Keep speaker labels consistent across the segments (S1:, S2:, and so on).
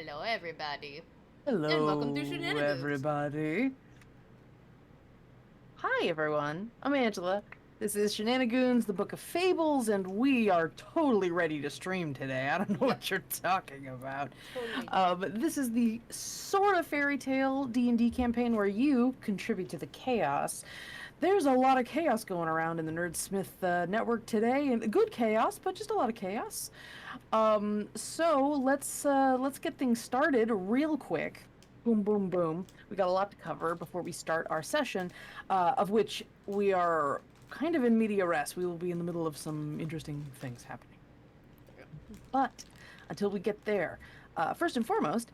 S1: Hello, everybody, and welcome to
S2: Hello,
S1: Shenanigoons.
S2: everybody. Hi, everyone. I'm Angela. This is Shenanigoons, the Book of Fables, and we are totally ready to stream today. I don't know
S1: Yep,
S2: what you're talking about.
S1: totally.
S2: But this is the sort of fairy tale D&D campaign where you contribute to the chaos. There's a lot of chaos going around in the Nerdsmith network today, and good chaos, but just a lot of chaos. So let's get things started real quick. Boom, boom, boom. We got a lot to cover before we start our session, of which we are kind of in media res. We will be in the middle of some interesting things happening. But until we get there, first and foremost,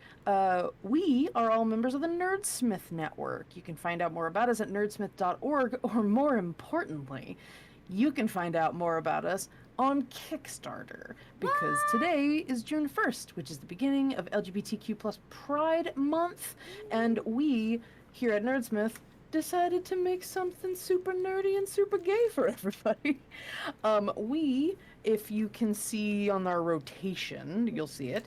S2: we are all members of the Nerdsmith Network. You can find out more about us at nerdsmith.org, or more importantly, you can find out more about us on Kickstarter, because today is June 1st, which is the beginning of LGBTQ plus Pride Month, and we here at Nerdsmith decided to make something super nerdy and super gay for everybody. We, if you can see on our rotation, you'll see it.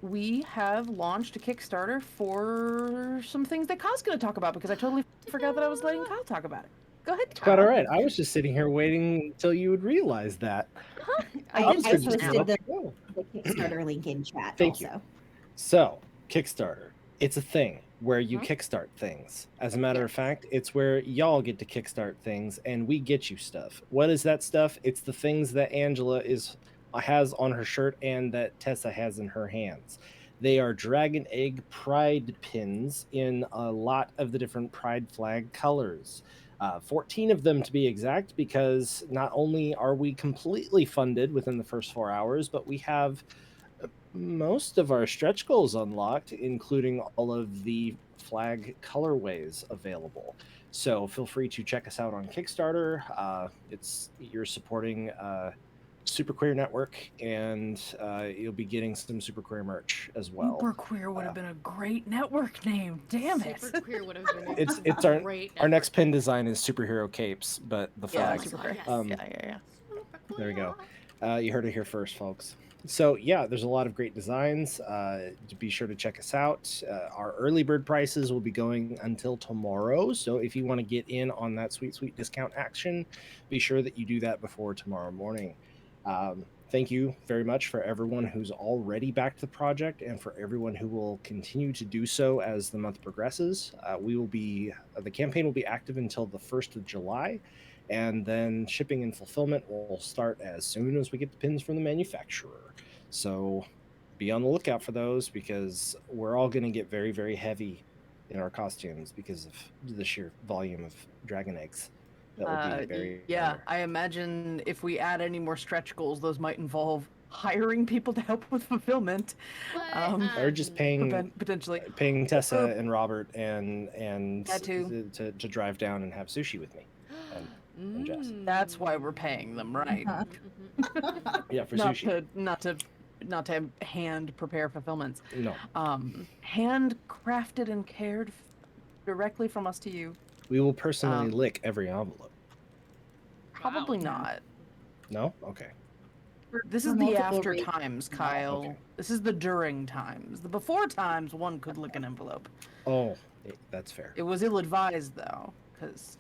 S2: We have launched a Kickstarter for some things that Kyle's going to talk about, because I totally forgot that I was letting Kyle talk about it. Go ahead,
S3: It's quite all
S2: Kyle.
S3: right. I was just sitting here waiting until you would realize that.
S2: I
S3: I
S2: did
S3: was
S4: I
S3: just
S2: just
S3: gonna
S2: now.
S3: let
S4: posted
S3: you go.
S4: the Kickstarter link in chat
S3: Thank you.
S4: also.
S3: So, Kickstarter. It's a thing where you
S2: Mhm.
S3: kickstart things. As a matter of fact, it's where y'all get to kickstart things and we get you stuff. What is that stuff? It's the things that Angela has on her shirt and that Tessa has in her hands. They are dragon egg pride pins in a lot of the different pride flag colors. 14 of them to be exact, because not only are we completely funded within the first 4 hours, but we have most of our stretch goals unlocked, including all of the flag colorways available. So feel free to check us out on Kickstarter. You're supporting Super Queer Network, and you'll be getting some Super Queer merch as well.
S2: Super Queer would have been a great network name. Damn it.
S1: Super queer would have been.
S3: It's
S1: great.
S3: our next pin design is superhero capes, but the
S2: Yeah,
S3: flag.
S2: Super Queer.
S1: Yes.
S2: Yeah.
S3: There we go. You heard it here first, folks. So yeah, there's a lot of great designs. Be sure to check us out. Our early bird prices will be going until tomorrow. So if you want to get in on that sweet, sweet discount action, be sure that you do that before tomorrow morning. Thank you very much for everyone who's already backed the project and for everyone who will continue to do so as the month progresses. The campaign will be active until the 1st of July, and then shipping and fulfillment will start as soon as we get the pins from the manufacturer. So be on the lookout for those, because we're all going to get very, very heavy in our costumes because of the sheer volume of dragon eggs that will be buried on
S2: Yeah,
S3: there.
S2: I imagine if we add any more stretch goals, those might involve hiring people to help with fulfillment.
S3: Or just paying
S2: Potentially.
S3: Tessa and Robert and
S2: That too.
S3: to drive down and have sushi with me and Jess.
S2: That's why we're paying them, right?
S3: Yeah, for
S2: not
S3: sushi.
S2: not to hand prepare fulfillments.
S3: No,
S2: Handcrafted and cared directly from us to you.
S3: we will personally lick every envelope.
S2: Probably
S1: Wow.
S2: not.
S3: No, okay.
S2: This
S4: For
S2: is the
S4: multiple
S2: after
S4: reasons.
S2: times, Kyle.
S3: Okay.
S2: This is the during times. The before times, one could lick an envelope.
S3: Oh, that's fair.
S2: It was ill-advised, though, because,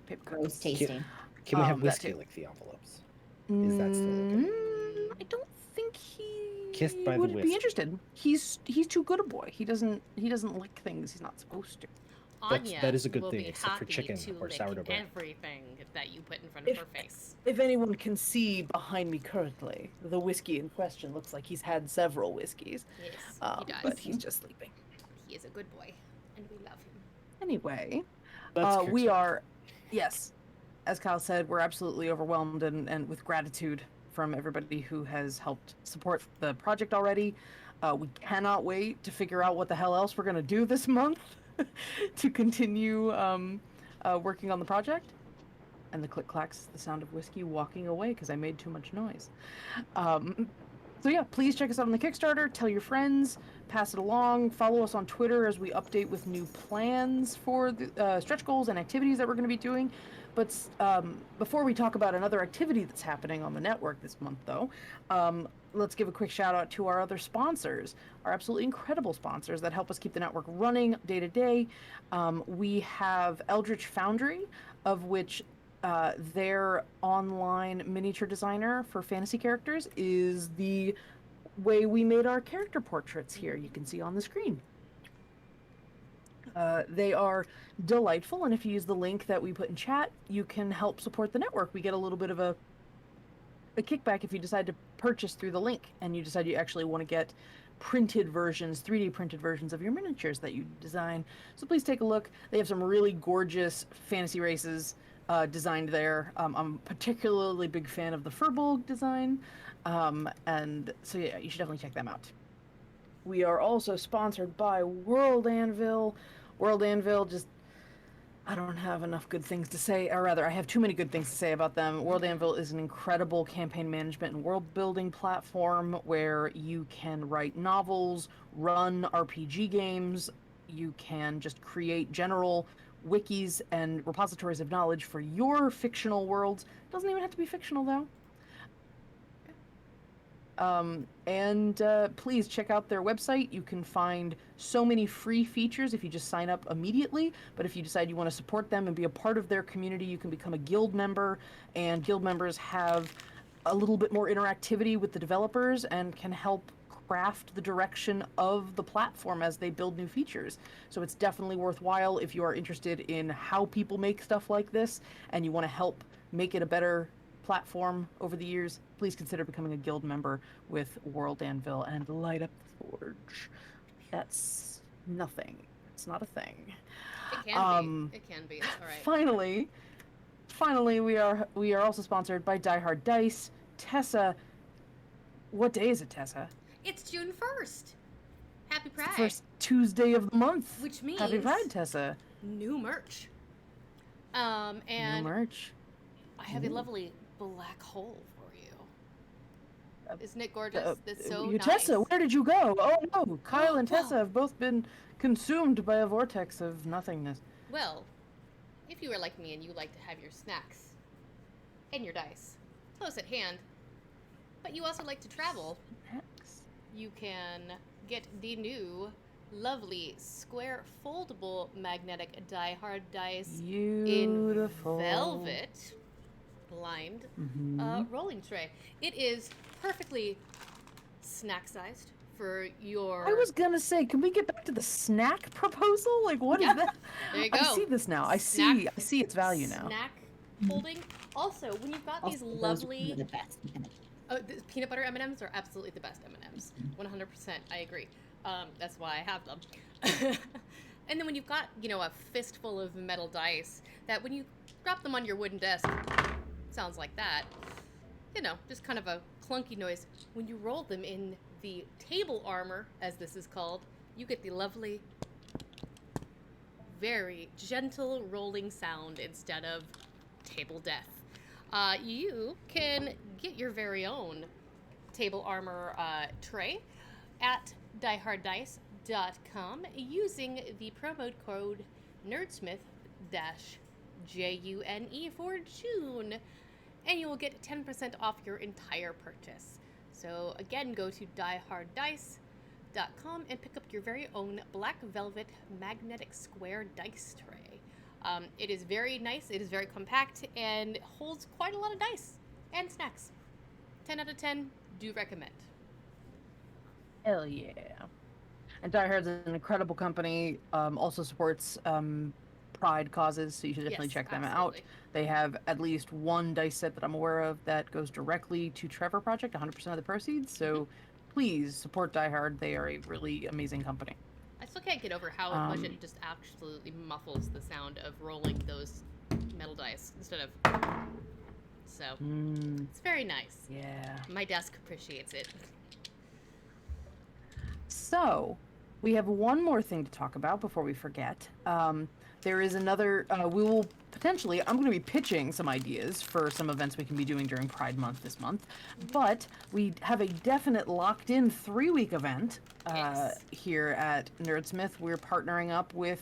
S2: paper
S4: Gross
S2: cuts.
S4: tasting.
S3: Can we have
S2: that
S3: whiskey
S2: too.
S3: lick the envelopes? Is that still okay?
S2: I don't think he
S3: Kissed by the
S2: would be
S3: whiskey.
S2: interested. He's too good a boy. He doesn't lick things he's not supposed to.
S1: Anya
S3: that is a good
S1: will
S3: thing,
S1: be
S3: except for
S1: happy
S3: chicken
S1: to
S3: or
S1: lick
S3: sourdough bread.
S1: everything that you put in front of her face.
S2: If anyone can see behind me currently, the whiskey in question looks like he's had several whiskeys.
S1: Yes, he does.
S2: But he's just sleeping.
S1: He is a good boy, and we love him.
S2: Anyway,
S3: That's
S2: we
S3: Kickstarter.
S2: are, yes, as Kyle said, we're absolutely overwhelmed and with gratitude from everybody who has helped support the project already. We cannot wait to figure out what the hell else we're going to do this month to continue working on the project. And the click clacks, the sound of whiskey walking away because I made too much noise. So yeah, please check us out on the Kickstarter, tell your friends, pass it along, follow us on Twitter as we update with new plans for the stretch goals and activities that we're going to be doing. But before we talk about another activity that's happening on the network this month, though, let's give a quick shout out to our other sponsors, our absolutely incredible sponsors that help us keep the network running day to day. We have Eldritch Foundry, of which their online miniature designer for fantasy characters is the way we made our character portraits here. You can see on the screen. They are delightful, and if you use the link that we put in chat, you can help support the network. We get a little bit of a kickback if you decide to purchase through the link and you decide you actually want to get printed versions, 3D printed versions of your miniatures that you design. So please take a look. They have some really gorgeous fantasy races designed there. I'm a particularly big fan of the Faebles design, and so yeah, you should definitely check them out. We are also sponsored by World Anvil. World Anvil, just, I don't have enough good things to say, or rather, I have too many good things to say about them. World Anvil is an incredible campaign management and world building platform where you can write novels, run RPG games, you can just create general wikis and repositories of knowledge for your fictional worlds. Doesn't even have to be fictional, though. Please check out their website. You can find so many free features if you just sign up immediately, but if you decide you want to support them and be a part of their community, you can become a guild member, and guild members have a little bit more interactivity with the developers and can help craft the direction of the platform as they build new features. So it's definitely worthwhile if you are interested in how people make stuff like this and you want to help make it a better platform over the years. Please consider becoming a guild member with World Anvil and light up the forge. That's nothing. It's not a thing.
S1: It can be. It can be. It's all right.
S2: Finally, we are also sponsored by Die Hard Dice. Tessa, what day is it, Tessa?
S1: It's June 1st. Happy Pride.
S2: It's the first Tuesday of the month.
S1: Which means
S2: Happy Pride, Tessa.
S1: New merch. And
S2: new merch.
S1: I have a lovely black hole for you. Isn't it gorgeous? That's so nice.
S2: Tessa, where did you go? Oh no, Kyle and Tessa have both been consumed by a vortex of nothingness.
S1: Well, if you are like me and you like to have your snacks and your dice close at hand, but you also like to travel, you can get the new lovely square foldable magnetic Die Hard dice
S2: Beautiful.
S1: in velvet lined rolling tray. It is perfectly snack sized for your...
S2: I was gonna say, can we get back to the snack proposal? Like, what is that?
S1: There you go.
S2: I see this now. I see its value now.
S1: Snack holding. Also, when you've got these lovely...
S4: The best.
S1: Oh, the peanut butter M&Ms are absolutely the best M&Ms. 100%. I agree. That's why I have them. And then when you've got, a fistful of metal dice, that when you drop them on your wooden desk, sounds like that, just kind of a clunky noise. When you roll them in the table armor, as this is called, you get the lovely, very gentle rolling sound instead of table death. You can get your very own table armor tray at dieharddice.com using the promo code Nerdsmith -JUNE for June, and you will get 10% off your entire purchase. So again, go to dieharddice.com and pick up your very own black velvet magnetic square dice tray. It is very nice, it is very compact, and holds quite a lot of dice and snacks. 10 out of 10, do recommend.
S2: Hell yeah. And Die Hard's an incredible company, also supports pride causes, so you should definitely check them out. They have at least one dice set that I'm aware of that goes directly to Trevor Project, 100% of the proceeds, so please support Die Hard. They are a really amazing company.
S1: I still can't get over how much it just absolutely muffles the sound of rolling those metal dice instead of... So, it's very nice.
S2: Yeah.
S1: My desk appreciates it.
S2: So, we have one more thing to talk about before we forget. There is another, we will potentially, I'm going to be pitching some ideas for some events we can be doing during Pride Month this month. But we have a definite locked-in 3-week event
S1: Yes.
S2: here at Nerdsmith. We're partnering up with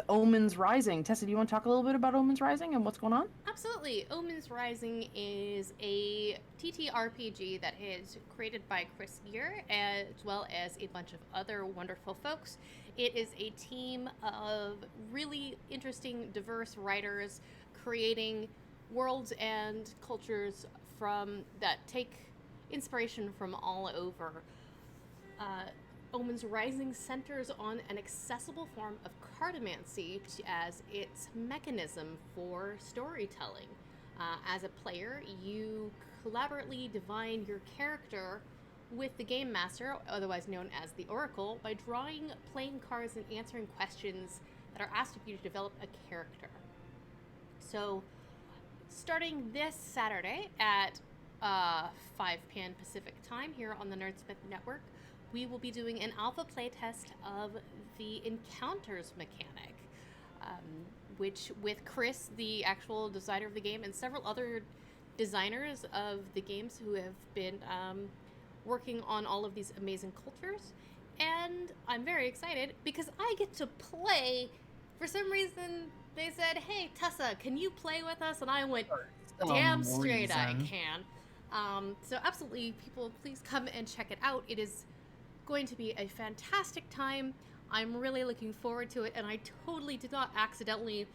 S2: Omens Rising. Tessa, do you want to talk a little bit about Omens Rising and what's going on?
S1: Absolutely. Omens Rising is a TTRPG that is created by Chris Gear as well as a bunch of other wonderful folks. It is a team of really interesting, diverse writers creating worlds and cultures that take inspiration from all over. Omens Rising centers on an accessible form of cartomancy as its mechanism for storytelling. As a player, you collaboratively divine your character with the Game Master, otherwise known as the Oracle, by drawing playing cards and answering questions that are asked of you to develop a character. So, starting this Saturday at 5 p.m. Pacific time here on the Nerdsmith Network, we will be doing an alpha playtest of the Encounters mechanic, which with Chris, the actual designer of the game, and several other designers of the games who have been working on all of these amazing cultures. And I'm very excited because I get to play. For some reason, they said, "Hey, Tessa, can you play with us?" And I went, "Damn straight I can." So absolutely, people, please come and check it out. It is going to be a fantastic time. I'm really looking forward to it, and I totally did not accidentally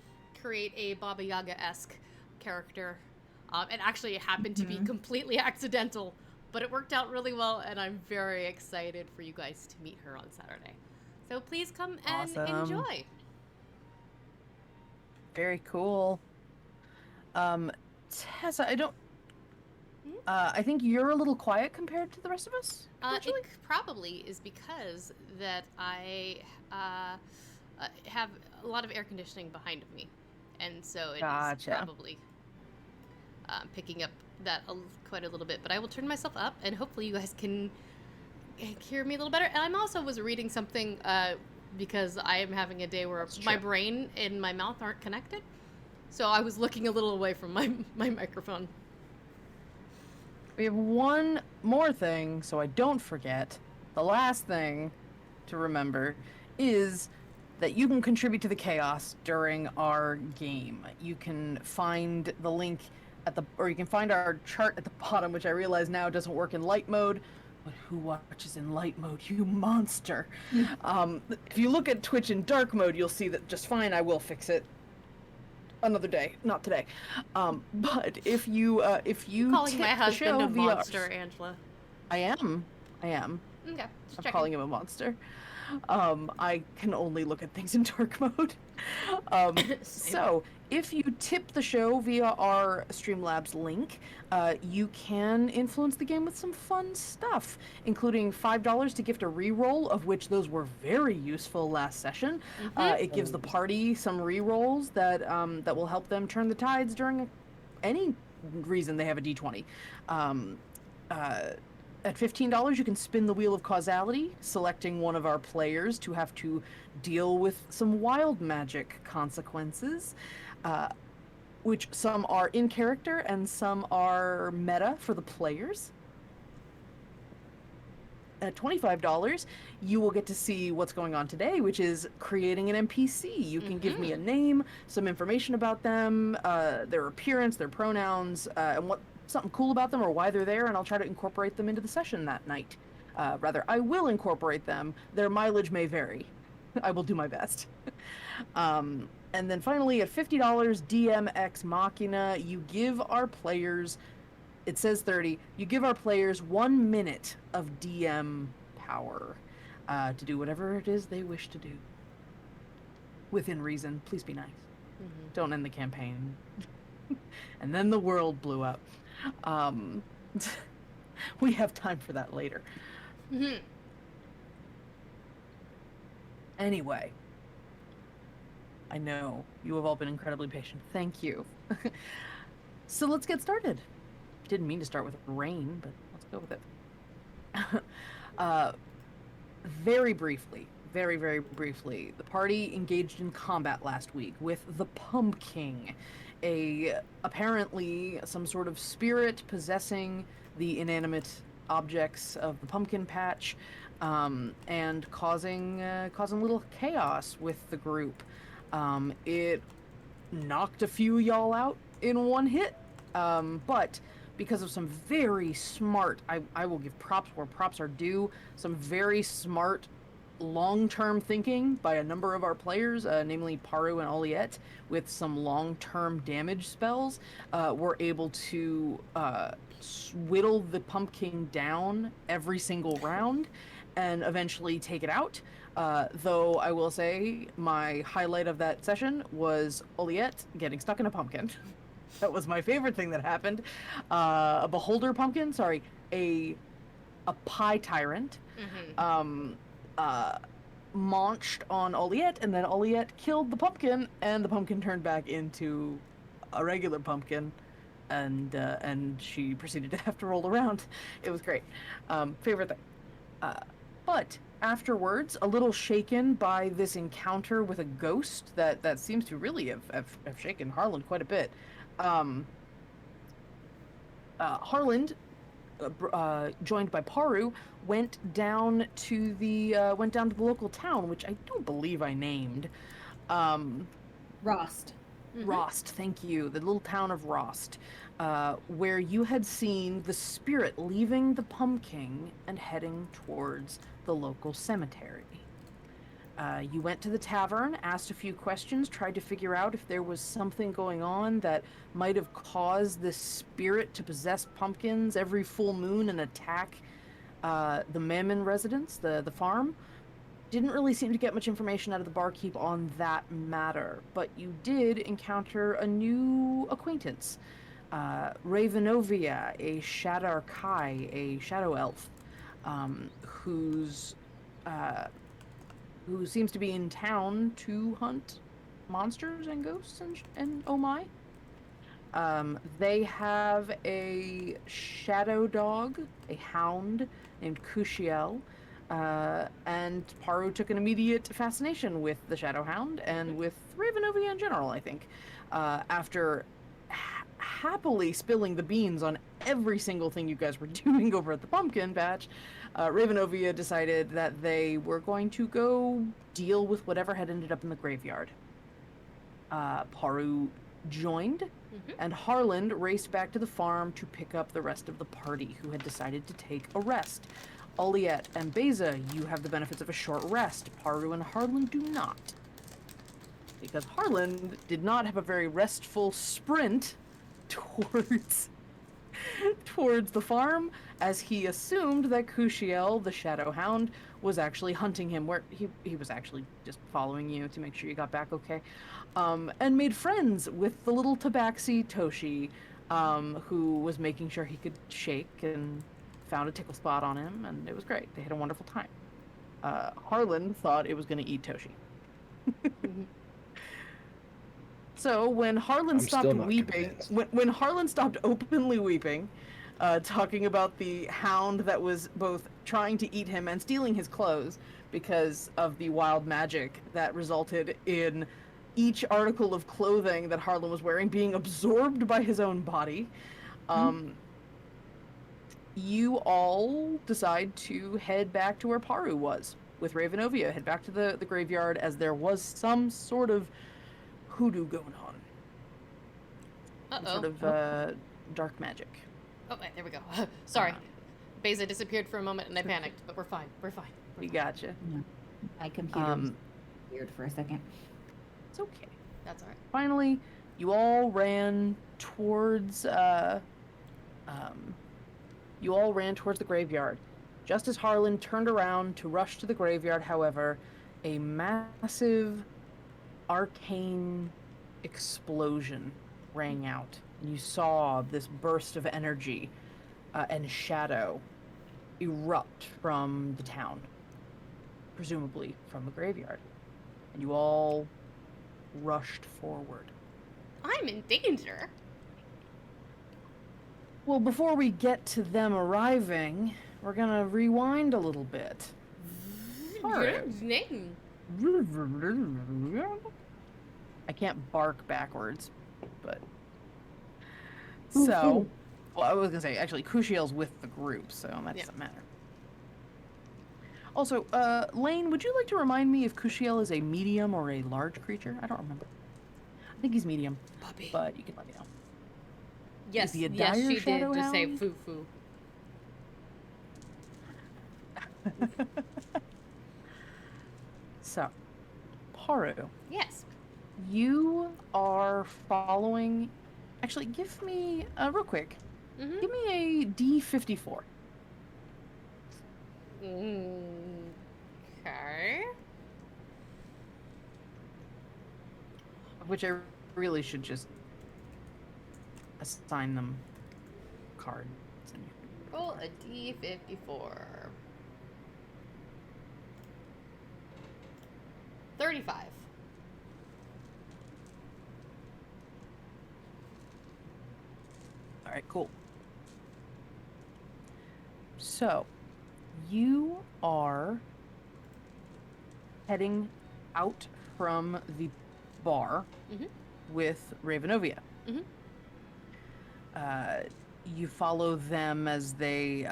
S1: create a Baba Yaga-esque character. It actually happened to be completely accidental, but it worked out really well, and I'm very excited for you guys to meet her on Saturday. So please come and enjoy.
S2: Very cool. Tessa, I think you're a little quiet compared to the rest of us.
S1: It probably is because that I have a lot of air conditioning behind me, and so it is probably picking up that quite a little bit. But I will turn myself up, and hopefully you guys can hear me a little better. And I'm also was reading something because I am having a day where my brain and my mouth aren't connected, so I was looking a little away from my microphone.
S2: We have one more thing, so I don't forget. The last thing to remember is that you can contribute to the chaos during our game. You can find the link or you can find our chart at the bottom, which I realize now doesn't work in light mode. But who watches in light mode, you monster? If you look at Twitch in dark mode, you'll see that just fine. I will fix it another day, not today. But if you
S1: calling my husband a
S2: via
S1: monster, Angela.
S2: I am.
S1: Okay,
S2: I'm calling him a monster. I can only look at things in dark mode. So if you tip the show via our Streamlabs link, you can influence the game with some fun stuff, including $5 to gift a reroll, of which those were very useful last session. It gives the party some rerolls that will help them turn the tides during any reason they have a D20. At $15, you can spin the wheel of causality, selecting one of our players to have to deal with some wild magic consequences, which some are in character and some are meta for the players. At $25, you will get to see what's going on today, which is creating an NPC. You can give me a name, some information about them, their appearance, their pronouns, and something cool about them or why they're there, and I'll try to incorporate them into the session that night. I will incorporate them. Their mileage may vary. I will do my best. And then finally, at $50, DM Ex Machina, you give our players, it says 30, you give our players 1 minute of DM power to do whatever it is they wish to do. Within reason. Please be nice. Don't end the campaign. And then the world blew up. We have time for that later. Anyway, I know you have all been incredibly patient. Thank you. So let's get started. Didn't mean to start with rain, but let's go with it. Very briefly, very, very briefly. The party engaged in combat last week with the Pumpkin, apparently some sort of spirit possessing the inanimate objects of the pumpkin patch, and causing little chaos with the group. It knocked a few y'all out in one hit, but because of some very smart, I will give props where props are due, some very smart long-term thinking by a number of our players, namely Paru and Oliette, with some long-term damage spells, were able to whittle the pumpkin down every single round and eventually take it out. Though I will say my highlight of that session was Oliette getting stuck in a pumpkin. That was my favorite thing that happened. A beholder pumpkin, sorry, a pie tyrant.
S1: Mm-hmm.
S2: Launched on Oliette, and then Oliette killed the pumpkin, and the pumpkin turned back into a regular pumpkin, and she proceeded to have to roll around. It was great. Favorite thing. But afterwards, a little shaken by this encounter with a ghost that seems to really have shaken Harland quite a bit, Harland, joined by Paru, went down to the local town, which I don't believe I named.
S4: Rost.
S1: Mm-hmm.
S2: Rost, thank you. The little town of Rost, where you had seen the spirit leaving the pumpkin and heading towards the local cemetery. You went to the tavern, asked a few questions, tried to figure out if there was something going on that might have caused this spirit to possess pumpkins every full moon and attack the Mammon residence, the farm. Didn't really seem to get much information out of the barkeep on that matter, but you did encounter a new acquaintance. Ravenovia, a Shadar Kai, a shadow elf, who seems to be in town to hunt monsters and ghosts and oh my. They have a shadow dog, a hound named Kushiel, and Paru took an immediate fascination with the shadow hound and with Ravenovia in general, I think. After happily spilling the beans on every single thing you guys were doing over at the pumpkin patch, Ravenovia decided that they were going to go deal with whatever had ended up in the graveyard. Paru joined, and Harland raced back to the farm to pick up the rest of the party, who had decided to take a rest. Oliette and Beza, you have the benefits of a short rest. Paru and Harland do not. Because Harland did not have a very restful sprint towards the farm, as he assumed that Kushiel, the shadow hound, was actually hunting him, where he was actually just following you to make sure you got back okay, and made friends with the little tabaxi Toshi, who was making sure he could shake, and found a tickle spot on him, and it was great. They had a wonderful time. Harland thought it was going to eat Toshi. So when Harland stopped weeping, when Harland stopped openly weeping, talking about the hound that was both trying to eat him and stealing his clothes because of the wild magic that resulted in each article of clothing that Harland was wearing being absorbed by his own body, you all decide to head back to where Paru was with Ravenovia. Head back to the graveyard, as there was some sort of hoodoo going on.
S1: Uh-oh.
S2: Sort of dark magic.
S1: Oh, there we go. Sorry. Beza disappeared for a moment and I panicked, but we're fine. We're fine.
S2: We gotcha.
S4: Yeah. My computer was weird for a second.
S2: It's okay.
S1: That's all right.
S2: Finally, you all ran towards the graveyard. Just as Harland turned around to rush to the graveyard, however, a massive arcane explosion rang out. And you saw this burst of energy and shadow erupt from the town, presumably from the graveyard. And you all rushed forward.
S1: I'm in danger.
S2: Well, before we get to them arriving, we're gonna rewind a little bit.
S1: Good name.
S2: I can't bark backwards, but
S4: Ooh,
S2: so.
S4: ooh.
S2: Well, I was gonna say actually, Kushiel's with the group, so that
S1: Yeah.
S2: doesn't matter. Also, Lane, would you like to remind me if Kushiel is a medium or a large creature? I don't remember. I think he's medium,
S1: Puppy.
S2: but you can let me know.
S1: Yes,
S2: he a
S1: yes,
S2: dire
S1: she did
S2: shadow
S1: just say
S2: hound?
S1: foo-foo.
S2: So, Paru,
S1: Yes.
S2: you are following. Actually, give me real quick.
S1: Mm-hmm.
S2: Give me a D54.
S1: Okay.
S2: Which I really should just assign them cards.
S1: Roll a D54. 35.
S2: All right, cool. So, you are heading out from the bar
S1: Mhm.
S2: with Ravenovia.
S1: Mhm.
S2: You follow them as they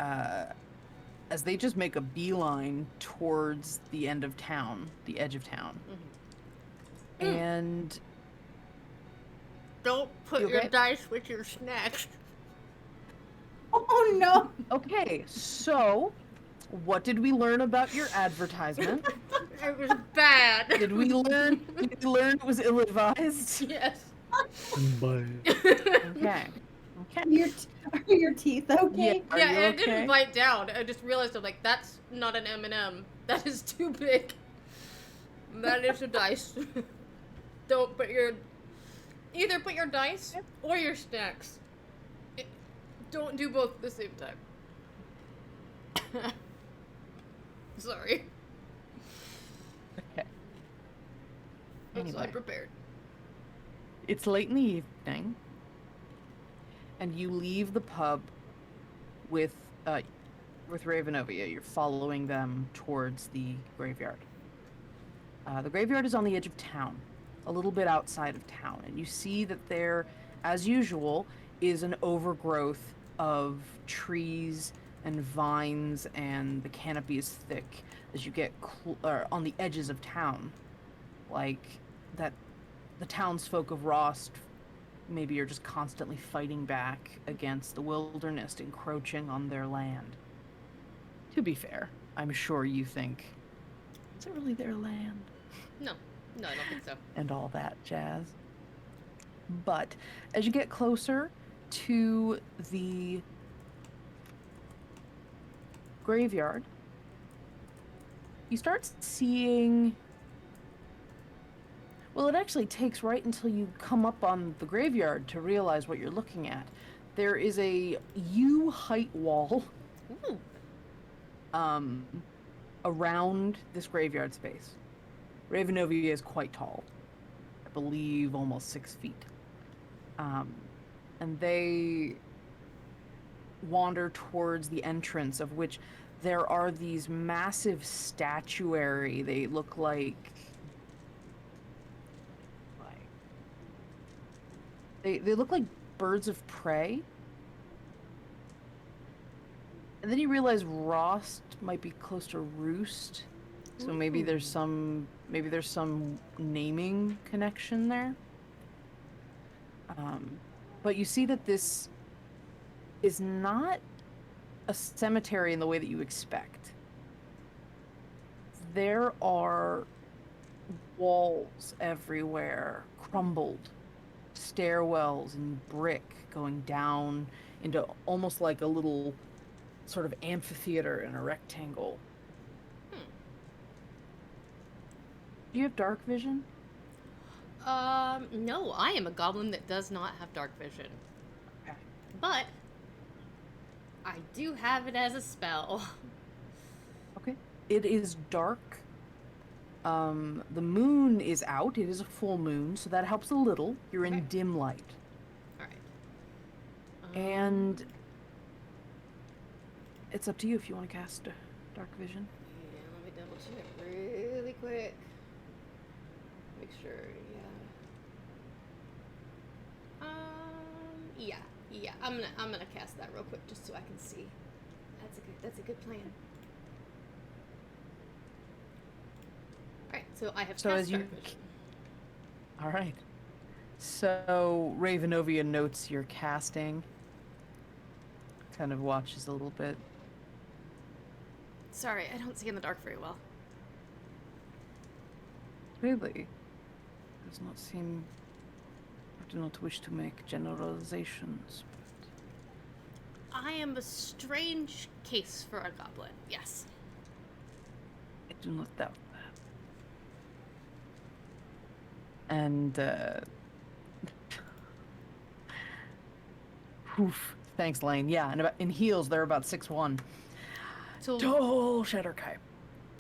S2: just make a beeline towards the end of town, the edge of town,
S1: Mhm.
S2: and
S1: Don't put
S2: You
S1: your
S2: okay?
S1: dice with your snacks.
S4: Oh no!
S2: okay. So, what did we learn about your advertisement?
S1: It was bad.
S2: Did we learn? Did we learn it was ill-advised?
S1: Yes.
S3: But
S2: Okay. Okay.
S4: Are your teeth okay?
S2: Are
S1: yeah,
S2: you
S1: and it
S2: okay?
S1: didn't bite down. I just realized I'm like, that's not an M&M. That is too big. That is a dice. Don't put your... Either put your dice or your snacks. Don't do both at the same time. Sorry.
S2: Okay.
S1: So I
S2: Anyway.
S1: prepared.
S2: It's late in the evening, and you leave the pub with Ravenovia. You're following them towards the graveyard. The graveyard is on the edge of town, a little bit outside of town, and you see that there, as usual, is an overgrowth of trees and vines, and the canopy is thick as you get on the edges of town, like that. The townsfolk of Rost maybe are just constantly fighting back against the wilderness encroaching on their land. To be fair, I'm sure you think, is it really their land?
S1: No, I don't think so.
S2: And all that jazz. But as you get closer to the graveyard, you start seeing. Well, it actually takes right until you come up on the graveyard to realize what you're looking at. There is a U-height wall
S1: Ooh.
S2: around this graveyard space. Ravenovia is quite tall. I believe almost 6 feet. And they wander towards the entrance, of which there are these massive statuary. They look like they look like birds of prey. And then you realize Rost might be close to Roost. So maybe there's some naming connection there. But you see that this is not a cemetery in the way that you expect. There are walls everywhere, crumbled, stairwells in brick going down into almost like a little sort of amphitheater in a rectangle. Do you have dark vision?
S1: No, I am a goblin that does not have dark vision.
S2: Okay.
S1: But I do have it as a spell.
S2: Okay. It is dark. The moon is out. It is a full moon, so that helps a little. You're
S1: Okay.
S2: in dim light.
S1: All right.
S2: And it's up to you if you want to cast dark vision.
S1: Yeah, let me double check really quick. Make sure, yeah. Yeah. I'm gonna cast that real quick just so I can see. That's a good plan. Alright, so I have
S2: So
S1: cast
S2: as you-
S1: dark vision.
S2: All right. So Ravenovia notes your casting. Kind of watches a little bit.
S1: Sorry, I don't see in the dark very well.
S2: Really? Does not seem. I do not wish to make generalizations.
S1: I am a strange case for a goblin, yes.
S2: I do not doubt that. And, oof. Thanks, Lane. Yeah, and in heels, they're about 6'1".
S1: So
S2: Total Shadowkai.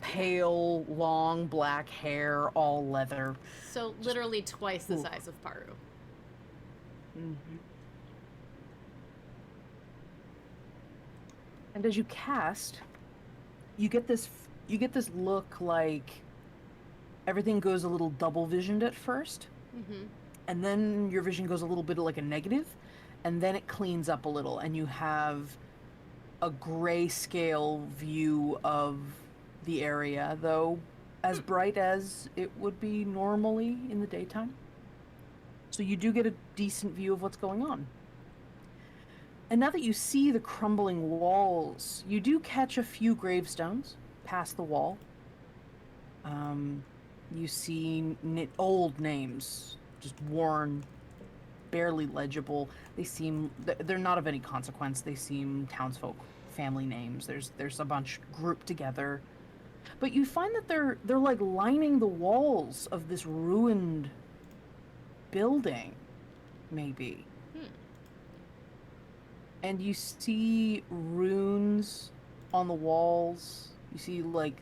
S2: Pale, long black hair, all leather.
S1: so literally twice the
S2: Ooh.
S1: size of Paru.
S2: Mm-hmm. And as you cast, you get this look like everything goes a little double visioned at first,
S1: Mm-hmm.
S2: and then your vision goes a little bit like a negative, and then it cleans up a little, and you have a grayscale view of the area, though as bright as it would be normally in the daytime. So you do get a decent view of what's going on. And now that you see the crumbling walls, you do catch a few gravestones past the wall. You see old names, just worn, barely legible. They're not of any consequence. They seem townsfolk, family names. There's a bunch grouped together. But you find that they're like lining the walls of this ruined building, maybe. And you see runes on the walls. You see, like,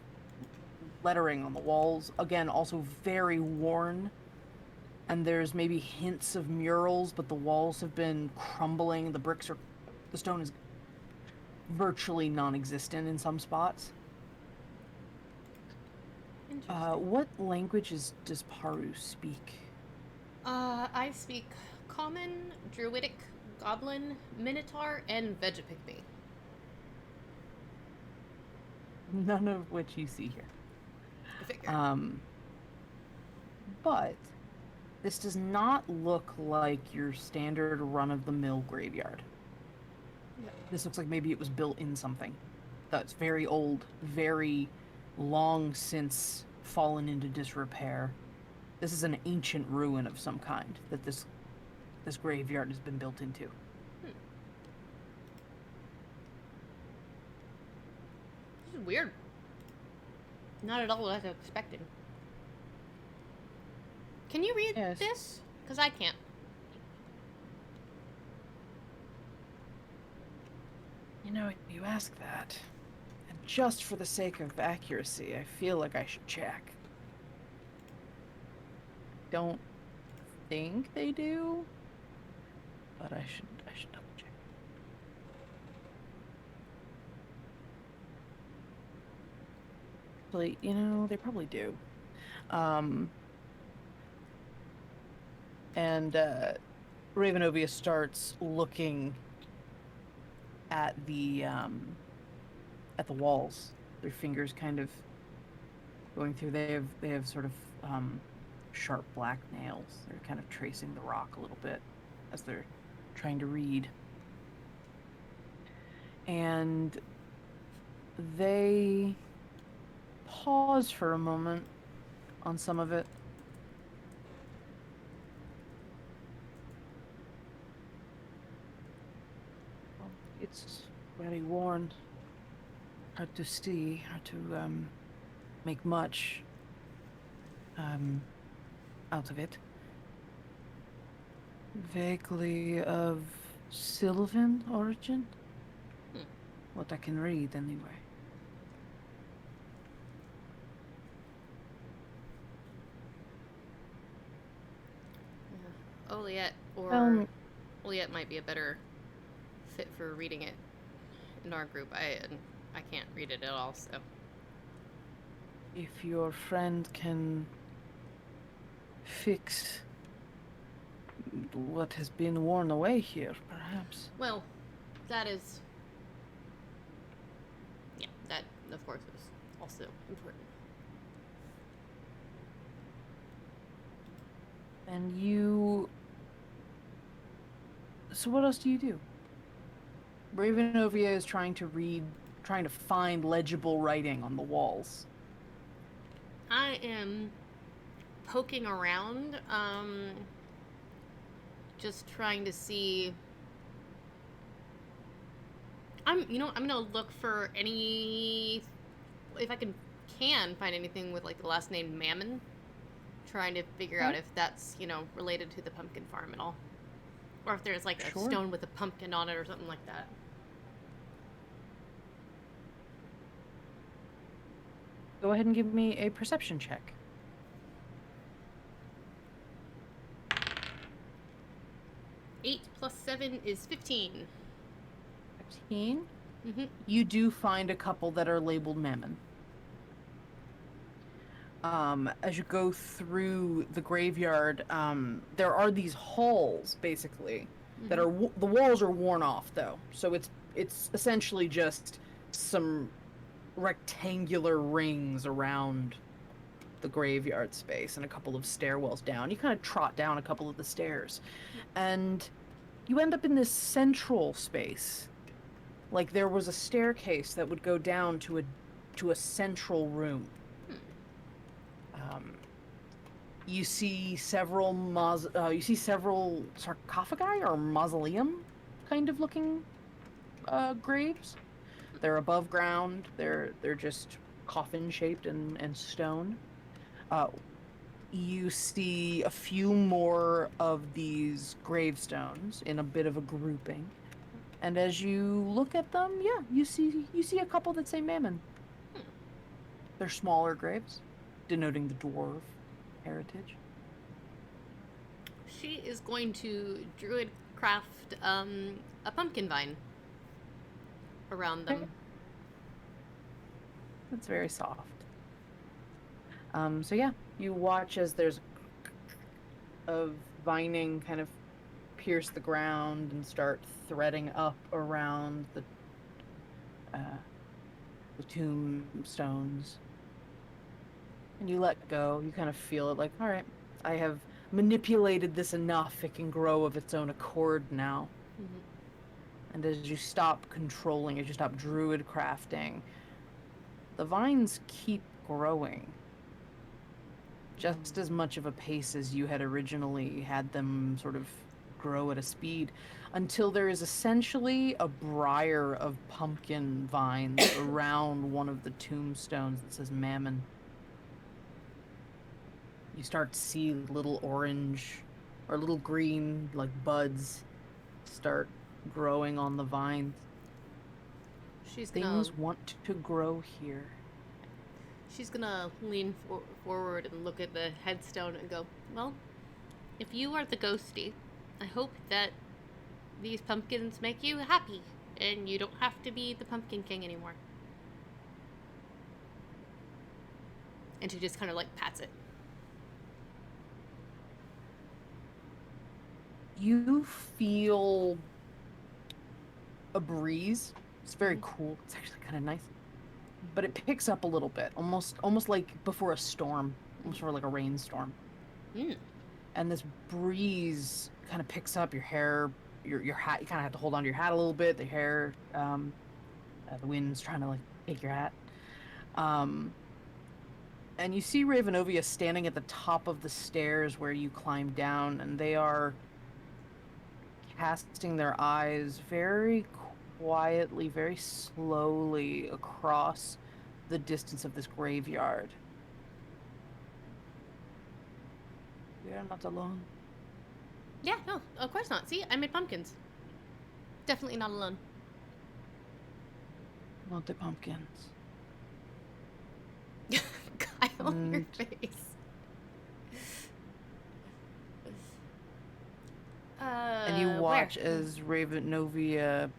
S2: lettering on the walls. Again, also very worn. And there's maybe hints of murals, but the walls have been crumbling. The stone is virtually non-existent in some spots.
S1: Interesting.
S2: What languages does Paru speak?
S1: I speak Common, Druidic, Goblin, Minotaur, and Vegapygmy.
S2: None of which you see here.
S1: I figure.
S2: But this does not look like your standard run-of-the-mill graveyard.
S1: Yeah.
S2: This looks like maybe it was built in something that's very old, very long since fallen into disrepair. This is an ancient ruin of some kind that this graveyard has been built into.
S1: This is weird. Not at all what I was expecting. Can you read
S2: Yes.
S1: this? Because I can't.
S2: You know, you ask that, and just for the sake of accuracy, I feel like I should check. Don't think they do, but I should double check. Actually, you know, they probably do. And Ravenovia starts looking at the walls. Their fingers kind of going through. They have sort of sharp black nails. They're kind of tracing the rock a little bit as they're trying to read. And they pause for a moment on some of it. It's very worn. Hard to see, hard to make much out of it. Vaguely of Sylvan origin. What I can read, anyway.
S1: Yeah. Oliet or Oliet might be a better fit for reading it in our group. I can't read it at all, so.
S2: If your friend can fix what has been worn away here, perhaps.
S1: Well, that is... Yeah, that, of course, is also important.
S2: And you... So what else do you do? Ravenovia is trying to find legible writing on the walls.
S1: I am poking around, just trying to see... I'm gonna look for any... If I can find anything with, like, the last name Mammon. Trying to figure out if that's, related to the pumpkin farm at all. Or if there's, like, a
S2: Sure.
S1: stone with a pumpkin on it or something like that.
S2: Go ahead and give me a perception check.
S1: 8 plus 7 is 15.
S2: 15.
S1: Mm-hmm.
S2: You do find a couple that are labeled Mammon. As you go through the graveyard, there are these halls, basically, that are the walls are worn off, though. So it's essentially just some rectangular rings around the graveyard space and a couple of stairwells down. You kind of trot down a couple of the stairs, and you end up in this central space. Like there was a staircase that would go down to a central room. You see several sarcophagi or mausoleum kind of looking graves. They're above ground. They're just coffin shaped and stone. You see a few more of these gravestones in a bit of a grouping. And as you look at them, yeah, you see a couple that say Mammon. They're smaller graves, denoting the dwarf heritage.
S1: She is going to druid craft a pumpkin vine around them.
S2: Okay. That's very soft. So yeah, you watch as there's a vining kind of pierce the ground and start threading up around the tombstones. And you let go. You kind of feel it like, all right, I have manipulated this enough. It can grow of its own accord now.
S1: Mm-hmm.
S2: And as you stop controlling, as you stop druid crafting, the vines keep growing. Just as much of a pace as you had originally had them sort of grow at a speed, until there is essentially a briar of pumpkin vines around one of the tombstones that says Mammon. You start to see little orange or little green, like buds, start growing on the vines.
S1: She's gonna...
S2: Things want to grow here.
S1: She's gonna lean forward and look at the headstone and go, well, if you are the ghosty, I hope that these pumpkins make you happy and you don't have to be the Pumpkin King anymore. And she just kind of like pats it.
S2: You feel a breeze. It's very cool. It's actually kind of nice. But it picks up a little bit, almost like before a storm, almost sort of like a rainstorm. And this breeze kind of picks up your hair, your hat. You kind of have to hold on to your hat a little bit. The hair, the wind's trying to like take your hat. And you see Ravenovia standing at the top of the stairs where you climbed down, and they are casting their eyes very quietly, very slowly across the distance of this graveyard. We are not alone.
S1: Yeah, no, of course not. See, I made pumpkins. Definitely not alone.
S2: Not the pumpkins.
S1: Kyle, your face.
S2: And you watch as Ravenovia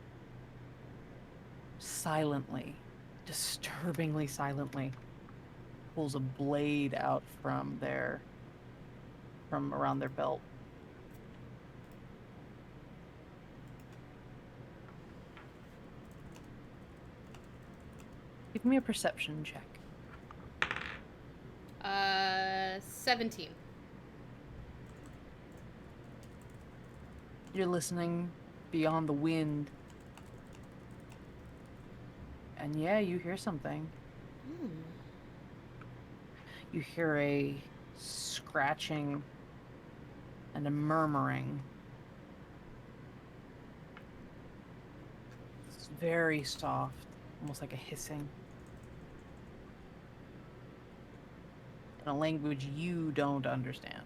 S2: silently, disturbingly silently, pulls a blade out from around their belt. Give me a perception check.
S1: 17.
S2: You're listening beyond the wind. And yeah, you hear something.
S1: Hmm.
S2: You hear a scratching and a murmuring. It's very soft, almost like a hissing. In a language you don't understand.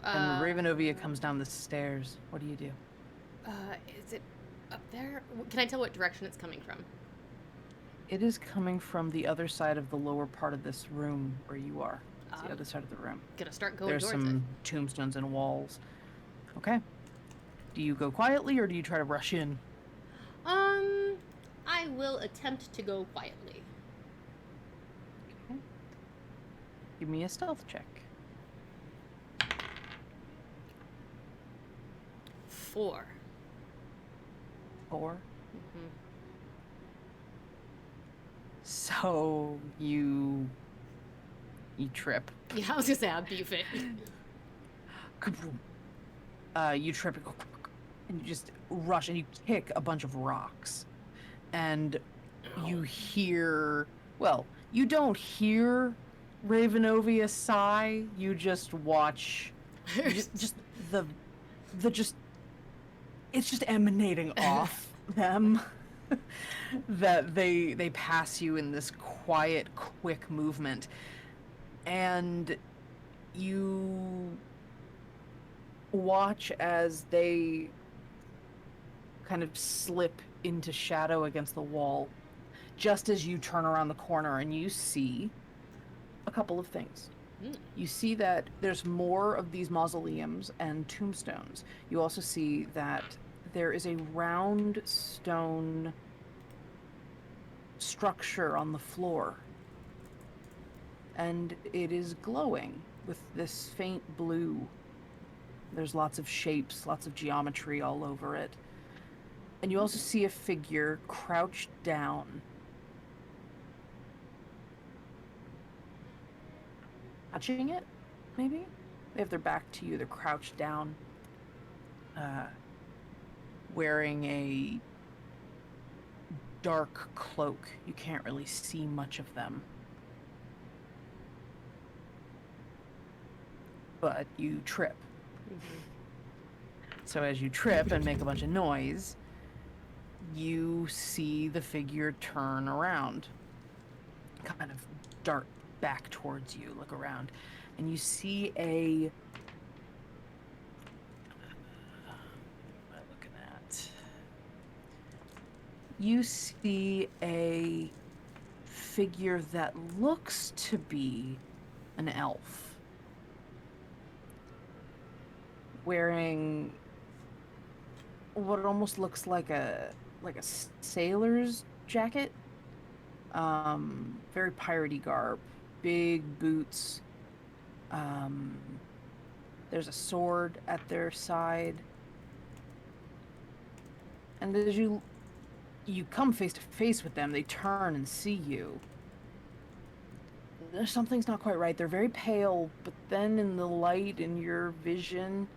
S2: And Ravenovia comes down the stairs. What do you do?
S1: Is it up there? Can I tell what direction it's coming from?
S2: It is coming from the other side of the lower part of this room where you are. It's the
S1: Um,
S2: other side of the room.
S1: Gonna start going
S2: There's
S1: towards
S2: some tombstones and walls. Okay. Do you go quietly or do you try to rush in?
S1: it. I will attempt to go quietly.
S2: Okay. Give me a stealth check.
S1: 4.
S2: 4.
S1: Mm-hmm.
S2: So you trip.
S1: Yeah, I was gonna say I'll beef it.
S2: You trip and you just rush and you kick a bunch of rocks. And you hear, well, you don't hear Ravenovia sigh, you just watch just it's just emanating off them. That they pass you in this quiet, quick movement, and you watch as they kind of slip into shadow against the wall, just as you turn around the corner and you see a couple of things. You see that there's more of these mausoleums and tombstones. You also see that there is a round stone structure on the floor, and it is glowing with this faint blue. There's lots of shapes, lots of geometry all over it. And you also see a figure crouched down. Touching it, maybe? They have their back to you, they're crouched down. Wearing a dark cloak. You can't really see much of them. But you trip.
S1: Mm-hmm.
S2: So as you trip and make a bunch of noise, you see the figure turn around, kind of dart back towards you, look around, and you see a... What am I looking at? You see a figure that looks to be an elf, wearing what almost looks like a sailor's jacket. Very piratey garb, big boots. There's a sword at their side. And as you come face to face with them, they turn and see you. There's something's not quite right. They're very pale, but then in the light, in your vision,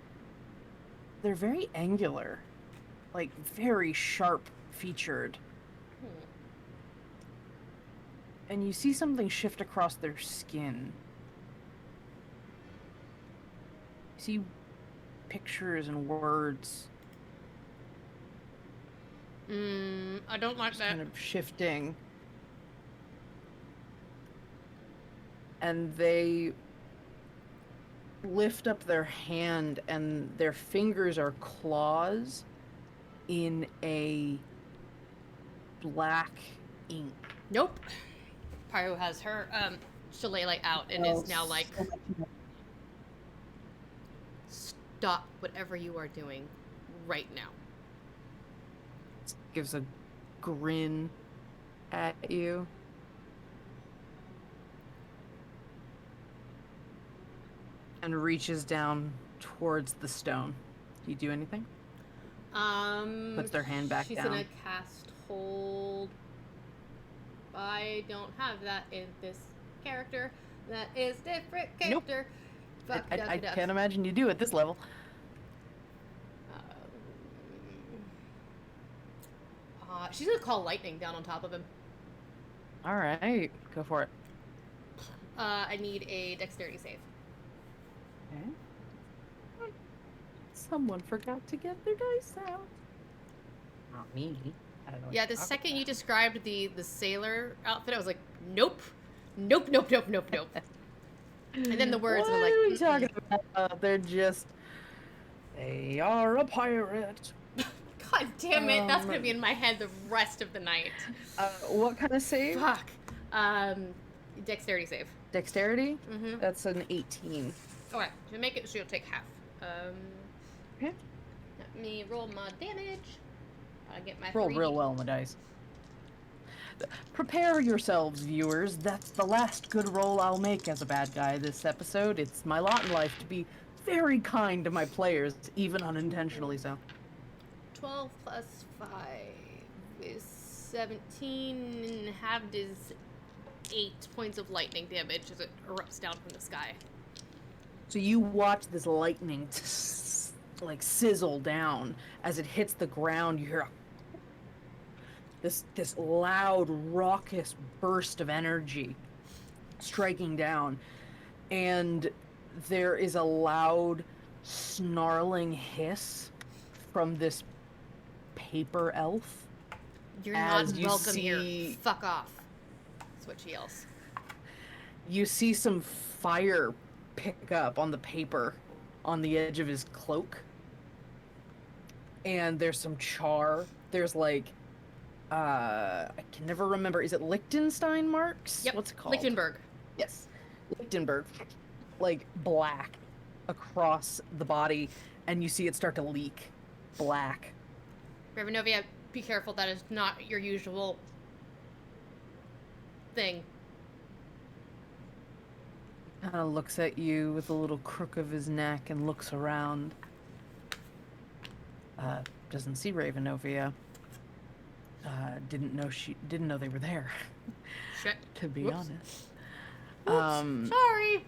S2: they're very angular. Like, very sharp-featured. And you see something shift across their skin. You see pictures and words.
S1: I don't like
S2: Just
S1: that.
S2: kind of shifting. And they lift up their hand, and their fingers are claws in a black ink.
S1: Nope. Pyro has her shillelagh out and is now like, stop whatever you are doing right now.
S2: Gives a grin at you. And reaches down towards the stone. Do you do anything? Puts their hand back
S1: she's
S2: down.
S1: Gonna cast hold. I don't have that in this character. That is different
S2: Nope.
S1: character. Fuck,
S2: I can't imagine you do at this level.
S1: She's gonna call lightning down on top of him.
S2: All right, go for it.
S1: I need a dexterity save.
S2: Okay. Someone forgot to get their dice out. Not me. I don't know.
S1: Yeah, the second you described the sailor outfit, I was like, nope, nope, nope, nope, nope, nope. And then the words,
S2: what
S1: and I'm like,
S2: are we talking about? They are a pirate.
S1: God damn it, that's gonna be in my head the rest of the night.
S2: What kind of save?
S1: Fuck. Dexterity save.
S2: Dexterity?
S1: Mm-hmm.
S2: That's an 18.
S1: Alright, to make it so you'll take half.
S2: Okay.
S1: Let me roll my damage. I get my
S2: Roll
S1: 3D.
S2: real well on the dice. Prepare yourselves, viewers. That's the last good roll I'll make as a bad guy this episode. It's my lot in life to be very kind to my players, even unintentionally so.
S1: 12 plus 5 is 17, and halved is 8 points of lightning damage as it erupts down from the sky.
S2: So you watch this lightning like sizzle down as it hits the ground. You hear this loud, raucous burst of energy striking down, and there is a loud, snarling hiss from this paper elf.
S1: You're not
S2: As you
S1: welcome here.
S2: see-
S1: Fuck off. That's what she yells.
S2: You see some fire pick up on the paper on the edge of his cloak. And there's some char. There's like, I can never remember. Is it Liechtenstein marks?
S1: Yep.
S2: What's it called?
S1: Lichtenberg.
S2: Yes. Lichtenberg. Like black across the body. And you see it start to leak. Black.
S1: Ravenovia, be careful. That is not your usual thing.
S2: Kind of looks at you with a little crook of his neck and looks around. Doesn't see Ravenovia. Didn't know they were there.
S1: Shit.
S2: To be
S1: Whoops.
S2: honest.
S1: Sorry.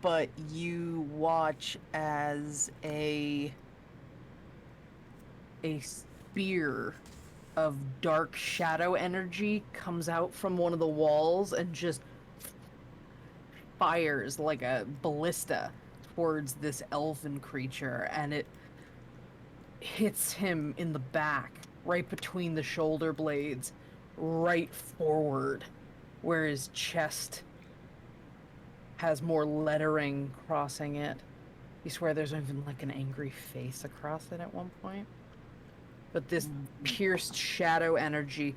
S2: But you watch as a spear of dark shadow energy comes out from one of the walls and just fires like a ballista towards this elfin creature, and it hits him in the back, right between the shoulder blades, right forward, where his chest has more lettering crossing it. You swear there's even like an angry face across it at one point. But this pierced shadow energy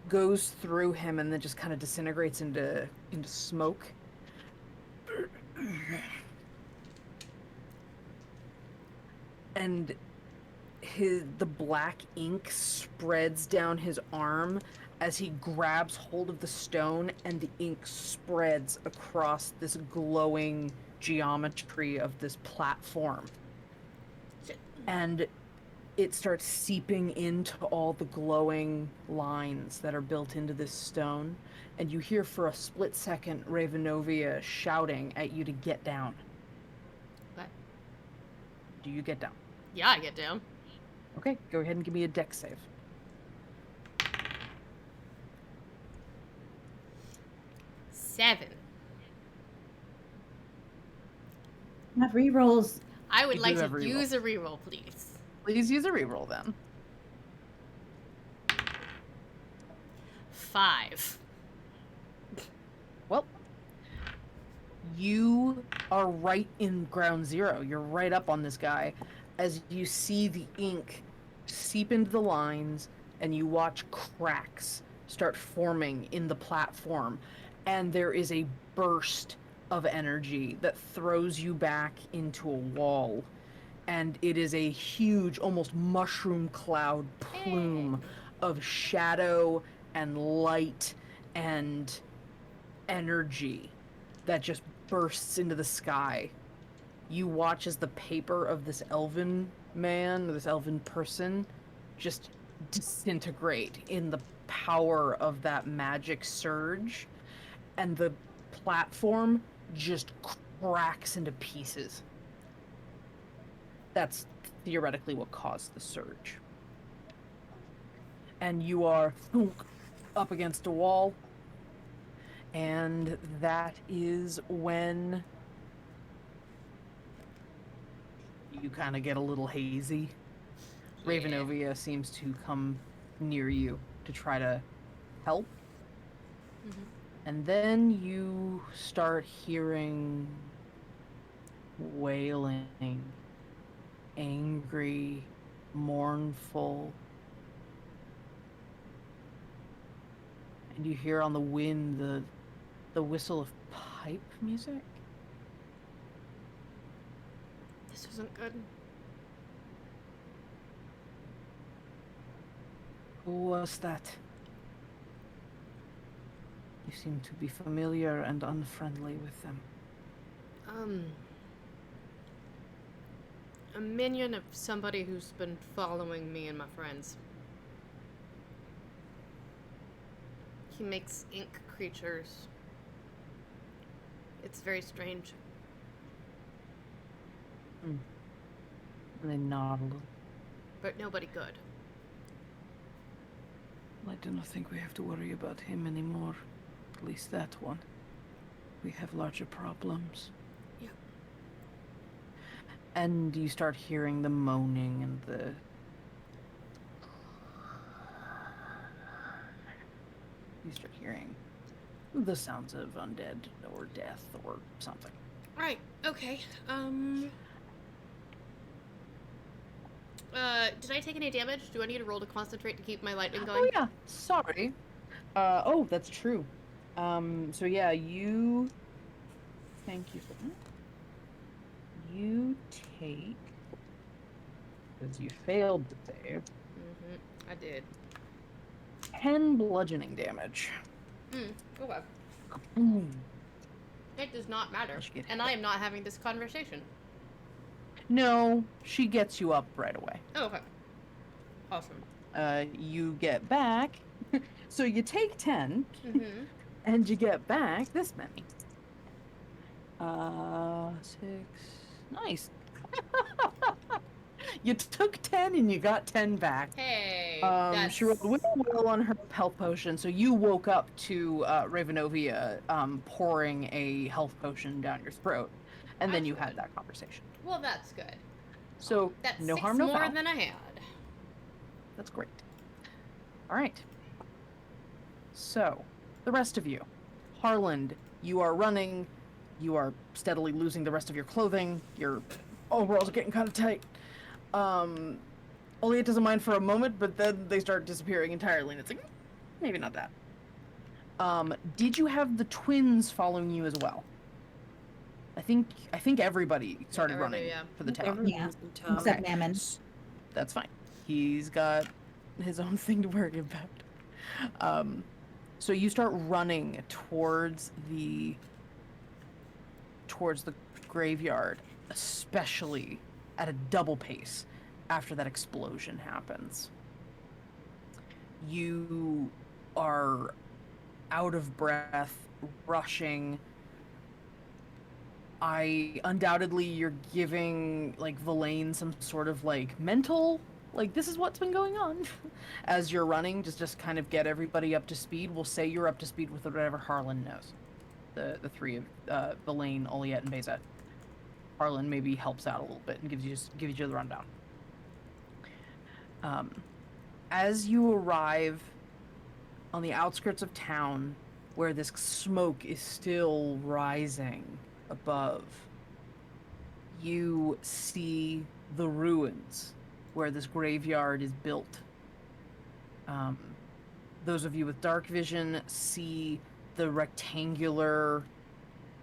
S2: goes through him and then just kind of disintegrates into smoke. And the black ink spreads down his arm as he grabs hold of the stone, and the ink spreads across this glowing geometry of this platform. And it starts seeping into all the glowing lines that are built into this stone. And you hear for a split second Ravenovia shouting at you to get down.
S1: What?
S2: Do you get down?
S1: Yeah, I get down.
S2: Okay, go ahead and give me a dex save.
S4: Have rerolls.
S1: I would
S2: You
S1: like
S2: do
S1: to
S2: have reroll.
S1: use a reroll, please.
S2: Please use a reroll then.
S1: 5.
S2: Well, you are right in ground zero. You're right up on this guy as you see the ink seep into the lines and you watch cracks start forming in the platform. and there is a burst of energy that throws you back into a wall. And it is a huge, almost mushroom cloud plume of shadow and light and energy that just bursts into the sky. You watch as the paper of this elven man, or this elven person, just disintegrate in the power of that magic surge, and the platform just cracks into pieces. That's theoretically what caused the surge. And you are thunk up against a wall, and that is when you kind of get a little hazy.
S1: Yeah.
S2: Ravenovia seems to come near you to try to help.
S1: Mhm.
S2: And then you start hearing wailing, angry, mournful. And you hear on the wind the whistle of pipe music.
S1: This isn't good.
S2: Who was that? You seem to be familiar and unfriendly with them.
S1: A minion of somebody who's been following me and my friends. He makes ink creatures. It's very strange.
S2: And they nod a little.
S1: But nobody good.
S2: I do not think we have to worry about him anymore. At least that one. We have larger problems.
S1: Yeah.
S2: And you start hearing the moaning and the... You start hearing the sounds of undead or death or something.
S1: Right, okay. Did I take any damage? Do I need to roll to concentrate to keep my lightning going?
S2: Oh yeah, sorry. Oh, that's true. So yeah, you... Thank you for that. You take... Because you failed to save,
S1: Mm-hmm, I did.
S2: 10 bludgeoning damage.
S1: Okay.
S2: Mm.
S1: It does not matter.
S2: You should get
S1: And
S2: hit.
S1: I am not having this conversation.
S2: No, she gets you up right away.
S1: Oh, okay. Awesome.
S2: You get back... So you take 10,
S1: Mm-hmm.
S2: and you get back this many. 6... Nice. You took 10 and you got 10 back.
S1: Hey,
S2: She rolled well on her health potion, so you woke up to Ravenovia pouring a health potion down your throat, and then you had that conversation.
S1: Well, that's good.
S2: So
S1: That's
S2: no
S1: 6
S2: harm, no
S1: more
S2: foul.
S1: than I had.
S2: That's great. All right. So, the rest of you, Harland, you are running. You are steadily losing the rest of your clothing. Your overalls are getting kind of tight. Oliet doesn't mind for a moment, but then they start disappearing entirely, and it's like, maybe not that. Did you have the twins following you as well? I think everybody started
S1: Everybody,
S2: running
S1: yeah.
S2: for the town.
S5: Everyone,
S6: Yeah,
S5: Tom.
S6: except
S2: Okay.
S6: Mammon.
S2: That's fine. He's got his own thing to worry about. So you start running towards the graveyard, especially at a double pace after that explosion happens. You are out of breath, rushing. Undoubtedly you're giving like Villain some sort of like mental, like this is what's been going on as you're running, just kind of get everybody up to speed. We'll say you're up to speed with whatever Harlan knows. The three of Villain, Oliet, and Bezet. Harlan maybe helps out a little bit and gives you the rundown. As you arrive on the outskirts of town, where this smoke is still rising above, you see the ruins where this graveyard is built. Those of you with dark vision see the rectangular,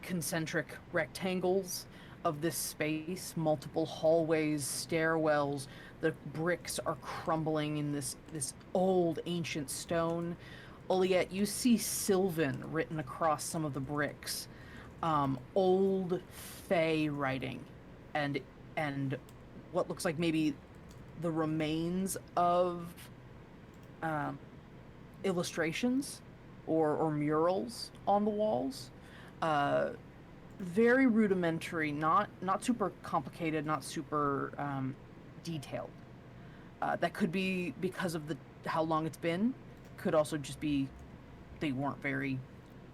S2: concentric rectangles of this space, multiple hallways, stairwells. The bricks are crumbling in this old ancient stone. Oliette, you see Sylvan written across some of the bricks. Old Fey writing, and what looks like maybe the remains of illustrations or murals on the walls. Very rudimentary, not super complicated, not super detailed. That could be because of how long it's been. Could also just be they weren't very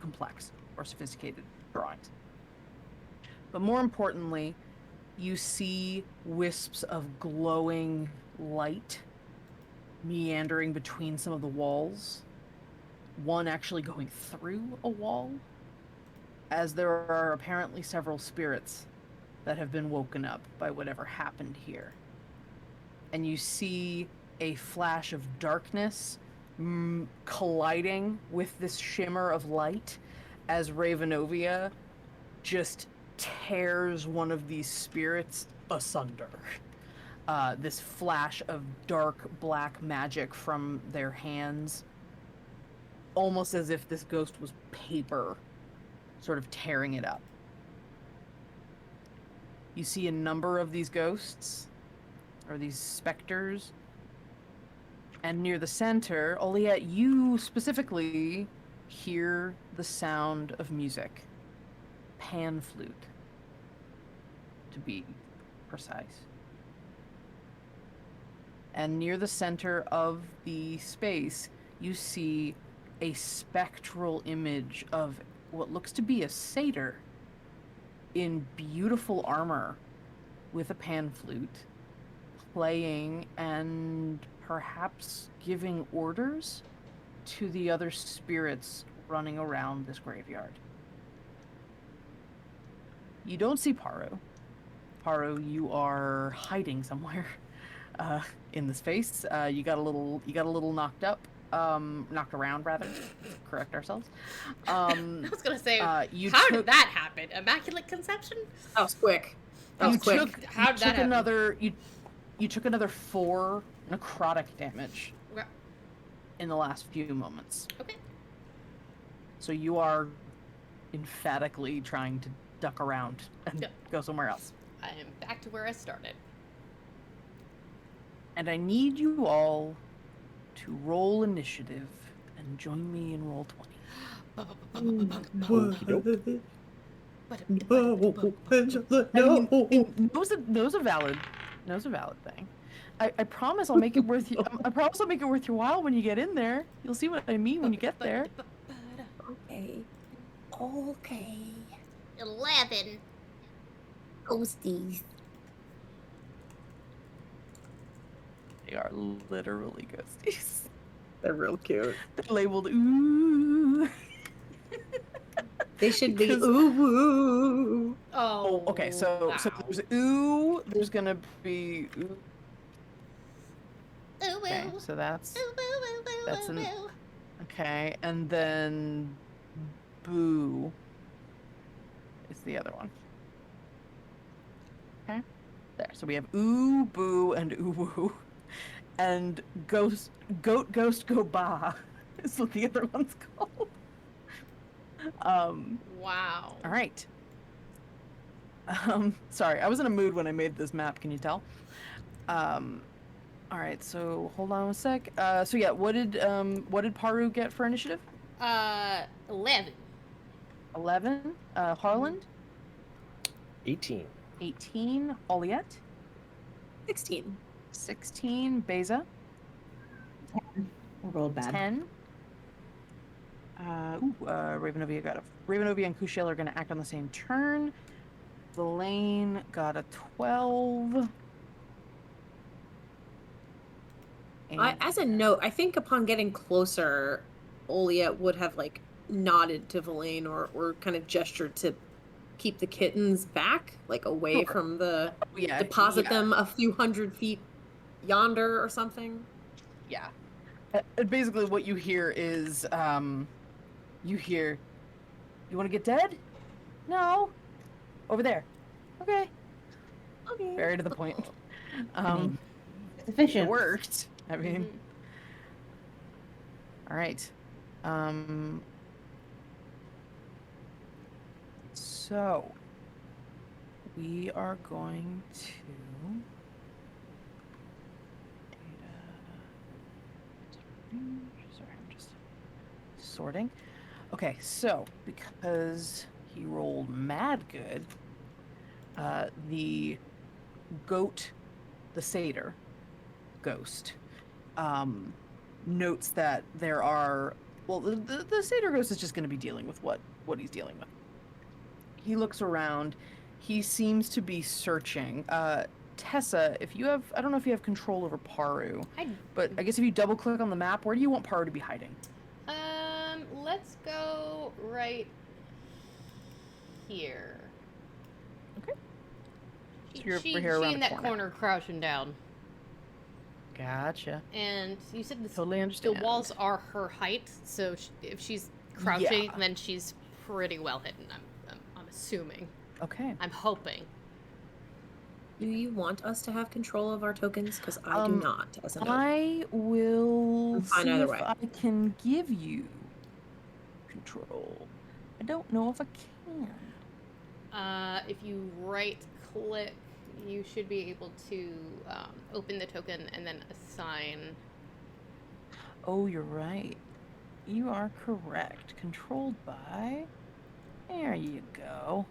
S2: complex or sophisticated drawings. But more importantly, you see wisps of glowing light meandering between some of the walls. One actually going through a wall, as there are apparently several spirits that have been woken up by whatever happened here. And you see a flash of darkness colliding with this shimmer of light as Ravenovia just tears one of these spirits asunder. This flash of dark black magic from their hands, almost as if this ghost was paper, sort of tearing it up. You see a number of these ghosts, or these specters, and near the center, Oliette, you specifically hear the sound of music. Pan flute, to be precise. And near the center of the space, you see a spectral image of what looks to be a satyr in beautiful armor with a pan flute, playing and perhaps giving orders to the other spirits running around this graveyard. You don't see Paro. Paro, you are hiding somewhere in the space. You got a little knocked up. Knocked around, rather. Correct ourselves.
S1: I was gonna say, how did that happen? Immaculate conception?
S5: That was quick. That was quick.
S1: How did that happen?
S2: You took another 4 necrotic damage
S1: Okay.
S2: in the last few moments.
S1: Okay.
S2: So you are emphatically trying to duck around and go somewhere else.
S1: I am back to where I started.
S2: And I need you all to roll initiative and join me in roll 20. Those are valid. Those are valid thing. I promise I'll make it worth you. I promise I'll make it worth your while when you get in there. You'll see what I mean when you get there.
S5: Okay. Okay.
S4: 11.
S5: Ghosties.
S2: They are literally ghosties.
S5: They're real cute.
S2: They're labeled ooh.
S5: They should be
S2: Because-
S5: ooh.
S1: Oh,
S2: Okay, so
S1: wow.
S2: there's ooh. There's gonna be ooh.
S4: Ooh,
S2: Okay,
S4: ooh.
S2: so that's
S4: Ooh, ooh, ooh, ooh,
S2: That's
S4: ooh,
S2: an-
S4: ooh.
S2: okay, and then boo is the other one. Okay, there. So we have ooh, boo, and ooh woo, and goat, ghost, go ba is what the other one's called.
S1: Wow.
S2: All right. Sorry, I was in a mood when I made this map. Can you tell? All right. So hold on a sec. So yeah, what did Paru get for initiative?
S1: 11.
S2: 11. Harland.
S3: 18.
S2: 18. Oliette.
S5: 16.
S2: 16. Beza.
S5: I rolled bad.
S2: 10. Ravenovia got a. Ravenovia and Kushiel are going to act on the same turn. Delane got a 12. And
S5: As a note, I think upon getting closer, Olia would have like nodded to Verlaine or kind of gestured to keep the kittens back, like away
S2: Sure.
S5: from the
S2: yeah,
S5: deposit
S2: yeah,
S5: them a few hundred feet yonder or something.
S2: Yeah. Basically, what you hear is, you hear, You want to get dead? No. Over there. Okay.
S5: Okay.
S2: Very to the point.
S6: I mean, it's
S2: It
S6: efficient.
S2: worked. I mean,
S1: Mhm.
S2: all right. So we are going to sorry, I'm just sorting. Okay, so because he rolled mad good, the goat, the satyr ghost, notes that there are. Well, the satyr ghost is just going to be dealing with what he's dealing with. He looks around. He seems to be searching. Tessa, if you have, I don't know if you have control over Paru, but I guess if you double click on the map, where do you want Paru to be hiding?
S1: Let's go right here.
S2: Okay.
S1: She,
S2: So you're
S1: she,
S2: over here
S1: she
S2: around
S1: in
S2: the
S1: that
S2: corner.
S1: corner crouching down.
S2: Gotcha.
S1: And you said
S2: Totally
S1: the
S2: understand.
S1: walls are her height, so if she's crouching,
S2: Yeah.
S1: then she's pretty well hidden. I'm assuming.
S2: Okay.
S1: I'm hoping.
S5: Do you want us to have control of our tokens? Because I do not, as a note.
S2: I will
S5: I'm fine
S2: see
S5: either
S2: if
S5: way.
S2: I can give you control. I don't know if I can.
S1: If you right click, you should be able to open the token and then assign.
S2: Oh, you're right. You are correct. Controlled by. There you go.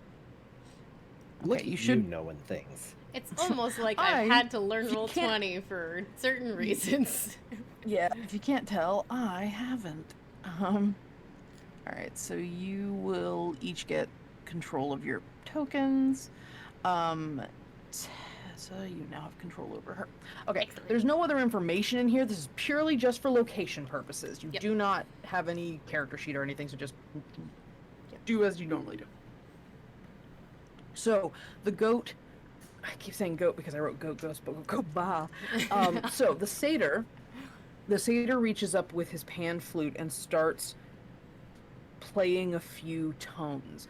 S3: Look
S2: Okay,
S3: at
S2: you should.
S3: knowing things.
S1: It's almost like
S2: I-
S1: I've had to learn
S2: you
S1: roll
S2: can't-
S1: 20 for certain reasons.
S2: Yeah, if you can't tell, I haven't. All right, so you will each get control of your tokens. Tessa, you now have control over her. Okay,
S1: Excellent.
S2: there's no other information in here. This is purely just for location purposes. You
S1: Yep.
S2: do not have any character sheet or anything, so just do as you normally do. So, the goat, I keep saying goat because I wrote goat ghost, but goat ba. So, the satyr reaches up with his pan flute and starts playing a few tones.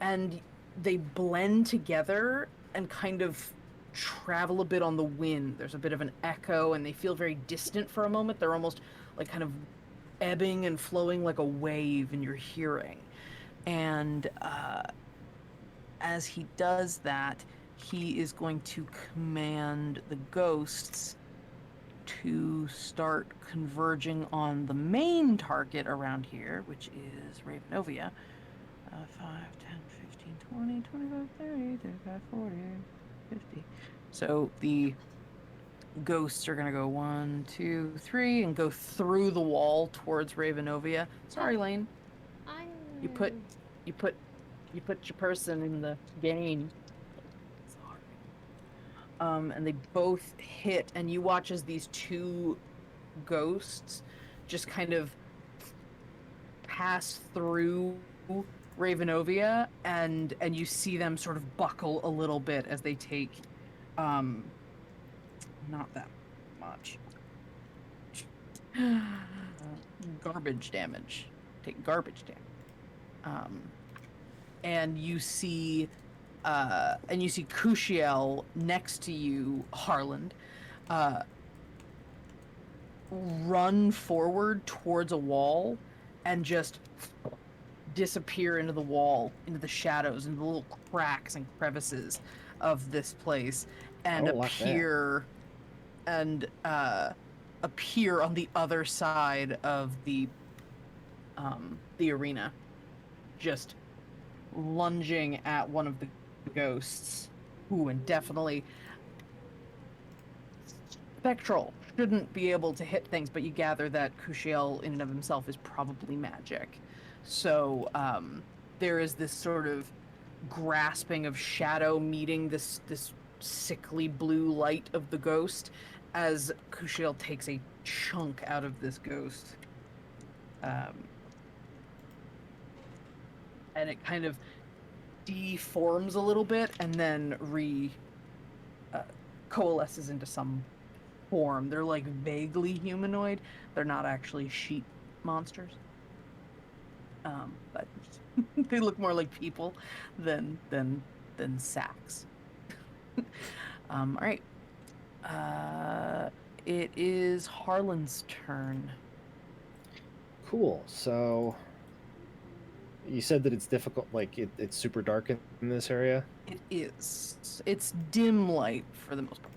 S2: And they blend together and kind of travel a bit on the wind. There's a bit of an echo, and they feel very distant for a moment. They're almost like kind of ebbing and flowing like a wave in your hearing. And as he does that, he is going to command the ghosts to start converging on the main target around here, which is Ravenovia. 5, 10, 15, 20, 25, 30, 35, 40, 50. So the ghosts are going to go 1, 2, 3 and go through the wall towards Ravenovia. Sorry, Lane. You put your person in the game. And they both hit, and you watch as these two ghosts just kind of pass through Ravenovia, and you see them sort of buckle a little bit as they take not that much garbage damage. Take garbage damage. And you see Kushiel next to you, Harland, run forward towards a wall and just disappear into the wall, into the shadows, into the little cracks and crevices of this place, and
S3: I don't like that.
S2: appear on the other side of the arena, just lunging at one of the ghosts. Ooh, and definitely spectral. Shouldn't be able to hit things, but you gather that Kushiel in and of himself is probably magic. So there is this sort of grasping of shadow meeting this sickly blue light of the ghost as Kushiel takes a chunk out of this ghost. And it kind of deforms a little bit and then coalesces into some form. They're like vaguely humanoid. They're not actually sheep monsters. But they look more like people than sacks. All right. It is Harlan's turn.
S3: Cool. So you said that it's difficult, like it's super dark in this area.
S2: It is. It's dim light for the most part.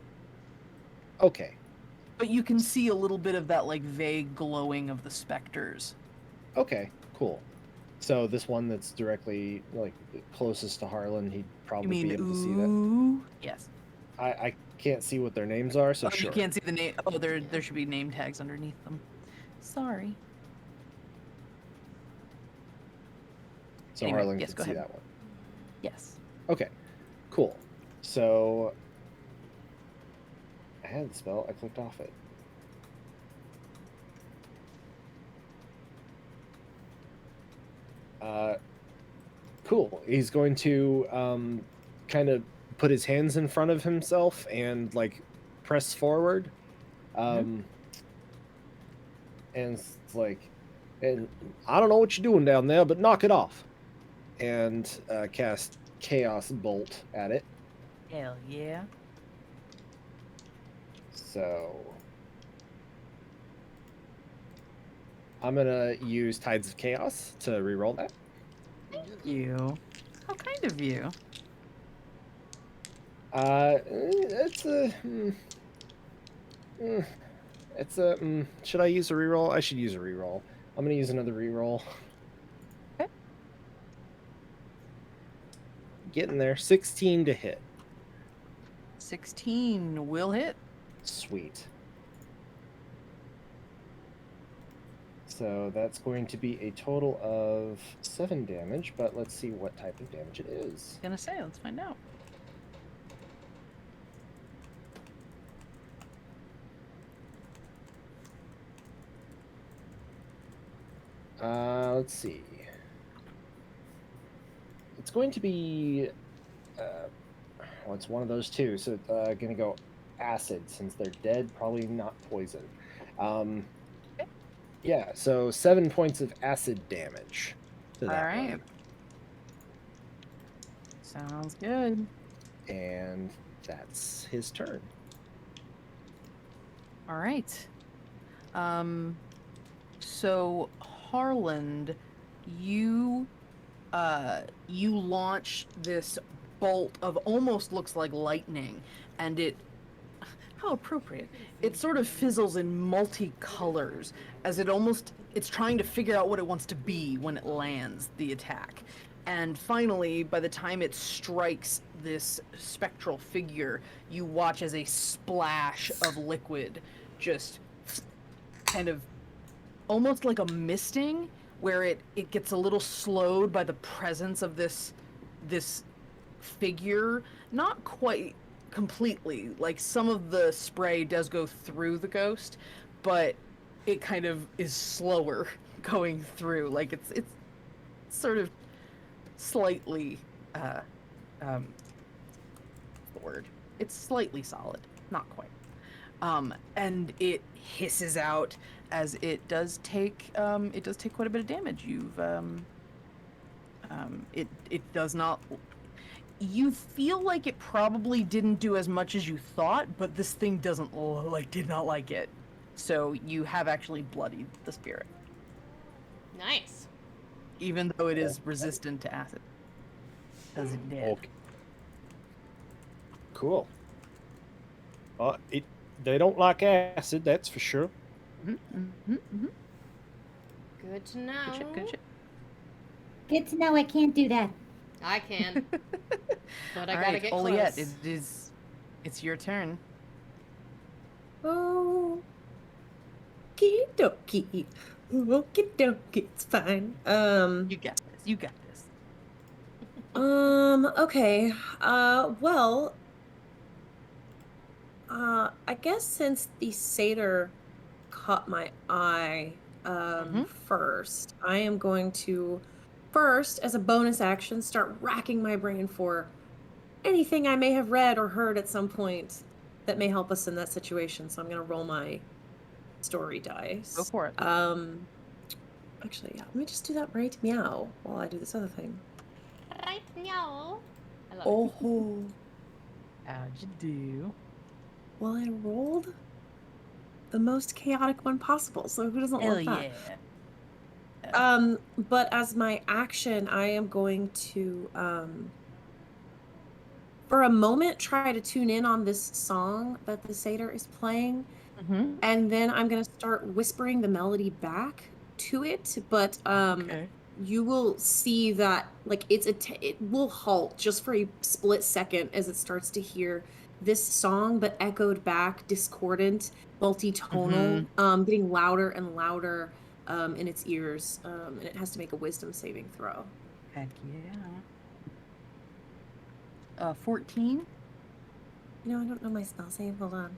S3: Okay.
S2: But you can see a little bit of that like vague glowing of the specters.
S3: Okay. Cool. So this one that's directly like closest to Harlan, he'd
S2: You
S3: probably
S2: mean
S3: be able to see that.
S2: ooh? Yes.
S3: I can't see what their names are, so
S2: Oh,
S3: sure.
S2: you can't see the name. Oh, there should be name tags underneath them. Sorry.
S3: So
S2: Anyway,
S3: Harlan
S2: yes,
S3: can
S2: go
S3: see
S2: ahead.
S3: that one.
S2: Yes.
S3: Okay. Cool. So I had the spell. I clicked off it. Cool. He's going to kind of put his hands in front of himself and like press forward. And it's like, and I don't know what you're doing down there, but knock it off. And cast Chaos Bolt at it.
S2: Hell yeah.
S3: So I'm gonna use Tides of Chaos to reroll that.
S2: Thank you. How kind of you.
S3: It's a. It's a. Should I use a reroll? I should use a reroll. I'm gonna use another reroll.
S2: Okay.
S3: Getting there. 16 to hit.
S2: 16 will hit.
S3: Sweet. So that's going to be a total of 7 damage, but let's see what type of damage it is.
S2: Gonna say, let's find out.
S3: Let's see. It's going to be, well, it's one of those two, so it's going to go acid since they're dead, probably not poison. Yeah, so 7 points of acid damage to that
S2: All right.
S3: one.
S2: Sounds good.
S3: And that's his turn.
S2: All right. So Harland, you launch this bolt of almost looks like lightning, and it, how appropriate, it sort of fizzles in multicolors as it's trying to figure out what it wants to be when it lands the attack. And finally, by the time it strikes this spectral figure, you watch as a splash of liquid just kind of almost like a misting, where it gets a little slowed by the presence of this figure. Not quite completely. Like, some of the spray does go through the ghost, but it kind of is slower going through. Like, it's sort of slightly what's the word? It's slightly solid, not quite. And it hisses out as it does take quite a bit of damage. It does not. You feel like it probably didn't do as much as you thought, but this thing did not like it. So you have actually bloodied the spirit,
S1: Nice.
S2: even though it is resistant to acid. Because it did.
S3: Okay. Cool. They don't like acid, that's for sure.
S1: Good to know.
S2: Good shit, good shit.
S6: Good to know I can't do that.
S1: I can. But I
S2: All
S1: gotta
S2: right,
S1: get
S2: Oliette,
S1: close.
S2: it's your turn.
S5: Oh, okie dokie. Okie dokie, it's fine.
S2: You got this. You got this.
S5: Okay. Well, I guess since the satyr caught my eye, first, I am going to first, as a bonus action, start racking my brain for anything I may have read or heard at some point that may help us in that situation. So I'm going to roll my story dice.
S2: Go for it.
S5: Actually, yeah. Let me just do that right meow while I do this other thing.
S4: Right now.
S1: I love it.
S5: Oh,
S2: How'd you do?
S5: well, I rolled the most chaotic one possible, so who doesn't
S2: Hell
S5: love that?
S2: yeah.
S5: But as my action, I am going to, for a moment, try to tune in on this song that the satyr is playing,
S2: Mm-hmm.
S5: and then I'm gonna start whispering the melody back to it. But
S2: Okay.
S5: you will see that like it will halt just for a split second as it starts to hear this song, but echoed back, discordant, multitonal, getting louder and louder in its ears, and it has to make a wisdom saving throw.
S2: Heck yeah. 14.
S5: You know, I don't know my spell save. Hold on.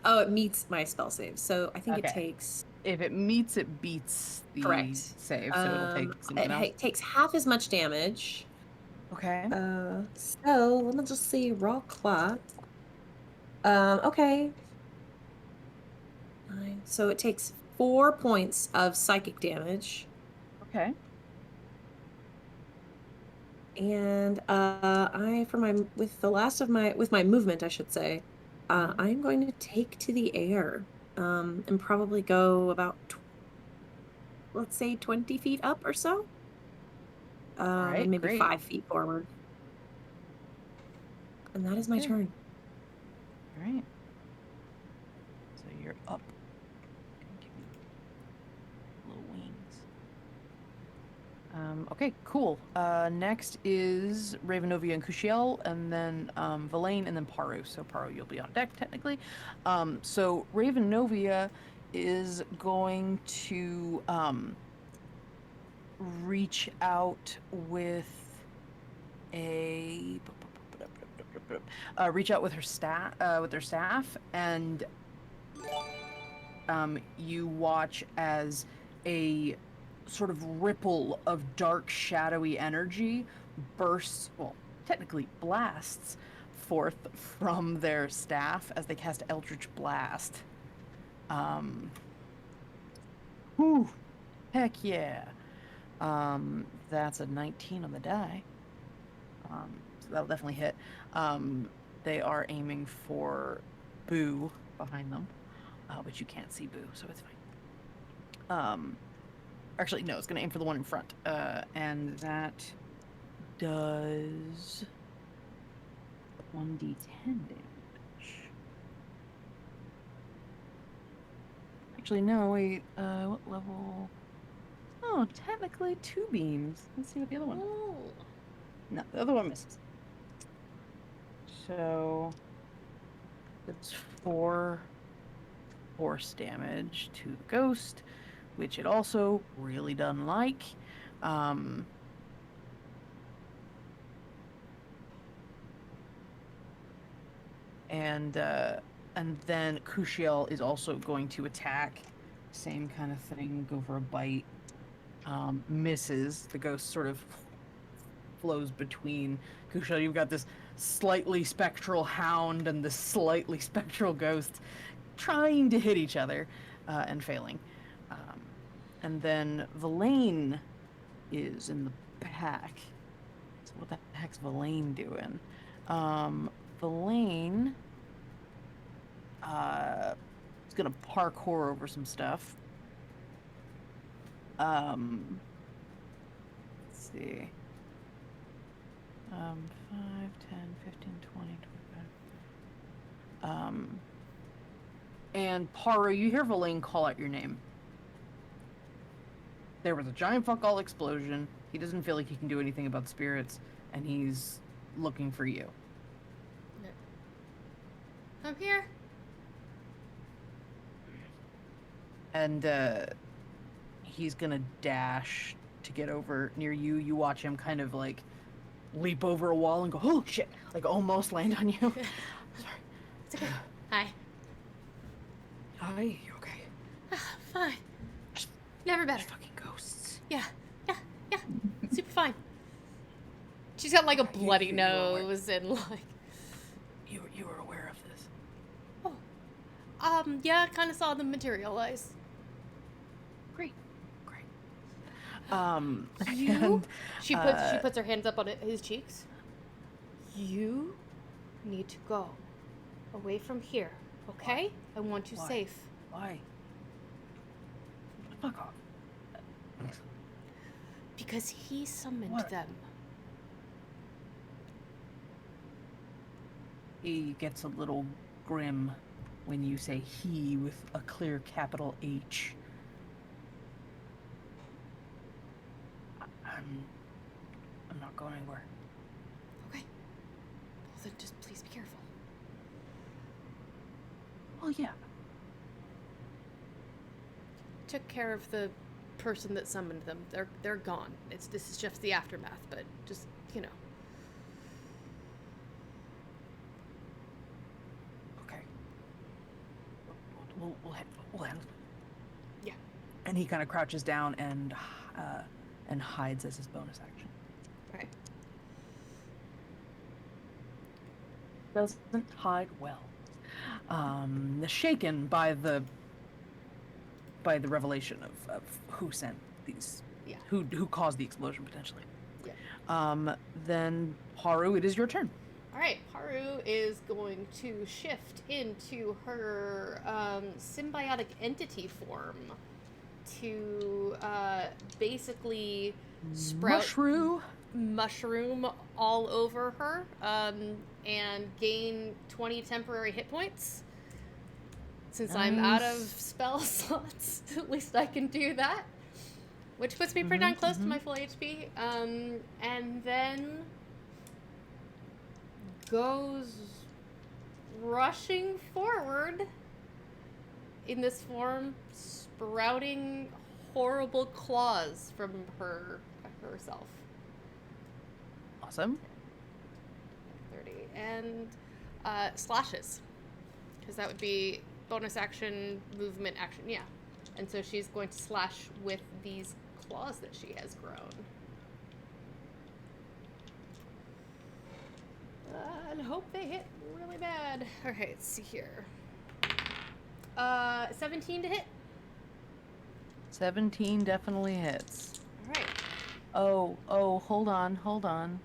S5: Oh, it meets my spell save, so I think it
S2: Okay.
S5: takes.
S2: If it meets, it beats the
S5: Correct.
S2: save, so it'll take something else.
S5: It takes half as much damage.
S2: Okay.
S5: So let me just see raw clot. Okay. So it takes 4 points of psychic damage,
S2: Okay.
S5: and with my movement, I should say, I'm going to take to the air, and probably go about, let's say 20 feet up or so.
S2: Alright,
S5: And maybe
S2: great.
S5: 5 feet forward. And that is my
S2: Okay.
S5: turn.
S2: Alright. So you're up. Give me little wings. Okay, cool. Next is Ravenovia and Kushiel, and then Valaine, and then Paru. So Paru, you'll be on deck technically. So Ravenovia is going to reach out with a reach out with her staff, and you watch as a sort of ripple of dark, shadowy energy bursts, well, technically blasts forth from their staff as they cast Eldritch Blast. Whew, heck yeah. That's a 19 on the die. So that'll definitely hit. They are aiming for Boo behind them, but you can't see Boo, so it's fine. Actually, no, it's going to aim for the one in front, and that does 1d10 damage. Actually, no, wait, what level? Oh, technically 2 beams. Let's see what the other one does.
S1: Ooh.
S2: No, the other one misses. So it's 4 force damage to the ghost, which it also really doesn't like. And then Kushiel is also going to attack. Same kind of thing, go for a bite. Misses. The ghost sort of flows between. Kushiel, you've got this slightly spectral hound and this slightly spectral ghost trying to hit each other and failing. And then Valaine is in the back. So what the heck's Valaine doing? Valaine is gonna parkour over some stuff. Let's see. 5, 10, 15, 20, 25. And Paru, you hear Valaine call out your name. There was a giant fuck all explosion. He doesn't feel like he can do anything about spirits, and he's looking for you.
S1: I'm here.
S2: And he's gonna dash to get over near you. You watch him kind of like leap over a wall and go, oh shit, like almost land on you. Sorry.
S1: It's okay. Hi.
S2: Hi, you okay?
S1: Fine. Never better.
S2: Fucking ghosts.
S1: Yeah. Super fine. She's got like a bloody
S2: you were aware.
S1: nose and like.
S2: You were aware of this.
S1: Oh. Yeah, I kind of saw them materialize. You?
S2: and,
S1: She puts her hands up on his cheeks. You need to go away from here, okay? I want you
S2: Why?
S1: safe.
S2: Why? Fuck off.
S1: Because he summoned
S2: What?
S1: them.
S2: He gets a little grim when you say he with a clear capital H. I'm not going anywhere.
S1: Okay. Well, then just please be careful.
S2: Well, yeah.
S1: Took care of the person that summoned them. They're gone. This is just the aftermath, but just, you know.
S2: Okay. We'll handle it.
S1: Yeah.
S2: And he kind of crouches down and hides as his bonus action.
S1: Right.
S2: Doesn't hide well. Shaken by the revelation of who sent these,
S1: Yeah.
S2: who caused the explosion potentially.
S1: Yeah.
S2: Then Haru, it is your turn.
S1: All right, Haru is going to shift into her symbiotic entity form to basically sprout mushroom all over her and gain 20 temporary hit points. Since I'm out of spell slots, at least I can do that. Which puts me pretty darn close to my full HP. And then goes rushing forward in this form, sprouting horrible claws from herself.
S2: Awesome.
S1: 30. And slashes. Because that would be bonus action, movement action, yeah. And so she's going to slash with these claws that she has grown. And hope they hit really bad. Okay, let's see here. 17 to hit.
S2: 17 definitely hits.
S1: All right.
S2: Oh, hold on.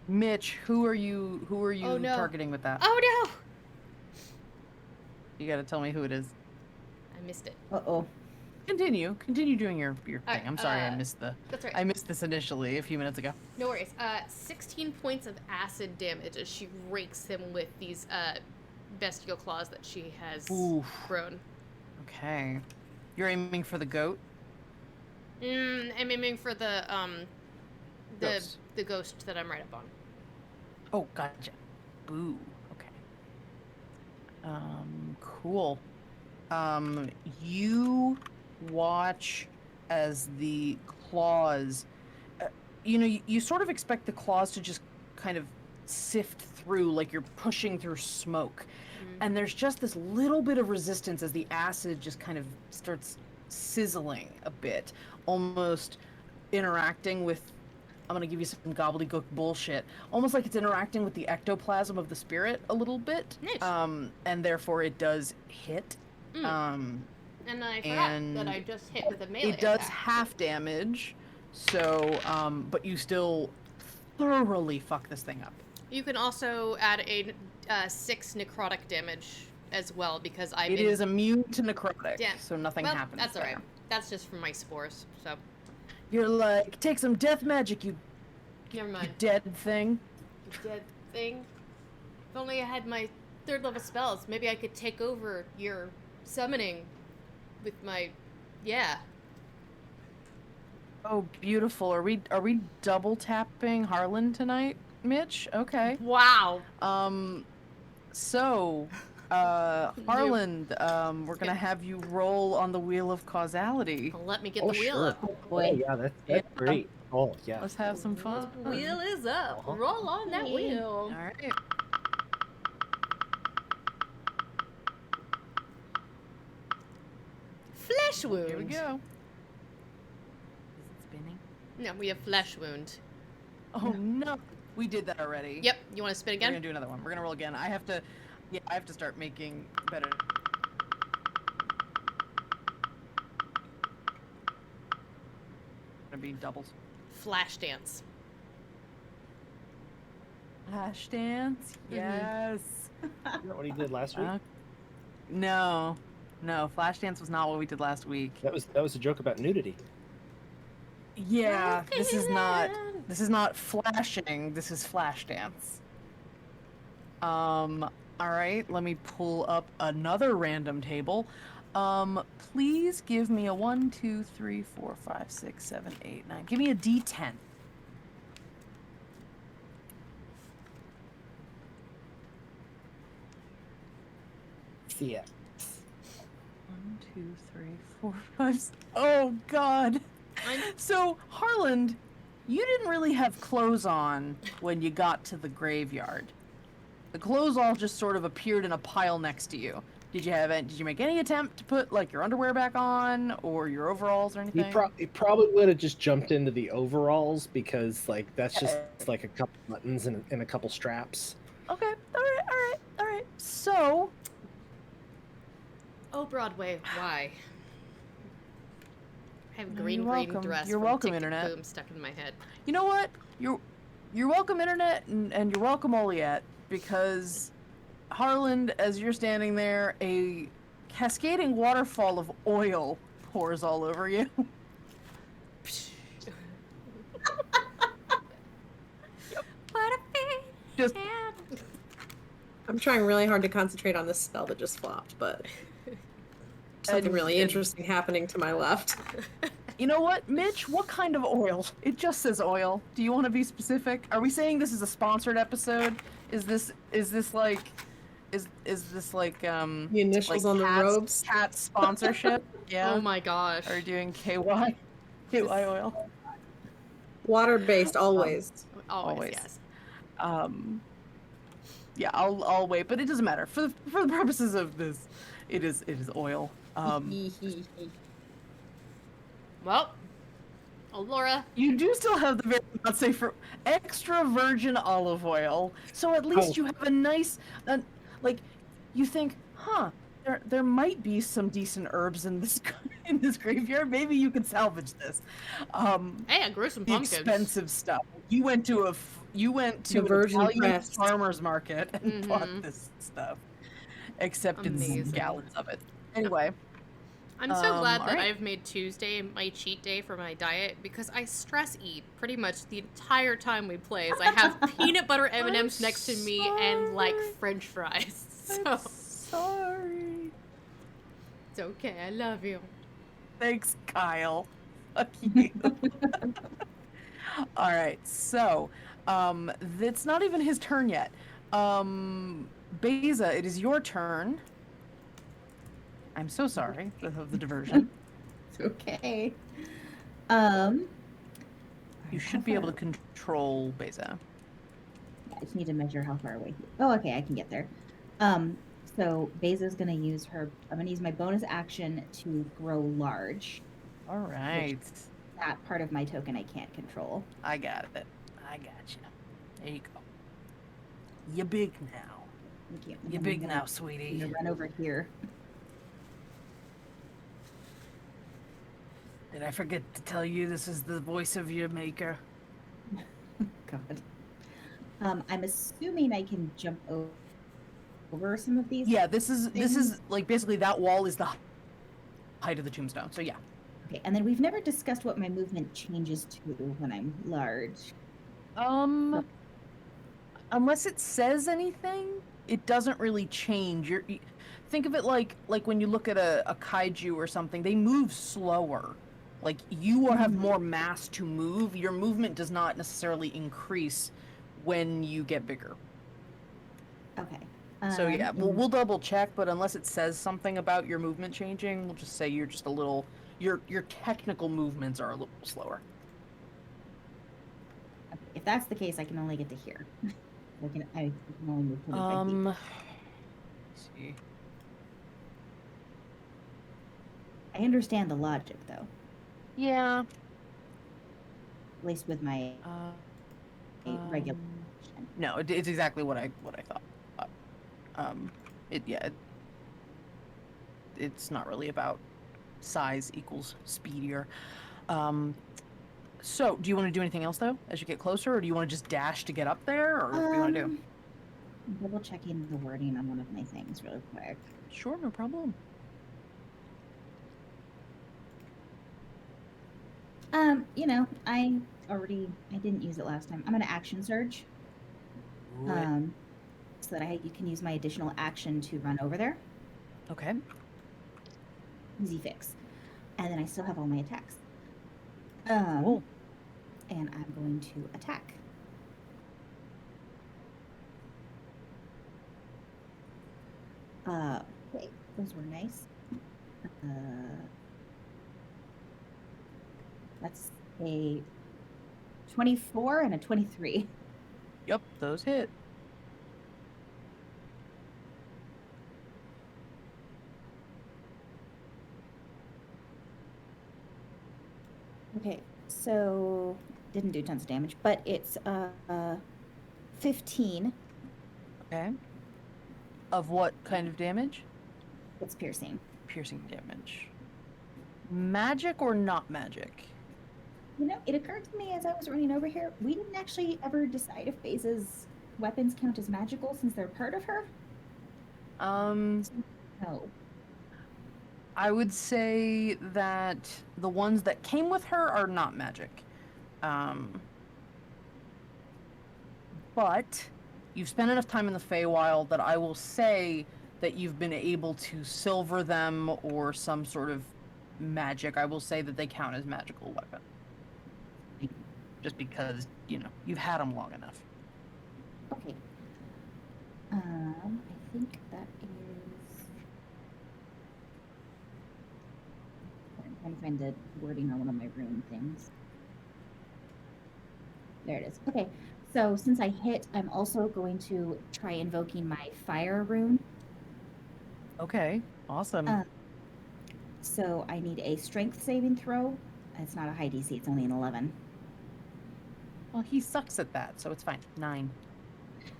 S2: Mitch, who are you
S1: Oh, no.
S2: targeting with that?
S1: Oh no!
S2: You gotta tell me who it is.
S1: I missed it.
S6: Uh-oh.
S2: Continue doing your thing.
S1: Alright,
S2: I'm sorry I missed
S1: That's right.
S2: I missed this initially a few minutes ago.
S1: No worries. 16 points of acid damage as she rakes him with these bestial claws that she has
S2: Oof.
S1: grown.
S2: Okay. You're aiming for the goat?
S1: I'm aiming for the
S2: Ghost.
S1: the ghost that I'm right up on.
S2: Oh, gotcha. Boo. Okay. Cool. You watch as the claws, you sort of expect the claws to just kind of sift through like you're pushing through smoke. And there's just this little bit of resistance as the acid just kind of starts sizzling a bit, almost interacting with, I'm going to give you some gobbledygook bullshit, almost like it's interacting with the ectoplasm of the spirit a little bit.
S1: Nice.
S2: And therefore it does hit.
S1: And I forgot that I just hit with a melee
S2: It does
S1: attack.
S2: half damage, so, but you still thoroughly fuck this thing up.
S1: You can also add a 6 necrotic damage as well because I'm
S2: It is immune to necrotic,
S1: Damn.
S2: so nothing
S1: well,
S2: happens.
S1: that's alright.
S2: there.
S1: That's just from my spores, so
S2: You're like, take some death magic, you
S1: never mind.
S2: dead thing.
S1: You dead thing. If only I had my 3rd level spells, maybe I could take over your summoning with my
S2: Oh, beautiful. Are we double tapping Harlan tonight, Mitch? Okay.
S1: Wow.
S2: So, Harlan, we're gonna have you roll on the wheel of causality.
S1: Let me get
S3: Oh,
S1: the wheel
S3: sure.
S1: up.
S6: Oh,
S3: Oh,
S6: boy.
S3: yeah, that's
S2: Yeah.
S3: great. Oh, yeah.
S2: Let's have some fun.
S1: The wheel is up.
S3: Uh-huh.
S1: Roll on that
S6: Yeah.
S1: wheel.
S2: All right.
S1: Flesh wound.
S2: Here we go. Is it spinning?
S1: No, we have flesh wound.
S2: Oh no, we did that already.
S1: Yep. You want to spin
S2: We're
S1: again?
S2: gonna do another one. We're gonna roll again. I have to start making better. gonna be doubles.
S1: Flash dance.
S2: Flash dance? Yes.
S3: Isn't that what he did last week?
S2: No. No, flash dance was not what we did last week.
S3: That was a joke about nudity.
S2: Yeah, this is not flashing, this is flash dance. Alright, let me pull up another random table. Please give me a 1, 2, 3, 4, 5, 6, 7, 8, 9. Give me a D10.
S3: Yeah.
S2: 1, 2, 3, 4, 5. Oh God. So Harland, you didn't really have clothes on when you got to the graveyard. The clothes all just sort of appeared in a pile next to you. Did you make any attempt to put like your underwear back on or your overalls or anything?
S3: He probably would have just jumped into the overalls because like that's just like a couple buttons and a couple straps.
S2: Okay. All right. So,
S1: Oh, Broadway, why? I have green
S2: welcome.
S1: dress.
S2: You're
S1: from
S2: welcome,
S1: Tick Tick
S2: Internet.
S1: Boom stuck in my head.
S2: you know what? You're welcome, Internet, and you're welcome, Oliette, because Harland, as you're standing there, a cascading waterfall of oil pours all over you.
S1: What a thing.
S2: Just
S5: I'm trying really hard to concentrate on this spell that just flopped, but something really interesting happening to my left.
S2: You know what, Mitch? What kind of oil? It just says oil. Do you want to be specific? Are we saying this is a sponsored episode? Is this like
S5: The initials
S2: like
S5: on the
S2: Cat's-
S5: robes.
S2: Cat's sponsorship? Yeah.
S1: Oh my gosh.
S2: Are you doing KY oil?
S5: Water-based, always.
S1: Always, yes.
S2: Yeah, I'll wait, but it doesn't matter for the purposes of this. It is oil.
S1: Well, oh, Laura.
S2: You do still have the very not safe for extra virgin olive oil, so at least you have a nice, like, you think, there might be some decent herbs in this in this graveyard. Maybe you can salvage this.
S1: Hey, I grew some
S2: The
S1: pumpkins.
S2: expensive stuff. You went to
S5: The
S2: an
S5: virgin
S2: Italian
S5: press.
S2: farmer's market and
S1: Mhm.
S2: bought this stuff, except it's
S1: Amazing.
S2: gallons of it. Anyway.
S1: I'm so glad that
S2: alright.
S1: I've made Tuesday my cheat day for my diet because I stress eat pretty much the entire time we play. As I have peanut butter M&Ms next to me and like French fries. So
S2: I'm sorry.
S1: it's okay. I love you.
S2: Thanks, Kyle. Fuck you. All right, so it's not even his turn yet. Beza, it is your turn. I'm so sorry of the diversion.
S6: It's okay.
S2: You should be able to control Beza.
S6: I just need to measure how far away. Oh, okay, I can get there. So Beza's gonna use I'm gonna use my bonus action to grow large.
S2: All right.
S6: That part of my token I can't control.
S2: I got it. I got you. There you go. You're big now.
S6: Thank you.
S2: You're
S6: I'm
S2: big
S6: gonna-
S2: now,
S6: I'm
S2: sweetie.
S6: gonna run over here.
S2: Did I forget to tell you this is the voice of your maker?
S6: God. I'm assuming I can jump over some of these.
S2: Yeah, this is like basically that wall is the height of the tombstone. So yeah.
S6: Okay, and then we've never discussed what my movement changes to when I'm large.
S2: Unless it says anything, it doesn't really change. Think of it like when you look at a kaiju or something, they move slower. Like you have more mass to move. Your movement does not necessarily increase when you get bigger.
S6: Okay.
S2: So yeah, we'll double check, but unless it says something about your movement changing, we'll just say you're just a little your technical movements are a little slower.
S6: Okay, if that's the case, I can only get to here. I can only move 25 feet.
S2: Let's see.
S6: I understand the logic, though.
S2: Yeah.
S6: At least with my regular.
S2: No, it's exactly what I thought. It's not really about size equals speedier. So, do you want to do anything else though as you get closer, or do you want to just dash to get up there, or what do you want to do?
S6: Double checking the wording on one of my things really quick.
S2: Sure, no problem.
S6: You know, I didn't use it last time. I'm gonna action surge. So that you can use my additional action to run over there.
S2: Okay.
S6: Easy fix. And then I still have all my attacks.
S2: Cool.
S6: And I'm going to attack. Okay, those were nice. That's a 24 and a 23.
S2: Yep, those hit.
S6: Okay, so didn't do tons of damage, but it's 15.
S2: Okay. Of what kind of damage?
S6: It's piercing.
S2: Piercing damage. Magic or not magic?
S6: You know, it occurred to me as I was running over here, we didn't actually ever decide if Baza's weapons count as magical since they're part of her. No.
S2: I would say that the ones that came with her are not magic. But you've spent enough time in the Feywild that I will say that you've been able to silver them or some sort of magic. I will say that they count as magical weapon. Just because, you know, you've had them long enough.
S6: Okay. I think that is... I'm trying to find the wording on one of my rune things. There it is. Okay, so since I hit, I'm also going to try invoking my fire rune.
S2: Okay, awesome.
S6: So I need a strength saving throw. It's not a high DC, it's only an 11.
S2: Well, he sucks at that, so it's fine. 9.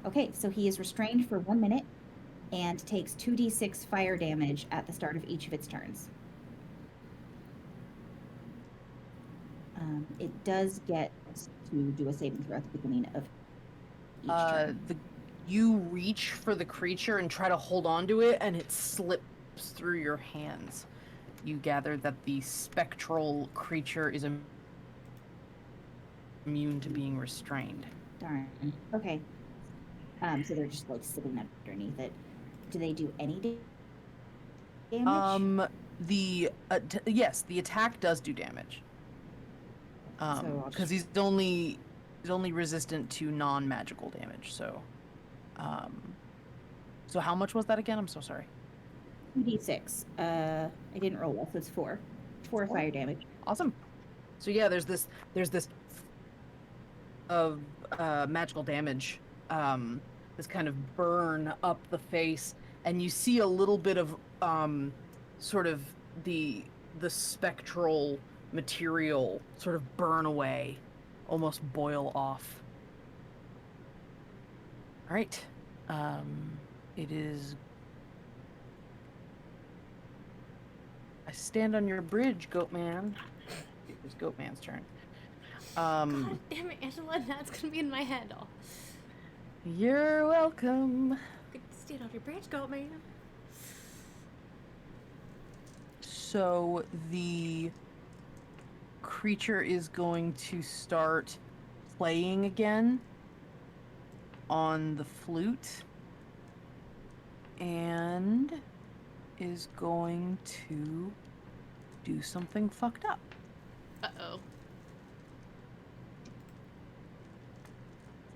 S6: Okay, so he is restrained for 1 minute and takes 2d6 fire damage at the start of each of its turns. It does get to do a saving throw at the beginning of each turn.
S2: You reach for the creature and try to hold on to it, and it slips through your hands. You gather that the spectral creature is immune to being restrained.
S6: Darn. Okay. So they're just like sitting underneath it. Do they do any damage?
S2: Yes, the attack does do damage. Because he's only resistant to non-magical damage. So, so how much was that again? I'm so sorry.
S6: 2d6. I didn't roll well, so it's 4. 4 fire damage.
S2: Awesome. So yeah, there's this of magical damage, this kind of burn up the face, and you see a little bit of sort of the spectral material sort of burn away, almost boil off. All right, it is. I stand on your bridge, Goatman. It was Goatman's turn.
S1: God damn it, Angela, that's gonna be in my head. Oh.
S2: You're welcome.
S1: Good to stand on your bridge, goat man.
S2: So the creature is going to start playing again on the flute and is going to do something fucked up.
S1: Uh-oh.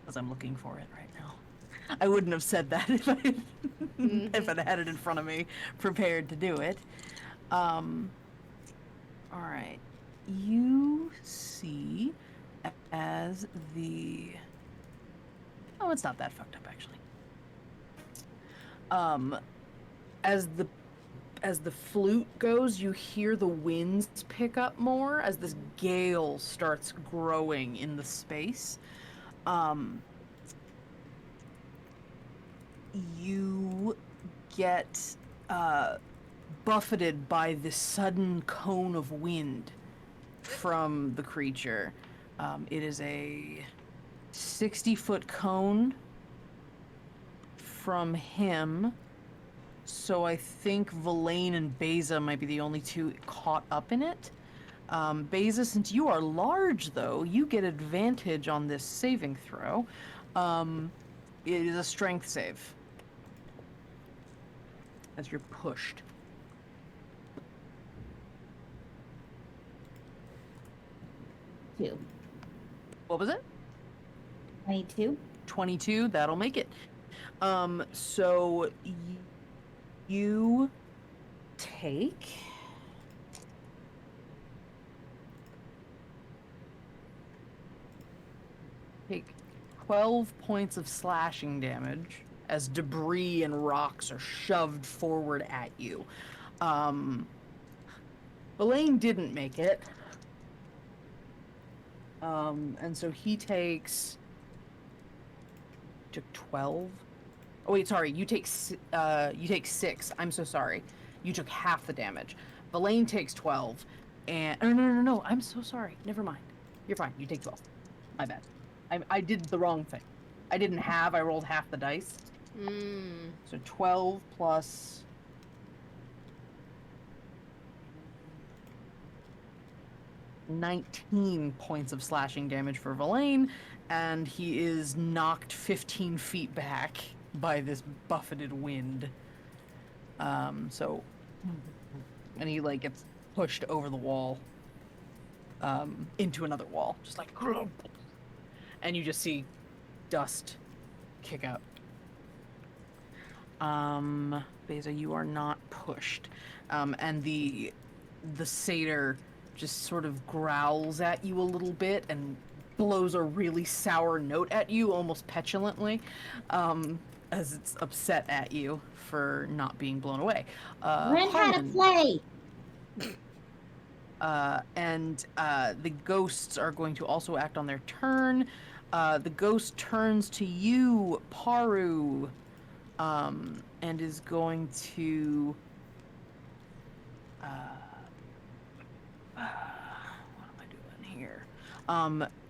S2: Because I'm looking for it right now. I wouldn't have said that if if I'd had it in front of me, prepared to do it. All right. You see as the... Oh, it's not that fucked up, actually. As the flute goes, you hear the winds pick up more as this gale starts growing in the space. You get buffeted by this sudden cone of wind from the creature, It is a 60-foot cone from him. So I think Villain and Beza might be the only two caught up in it. Beza, since you are large, though, you get advantage on this saving throw. It is a strength save. As you're pushed.
S6: Two.
S2: What was it?
S6: 22.
S2: 22, that'll make it. So you take 12 points of slashing damage as debris and rocks are shoved forward at you. Elaine didn't make it. And so he took 12. Oh wait, sorry. You take 6. I'm so sorry. You took half the damage. Villain takes 12, and no. I'm so sorry. Never mind. You're fine. You take 12. My bad. I did the wrong thing. I didn't have. I rolled half the dice. So 12 plus. $19 points of slashing damage for Villain, and he is knocked 15 feet back by this buffeted wind. And he like gets pushed over the wall, into another wall, just like, and you just see dust kick up. Beza, you are not pushed, and the satyr just sort of growls at you a little bit and blows a really sour note at you, almost petulantly, as it's upset at you for not being blown away.
S6: Learn how to play!
S2: And the ghosts are going to also act on their turn. The ghost turns to you, Paru, and is going to... what am I doing here?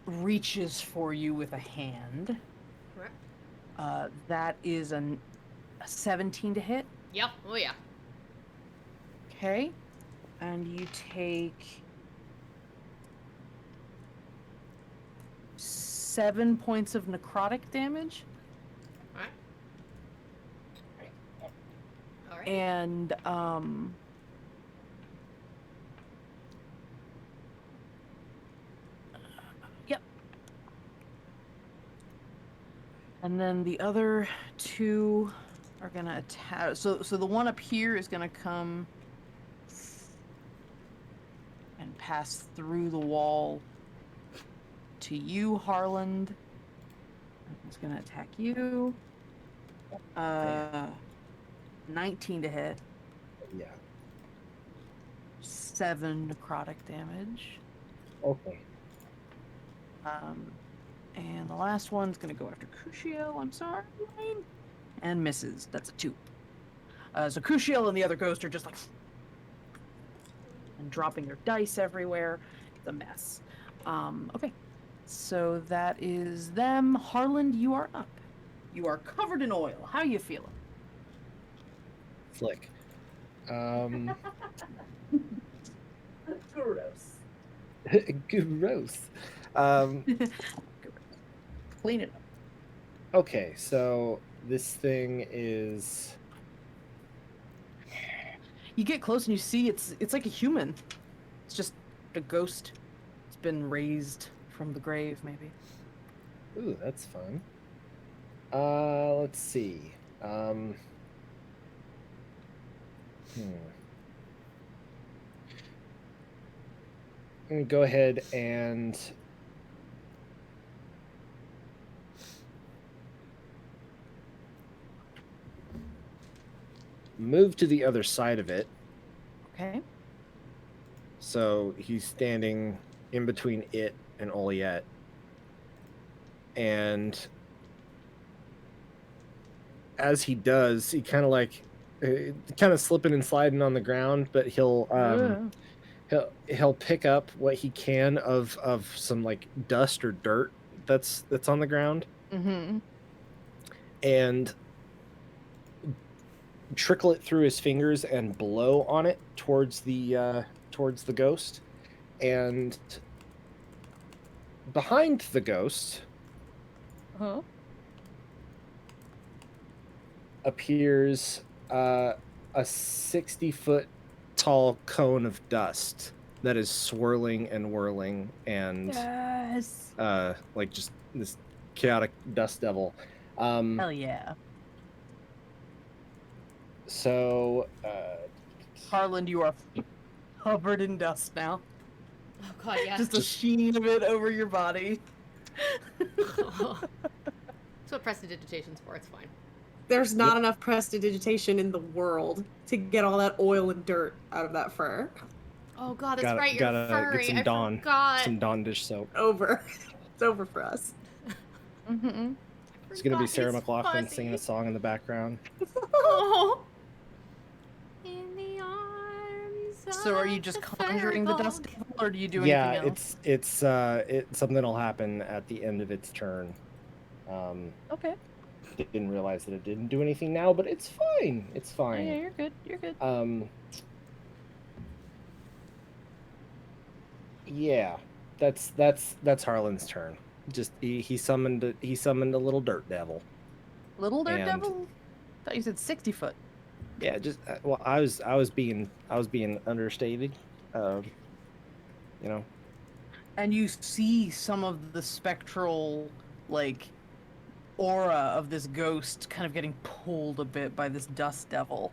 S2: Reaches for you with a hand.
S1: Correct.
S2: That is a 17 to hit.
S1: Yeah. Oh yeah.
S2: Okay. And you take 7 points of necrotic damage.
S1: All right. All right.
S2: And yep. And then the other two are gonna attack. So the one up here is gonna come and pass through the wall to you, Harland. It's gonna attack you. 19 to hit.
S3: Yeah.
S2: 7 necrotic damage.
S3: Okay.
S2: And the last one's gonna go after Crucial. I'm sorry, and misses. That's a 2. So Crucial and the other ghost are just like and dropping their dice everywhere. It's a mess. Okay, so that is them. Harland, you are up. You are covered in oil. How are you feeling?
S3: Flick.
S2: Gross.
S3: Gross.
S2: Clean it up.
S3: Okay, so this thing is...
S2: You get close and you see it's like a human. It's just a ghost. It's been raised from the grave, maybe.
S3: Ooh, that's fun. Let's see. I'm gonna go ahead and move to the other side of it.
S2: Okay.
S3: So he's standing in between it and Oliette. And as he does, he kind of like, kind of slipping and sliding on the ground, but he'll he'll pick up what he can of some like dust or dirt that's on the ground
S2: Mm-hmm.
S3: and trickle it through his fingers and blow on it towards the ghost. And behind the ghost
S2: Huh?
S3: appears a 60-foot tall cone of dust that is swirling and whirling and
S2: Yes.
S3: like just this chaotic dust devil.
S2: Hell yeah.
S3: So
S2: Harland, you are covered in dust now.
S1: Oh god, yeah.
S2: Just a sheen of it over your body.
S1: That's what prestidigitation's for. It's fine.
S5: There's not enough prestidigitation in the world to get all that oil and dirt out of that fur.
S1: Oh god, that's
S3: gotta
S1: right. You're
S3: gotta
S1: furry.
S3: get some
S1: forgot.
S3: some Dawn dish soap.
S5: Over. It's over for us.
S2: Mm-hmm.
S3: It's gonna be
S1: Forgot
S3: Sarah
S1: he's
S3: McLachlan
S1: fuzzy.
S3: singing a song in the background.
S1: Oh. In the arms
S2: So are you
S1: of
S2: just
S1: the
S2: conjuring the dust
S1: fairy
S2: devil, or do you do
S3: Yeah,
S2: anything else?
S3: it's something will happen at the end of its turn.
S2: Okay.
S3: Didn't realize that it didn't do anything now, but it's fine. It's
S2: Oh,
S3: fine.
S2: yeah, you're good. You're good.
S3: Yeah, that's Harlan's turn. Just he summoned a little dirt devil.
S2: Little dirt
S3: and-
S2: devil? Thought you said 60 foot.
S3: Yeah, just well, I was being understated. You know.
S2: And you see some of the spectral, like, aura of this ghost kind of getting pulled a bit by this dust devil.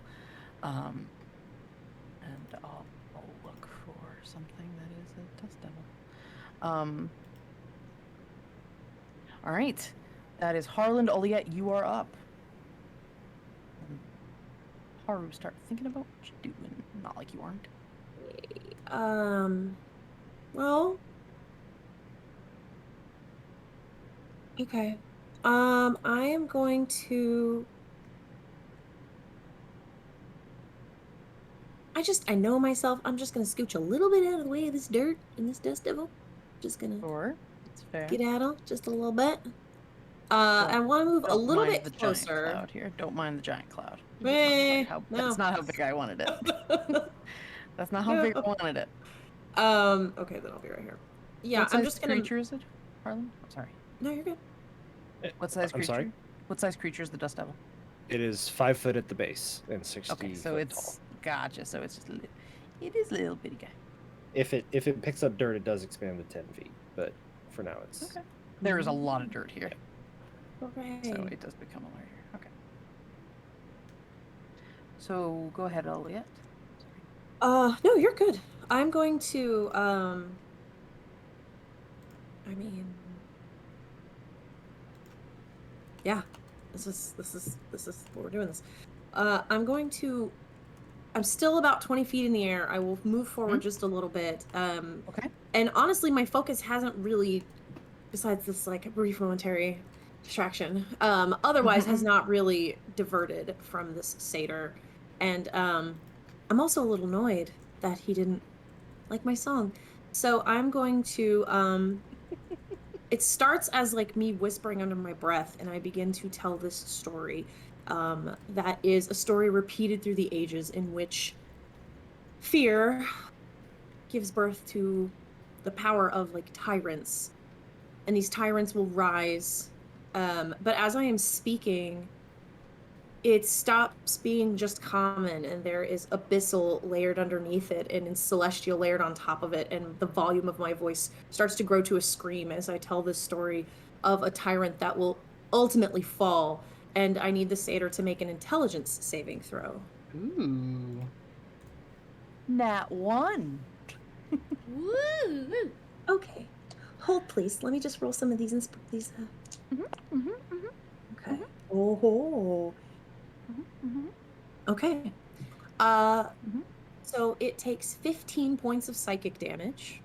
S2: And I'll look for something that is a dust devil. All right. That is Harland. Oliette, you are up. Haru, start thinking about what you're doing. Not like you aren't.
S5: Well. Okay. I am going to. I know myself. I'm just gonna scooch a little bit out of the way of this dirt and this dust devil. Just gonna
S2: Sure. It's fair.
S5: skedaddle just a little bit. I want to move a
S2: Don't
S5: little
S2: mind
S5: bit
S2: the giant
S5: closer.
S2: cloud here. Don't mind the giant cloud.
S5: Eh,
S2: That's
S5: no.
S2: not how big I wanted it. That's not how big I wanted it.
S5: Okay, then I'll be right here. Yeah,
S2: What
S5: I'm
S2: size
S5: just gonna.
S2: creature is it, Harlan? I'm sorry.
S5: No, you're good.
S2: What size
S3: I'm
S2: creature?
S3: sorry?
S2: What size creature is the dust devil?
S3: It is 5 foot at the base and 60
S2: Okay, so
S3: foot
S2: it's
S3: tall.
S2: gotcha. So it's just it is a little bitty guy.
S3: If it picks up dirt, it does expand to 10 feet. But for now, it's
S2: Okay. There is a lot of dirt here,
S5: Okay.
S2: so it does become a larger. Okay. So go ahead, Eliot.
S5: No, you're good. I'm going to, I mean, yeah, this is what we're doing this. I'm still about 20 feet in the air. I will move forward just a little bit.
S2: Okay.
S5: And honestly, my focus hasn't really, besides this like brief momentary distraction, otherwise has not really diverted from this satyr. And I'm also a little annoyed that he didn't like my song. So I'm going to, it starts as like me whispering under my breath, and I begin to tell this story. That is a story repeated through the ages in which fear gives birth to the power of like tyrants, and these tyrants will rise. But as I am speaking, it stops being just common, and there is abyssal layered underneath it, and celestial layered on top of it, and the volume of my voice starts to grow to a scream as I tell this story of a tyrant that will ultimately fall. And I need the satyr to make an intelligence saving throw.
S2: Ooh. Nat 1.
S1: Woo!
S5: Okay. Hold, please. Let me just roll some of these. Okay. Oh. Okay. So it takes 15 points of psychic damage,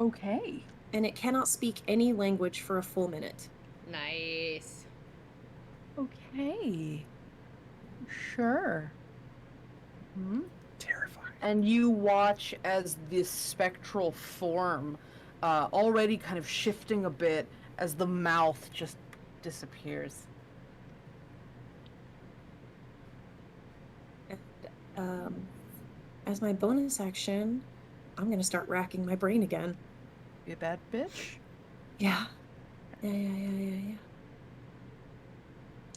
S2: Okay.
S5: and it cannot speak any language for a full minute.
S1: Nice.
S2: Okay. Sure.
S3: terrifying.
S2: and you watch as this spectral form, already kind of shifting a bit as the mouth just disappears.
S5: And, as my bonus action, I'm gonna start racking my brain again.
S2: Be a bad bitch.
S5: Yeah. Yeah.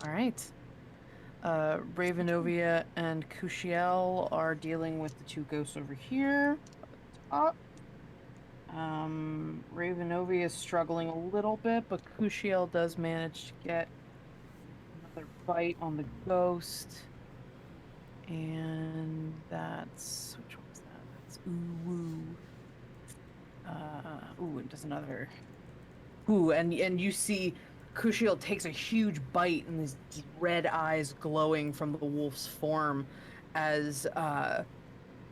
S2: All right. Ravenovia and Kushiel are dealing with the two ghosts over here. Up. Ravenovia is struggling a little bit, but Kushiel does manage to get another bite on the ghost. And that's, which one was that? That's and does another. And you see Kushiel takes a huge bite, and these red eyes glowing from the wolf's form as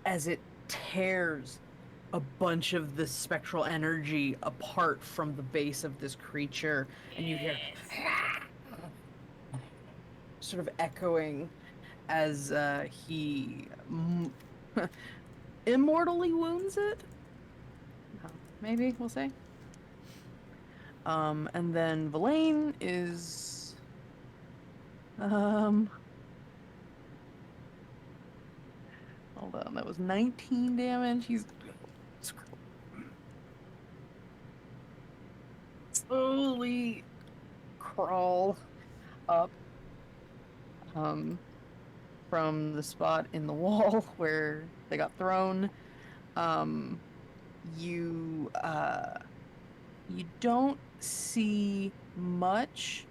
S2: it tears a bunch of the spectral energy apart from the base of this creature, and you hear sort of echoing as he immortally wounds it. Maybe we'll say. And then Villain is hold on, that was 19 damage. He's slowly crawl up from the spot in the wall where they got thrown. You don't see much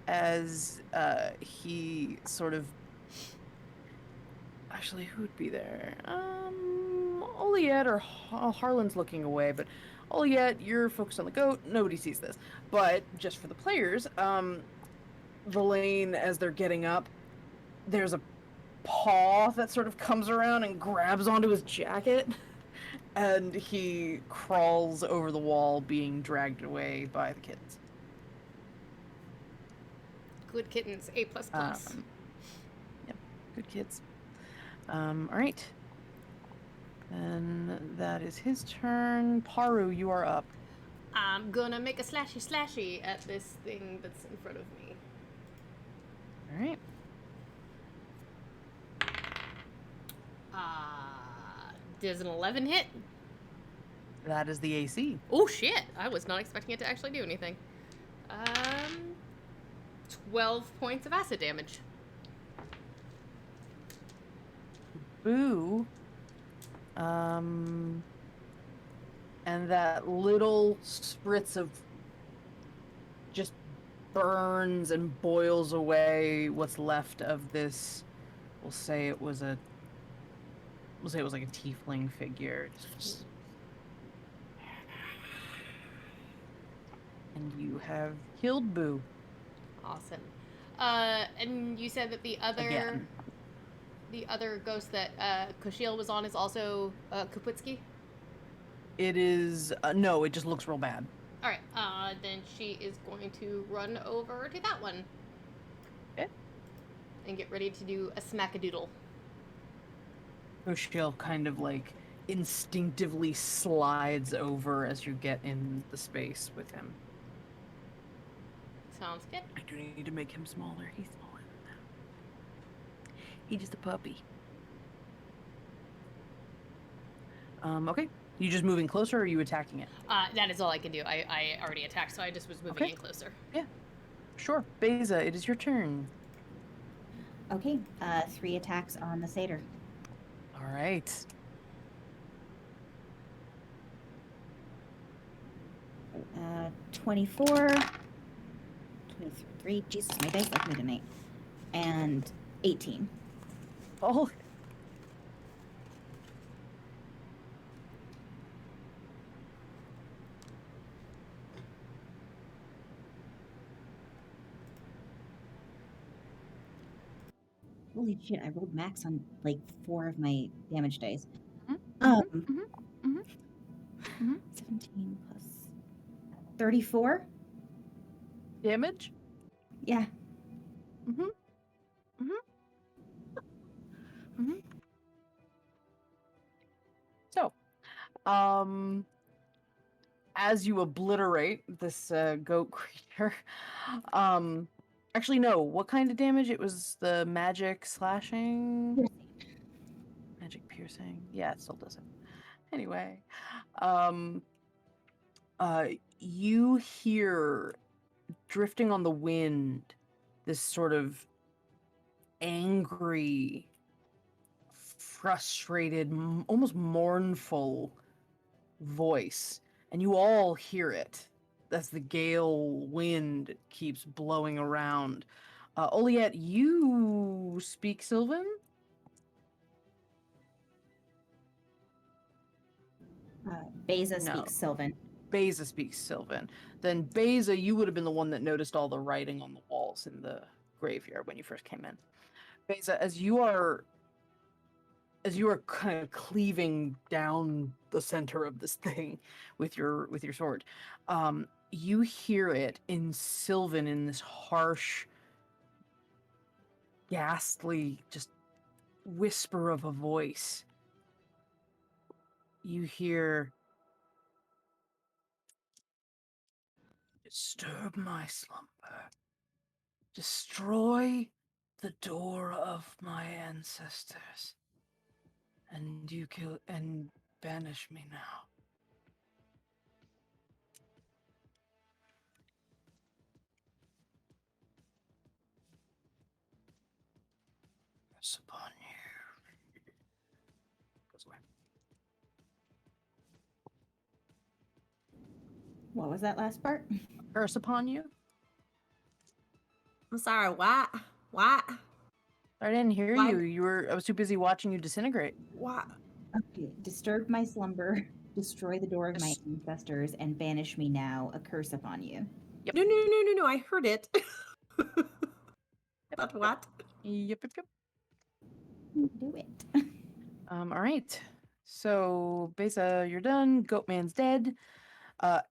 S2: as he sort of. Actually, who'd be there? Oliet or Harlan's looking away, but Oliet, you're focused on the goat. Nobody sees this, but just for the players, Villain, as they're getting up, there's a paw that sort of comes around and grabs onto his jacket, and he crawls over the wall, being dragged away by the kittens.
S1: Good kittens, A++.
S2: Yep, good kids. All right. And that is his turn. Paru, you are up.
S1: I'm gonna make a slashy at this thing that's in front of me.
S2: All right.
S1: Does an 11 hit?
S2: That is the AC.
S1: Oh shit! I was not expecting it to actually do anything. 12 points of acid damage.
S2: Boo. And that little spritz of just burns and boils away what's left of this. We'll say it was like a tiefling figure. And you have killed Boo.
S1: Awesome. And you said that the
S2: Again.
S1: other ghost that Kushiel was on is also Kuputski?
S2: It is no, it just looks real bad.
S1: Alright, then she is going to run over to that one.
S2: Okay.
S1: And get ready to do a smackadoodle.
S2: Kushiel kind of like instinctively slides over as you get in the space with him.
S1: Sounds good.
S2: I do need to make him smaller. He's smaller than that. He's just a puppy. Okay. You just moving closer, or are you attacking it?
S1: That is all I can do. I already attacked, so I just was moving in closer.
S2: Yeah. Sure. Beza, it is your turn.
S6: Okay, 3 attacks on the satyr.
S2: All right.
S6: 24, 23, Jesus, my dice like me tonight, and 18.
S2: Oh.
S6: Holy shit, I rolled max on like 4 of my damage dice. 17 plus 34?
S2: Damage?
S6: Yeah.
S2: As you obliterate this goat creature, actually no, what kind of damage? It was the magic slashing, magic piercing. Yeah, it still does it. Anyway, um, you hear drifting on the wind this sort of angry, frustrated, almost mournful voice, and you all hear it as the gale wind keeps blowing around. Oliette, you speak Sylvan?
S6: Beza
S2: No.
S6: speaks Sylvan.
S2: Beza speaks Sylvan. Then Beza, you would have been the one that noticed all the writing on the walls in the graveyard when you first came in. Beza, as you are kind of cleaving down the center of this thing with your sword, you hear it in Sylvan in this harsh, ghastly, just whisper of a voice. You hear, "Disturb my slumber. Destroy the door of my ancestors. And you kill and banish me now." Curse upon you. Goes away.
S6: What was that last part?
S2: Curse upon you?
S5: I'm sorry, what? What?
S2: I didn't hear
S5: Why-
S2: you. I was too busy watching you disintegrate.
S5: What?
S6: Okay. Disturb my slumber, destroy the door of my
S2: Dis-
S6: ancestors, and banish me now, a curse upon you.
S2: Yep.
S5: No, I heard it. But what?
S2: Yep.
S6: Do it.
S2: All right. So, Besa, you're done. Goatman's dead.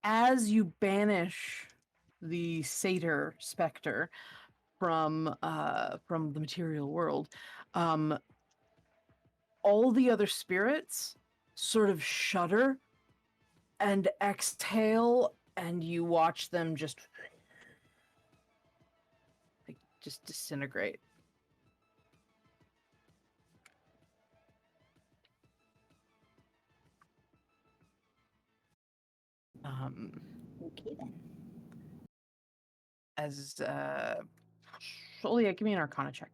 S2: As you banish the satyr specter from the material world, all the other spirits sort of shudder and exhale, and you watch them just disintegrate.
S6: Okay then.
S2: As Sholia, give me an Arcana check.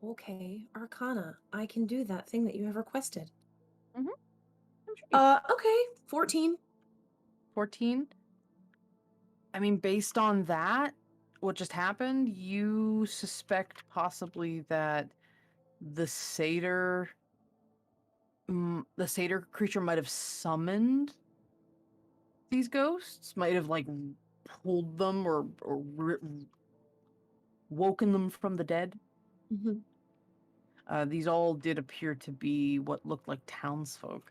S5: Okay, Arcana. I can do that thing that you have requested.
S2: I'm sure
S5: Okay, 14.
S2: 14. I mean, based on that, what just happened, you suspect possibly that the satyr, the satyr creature might have summoned these ghosts, might have like pulled them or woken them from the dead.
S5: Mm-hmm.
S2: These all did appear to be what looked like townsfolk.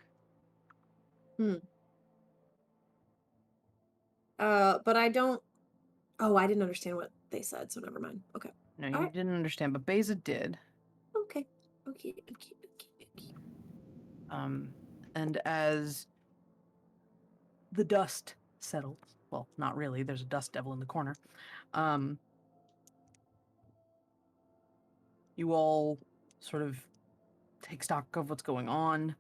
S5: But I don't. Oh, I didn't understand what they said, so never mind. Okay.
S2: No, you
S5: Alright.
S2: didn't understand, but Beza did.
S5: Okay.
S2: And as the dust settles, well, not really, there's a dust devil in the corner, you all sort of take stock of what's going on.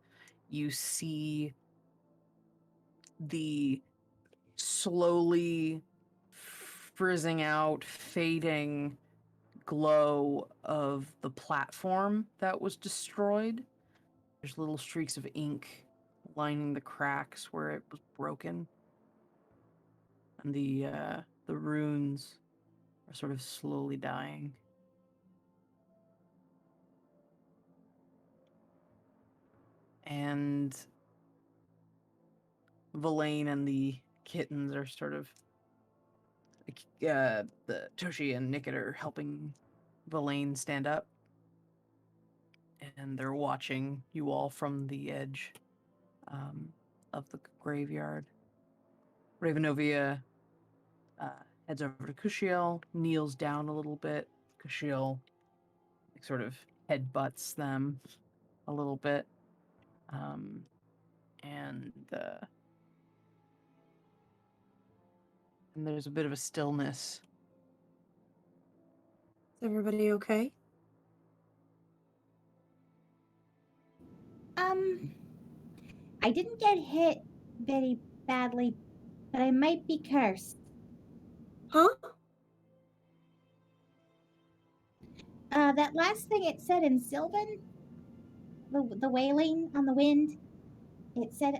S2: You see the slowly frizzing out, fading glow of the platform that was destroyed. There's little streaks of ink lining the cracks where it was broken. And the runes are sort of slowly dying. And Villain and the kittens are sort of the Toshi and Nickit are helping Villain stand up. And they're watching you all from the edge of the graveyard. Ravenovia heads over to Kushiel, kneels down a little bit. Kushiel sort of headbutts them a little bit. And there's a bit of a stillness.
S5: Is everybody okay?
S6: I didn't get hit very badly, but I might be cursed.
S5: Huh?
S6: That last thing it said in Sylvan, the wailing on the wind, it said,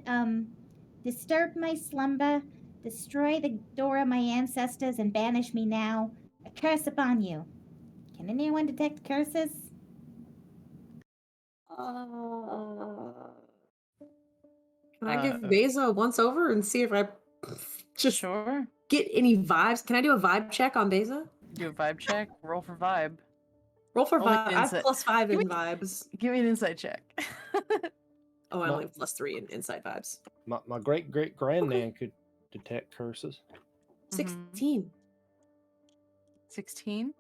S6: disturb my slumber, destroy the door of my ancestors, and banish me now. A curse upon you. Can anyone detect curses?
S5: Can I give
S3: Uh,
S5: Beza a once over and see if I just
S2: Sure.
S5: get any vibes? Can I do a vibe check on Beza?
S2: Do a vibe check. Roll for vibe.
S5: Roll for
S2: Only
S5: vibe. I have
S2: insight.
S5: +5
S2: Give
S5: in
S2: me-
S5: vibes.
S2: Give me an insight check.
S5: Oh, I
S3: No.
S5: only have +3 in inside vibes.
S3: My great great grandnan could detect curses.
S5: 16.
S2: 16.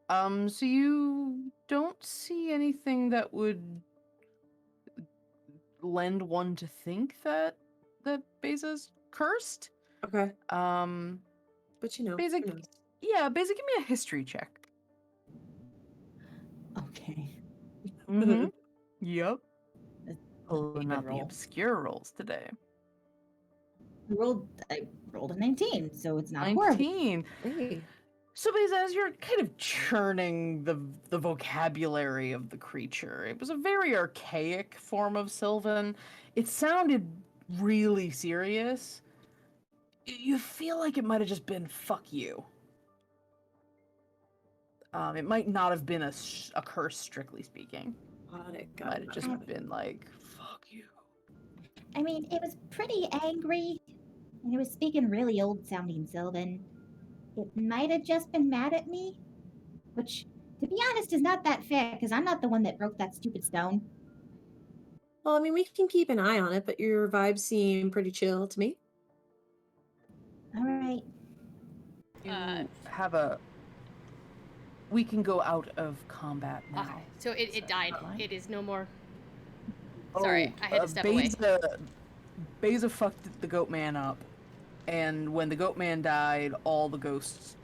S2: So you don't see anything that would lend one to think that Beza's cursed.
S5: Okay.
S2: But
S5: you know,
S2: Beza,
S5: who knows?
S2: yeah, Beza, give me a history check.
S6: Okay.
S2: Mm-hmm. Yep.
S6: That's
S2: Pulling
S6: a
S2: out the
S6: roll.
S2: obscure rolls today.
S6: I rolled a 19, so it's not horrible.
S2: 19.
S5: Hey.
S2: So, Beza, as you're kind of churning the vocabulary of the creature, it was a very archaic form of Sylvan. It sounded really serious. You feel like it might have just been "fuck you." It might not have been a curse, strictly speaking.
S5: Got it.
S2: It might have just been like "fuck you."
S6: I mean, it was pretty angry, and it was speaking really old-sounding Sylvan. It might have just been mad at me, which, to be honest, is not that fair, because I'm not the one that broke that stupid stone.
S5: Well, I mean, we can keep an eye on it, but your vibes seem pretty chill to me.
S6: All right.
S2: You have a. We can go out of combat now.
S1: Okay. So it died.
S2: fine?
S1: It is no more. Sorry, I had to step away.
S2: Beza fucked the goat man up, and when the goat man died, all the ghosts.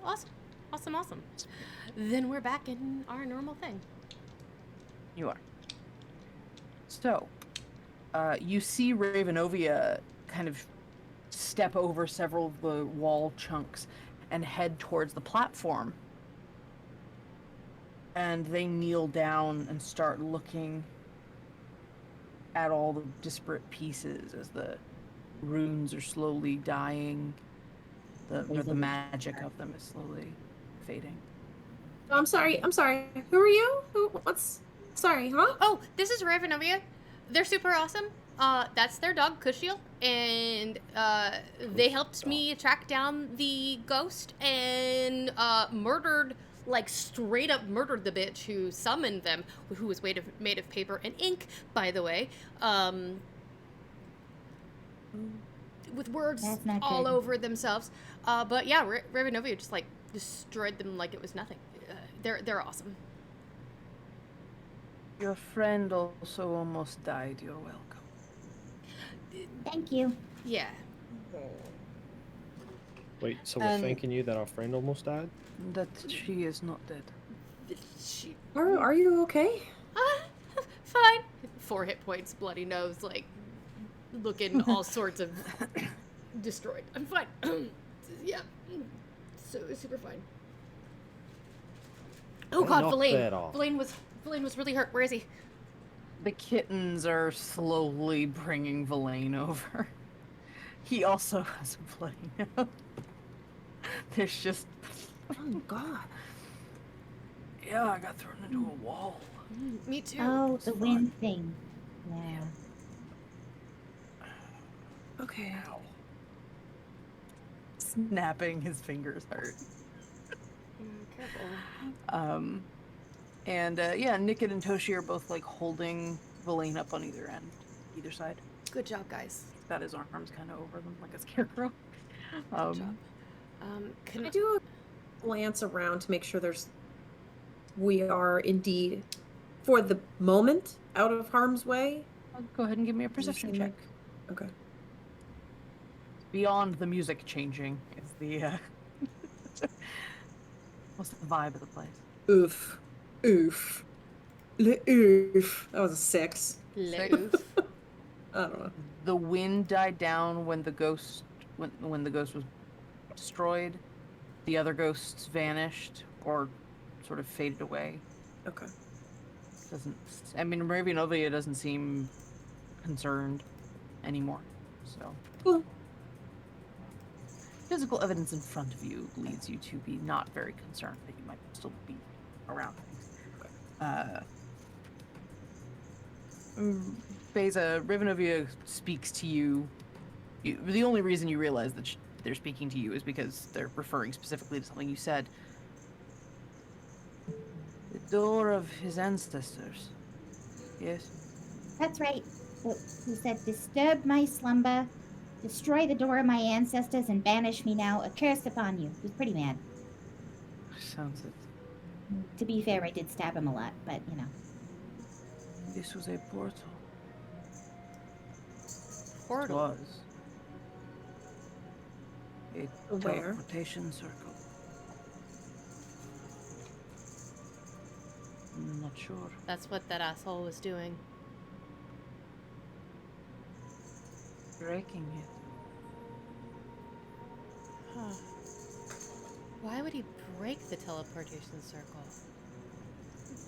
S1: Awesome. Awesome, awesome. Then we're back in our normal thing.
S2: You are. So, you see Ravenovia kind of step over several of the wall chunks and head towards the platform. And they kneel down and start looking at all the disparate pieces as the runes are slowly dying. The magic of them is slowly fading.
S5: Oh, I'm sorry. Who are you? Sorry, huh?
S1: Oh, this is Ravenovia. They're super awesome. That's their dog, Cushiel, and they helped me track down the ghost and straight up murdered the bitch who summoned them, who was made of paper and ink, by the way. With words all over themselves. But yeah, Ravenovia just destroyed them like it was nothing. They're awesome.
S2: Your friend also almost died. You're welcome.
S6: Thank you.
S1: Yeah.
S3: Wait, so we're thanking you that our friend almost died?
S2: That she is not dead.
S1: She.
S5: Are you okay?
S1: Fine. 4 hit points, bloody nose, looking all sorts of destroyed. I'm fine. Yeah. So super fine. Oh god,
S3: knock that off.
S1: Verlaine was really hurt. Where is he?
S2: The kittens are slowly bringing Verlaine over. He also has a bloody nose. There's just...
S5: Oh god.
S2: Yeah, I got thrown into a wall.
S1: Me too.
S6: Oh, the wind thing. Yeah.
S5: Okay.
S2: Ow. Snapping his fingers hurt.
S1: Careful.
S2: Yeah, Nickit and Toshi are both holding Verlaine up on either side.
S1: Good job, guys.
S2: He's got his arms kind of over them like a scarecrow.
S1: Good job.
S5: Can I do a glance around to make sure there's we are indeed, for the moment, out of harm's way?
S2: Go ahead and give me a
S5: Does it
S2: perception
S5: seem
S2: check.
S5: like- Okay.
S2: Beyond the music changing is the what's the vibe of the place?
S5: Oof. Oof. Oof. That was a 6.
S1: Loof.
S5: I don't know.
S2: The wind died down when the ghost when the ghost was destroyed. The other ghosts vanished or sort of faded away.
S5: Okay.
S2: Ravenovia doesn't seem concerned anymore. So
S5: Cool.
S2: physical evidence in front of you leads you to be not very concerned that you might still be around. Beza, Ravenovia speaks to you. The only reason you realize that they're speaking to you is because they're referring specifically to something you said. The door of his ancestors. Yes?
S6: That's right. He said, disturb my slumber, destroy the door of my ancestors, and banish me now, accursed upon you. He was pretty mad.
S2: Sounds it.
S6: To be fair, I did stab him a lot, but, you know.
S2: This was a portal.
S1: Portal.
S2: Was. A
S5: Where?
S2: teleportation circle. I'm not sure.
S1: That's what that asshole was doing.
S2: Breaking it.
S1: Huh. Why would he break the teleportation circle?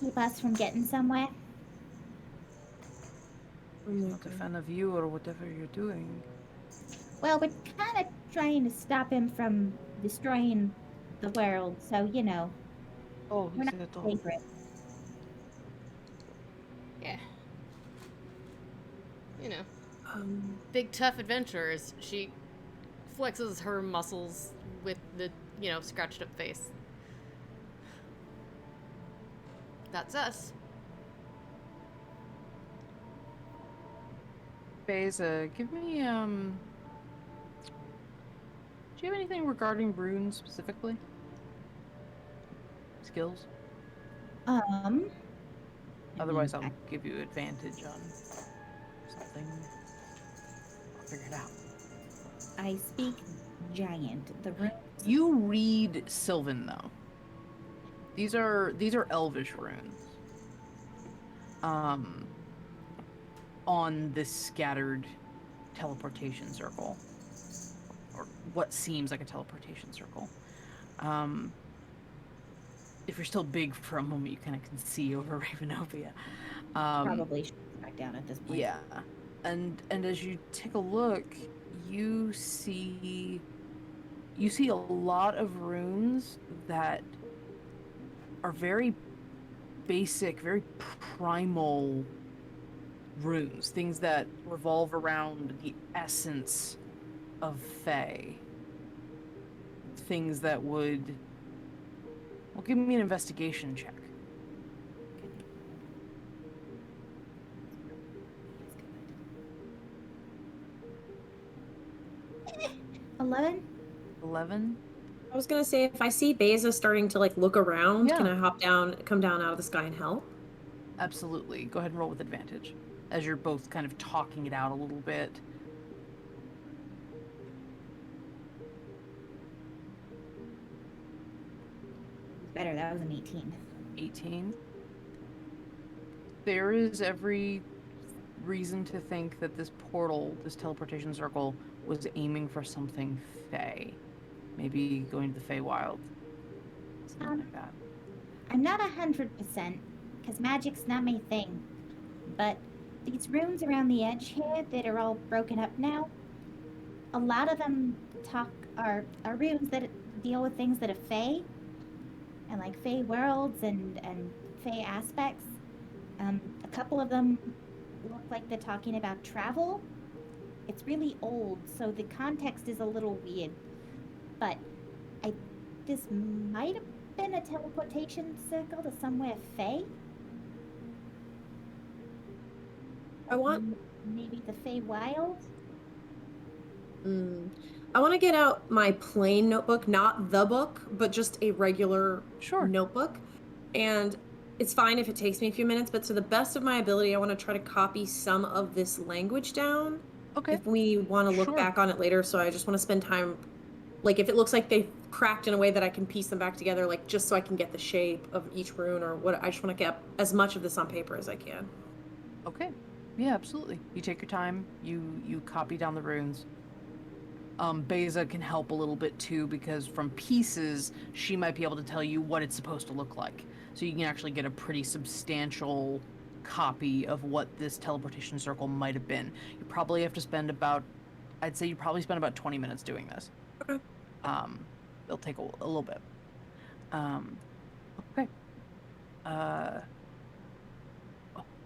S6: Keep us from getting somewhere.
S2: Not a fan of you or whatever you're doing.
S6: Well, we're kind of trying to stop him from destroying the world, so, you know,
S2: Oh,
S6: we're
S2: is
S6: not
S2: it all?
S6: favorite.
S1: Yeah. You know,
S5: Um,
S1: big tough adventurers. She flexes her muscles with the, scratched up face. That's us.
S2: Beza, give me, do you have anything regarding runes specifically? Skills? Otherwise, I'll give you advantage on something. I'll figure it out.
S6: I speak giant. The room.
S2: You read Sylvan, though. These are Elvish runes. On this scattered teleportation circle, or what seems like a teleportation circle. If you're still big for a moment, you kind of can see over Ravenovia.
S6: Probably should be back down at this point.
S2: Yeah, and as you take a look, you see a lot of runes that are very basic, very primal runes, things that revolve around the essence of Fae. Things that would... Well, give me an investigation check.
S6: 11?
S2: 11?
S5: I was gonna say, if I see Beza starting to look around,
S2: Yeah.
S5: can I come down out of the sky and help?
S2: Absolutely. Go ahead and roll with advantage, as you're both kind of talking it out a little bit.
S6: Better, that was an 18.
S2: 18. There is every reason to think that this portal, this teleportation circle, was aiming for something Fae. Maybe going to the Feywild. Something like that.
S6: I'm not 100%, because magic's not my thing. But these runes around the edge here that are all broken up now, a lot of them are runes that deal with things that are Fae, and like Fae worlds and Fae aspects. A couple of them look like they're talking about travel. It's really old, so the context is a little weird. But this might have been a teleportation circle to somewhere Fae.
S5: I want
S6: Maybe the Fae Wild.
S5: I want to get out my plain notebook, not the book, but just a regular
S2: Sure.
S5: notebook. and it's fine if it takes me a few minutes, but to the best of my ability, I want to try to copy some of this language down.
S2: Okay.
S5: If we want to look
S2: Sure.
S5: back on it later, so I just want to spend time, like if it looks like they've cracked in a way that I can piece them back together, like just so I can get the shape of each rune or what. I just want to get as much of this on paper as I can.
S2: Okay. Yeah, absolutely. You take your time. You copy down the runes. Beza can help a little bit too, because from pieces, she might be able to tell you what it's supposed to look like. So you can actually get a pretty substantial copy of what this teleportation circle might have been. You probably have to spend I'd say you probably spend about 20 minutes doing this.
S5: Okay.
S2: It'll take a little bit. Okay.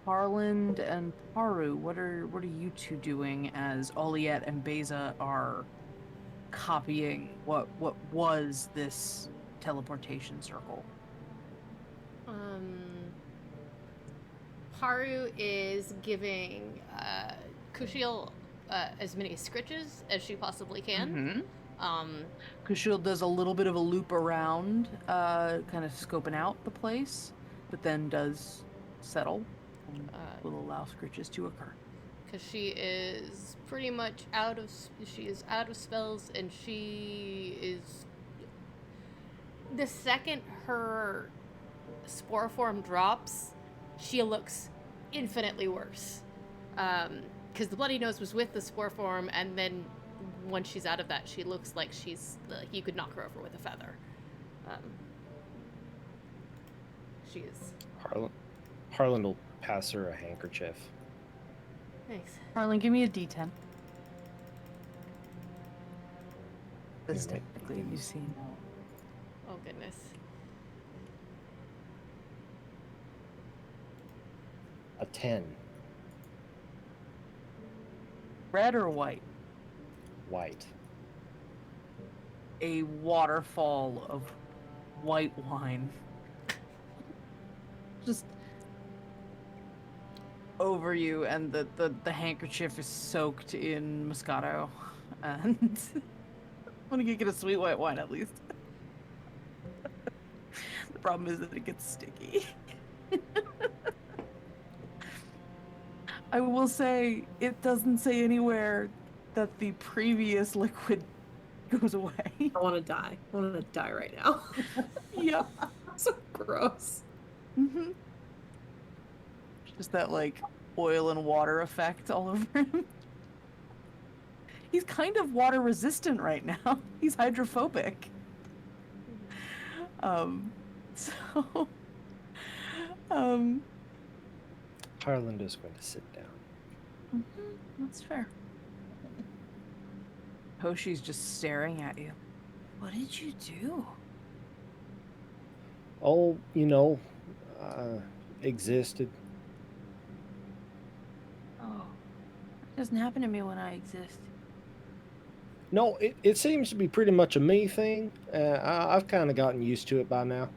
S2: Harland and Paru, what are you two doing as Oliette and Beza are copying what was this teleportation circle?
S1: Haru is giving Kushiel as many scritches as she possibly can.
S2: Kushil does a little bit of a loop around, kind of scoping out the place, but then does settle and will allow scritches to occur.
S1: Because she is pretty much out of spells, and she is, the second her spore form drops, she looks infinitely worse. Because the bloody nose was with the spore form, and then once she's out of that, she looks like you could knock her over with a feather. She is.
S3: Harlan will pass her a handkerchief.
S1: Thanks.
S2: Harlan, give me a D10. This
S3: Okay.
S2: technically you've seen.
S1: Oh goodness.
S3: A 10.
S2: Red or white?
S3: White.
S2: A waterfall of white wine. Just over you, and the handkerchief is soaked in Moscato. And I'm gonna get a sweet white wine at least. The problem is that it gets sticky. I will say, it doesn't say anywhere that the previous liquid goes away.
S5: I want to die. I want to die right now.
S2: Yep.
S5: So gross.
S2: Mm-hmm. Just that, like, oil and water effect all over him. He's kind of water resistant right now. He's hydrophobic.
S3: Harlan is going to sit down.
S2: That's fair. Hoshi's just staring at you. What did you do?
S3: Oh, existed.
S2: Oh, it doesn't happen to me when I exist.
S3: No, it seems to be pretty much a me thing. I've kind of gotten used to it by now.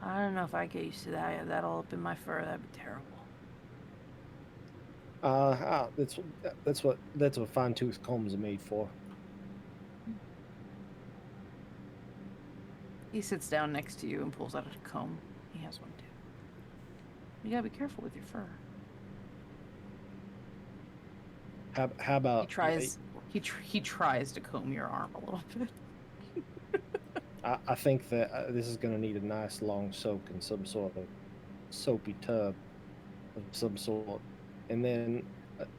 S2: I don't know if I get used to that. I have that all up in my fur. That'd be terrible.
S3: That's what fine-tooth combs are made for.
S2: He sits down next to you and pulls out a comb. He has one too. You gotta be careful with your fur.
S3: How about
S2: He tries to comb your arm a little bit.
S3: I think that this is going to need a nice long soak in some sort of soapy tub of some sort, and then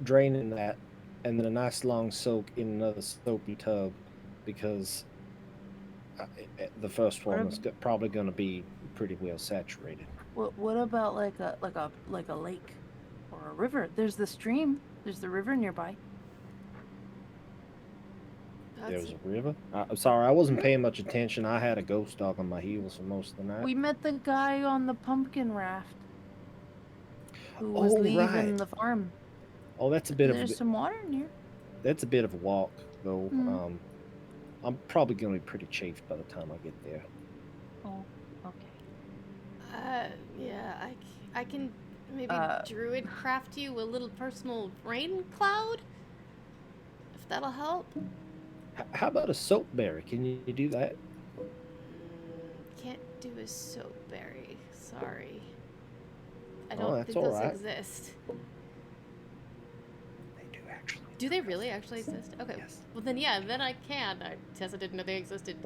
S3: draining that, and then a nice long soak in another soapy tub, because the first one is probably going to be pretty well saturated.
S2: What about like a lake or a river? There's the stream. There's the river nearby.
S3: There's a river? I'm sorry, I wasn't paying much attention. I had a ghost dog on my heels for most of the night.
S2: We met the guy on the pumpkin raft who was leaving the farm.
S3: Oh, that's a bit
S2: There's some water near.
S3: That's a bit of a walk, though.
S2: Mhm.
S3: I'm probably going to be pretty chafed by the time I get there.
S2: Oh, okay.
S1: Yeah, I can maybe druid craft you a little personal rain cloud, if that'll help.
S3: How about a soap berry? Can you do that?
S1: do is soapberry. Sorry. I
S3: Oh,
S1: don't
S3: that's
S1: think
S3: all
S1: those
S3: right.
S1: exist.
S3: They do actually.
S1: Do they really actually exist? Okay.
S3: Yes.
S1: Well then, yeah, then I can. Tessa didn't know they existed.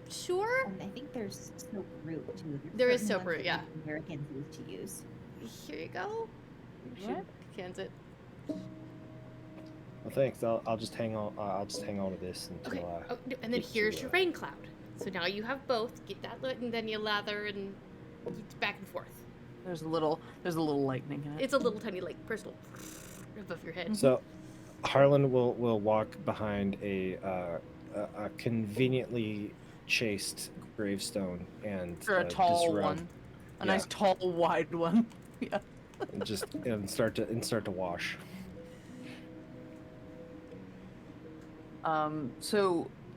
S1: Sure.
S6: And I think there's soap root too.
S1: There is
S6: certain
S1: soap
S6: ones
S1: root,
S6: that
S1: yeah.
S6: Native Americans used to use.
S1: Here you go. She cans it.
S3: Well, thanks. I'll just hang on. I'll just hang on to this until.
S1: Okay. Oh, and then
S3: get
S1: here's
S3: to,
S1: your rain cloud. So now you have both. Get that lit, and then you lather and it's back and forth.
S2: There's a little lightning in it.
S1: It's a little tiny like crystal above your head.
S3: So, Harlan will walk behind a conveniently chased gravestone and
S2: Or a tall
S3: just rub-
S2: one. A
S3: Yeah.
S2: nice tall wide one. Yeah.
S3: and start to wash.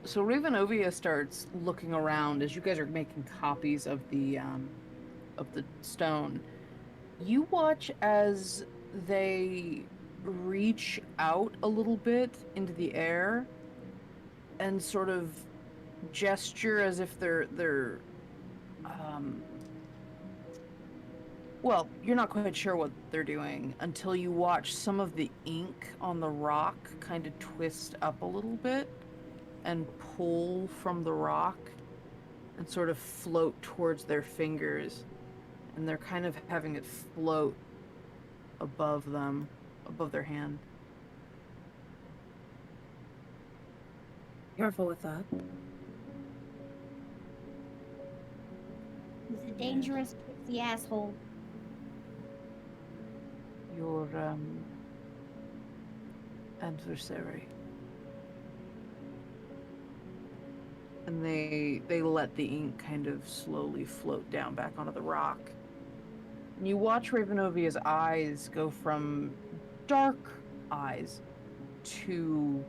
S2: So Ravenovia starts looking around as you guys are making copies of the stone. You watch as they reach out a little bit into the air and sort of gesture as if they're well, you're not quite sure what they're doing until you watch some of the ink on the rock kind of twist up a little bit and pull from the rock and sort of float towards their fingers. And they're kind of having it float above them, above their hand.
S5: Careful with that.
S6: He's a dangerous pixie asshole.
S2: Your adversary. And they let the ink kind of slowly float down back onto the rock. And you watch Ravenovia's eyes go from dark eyes to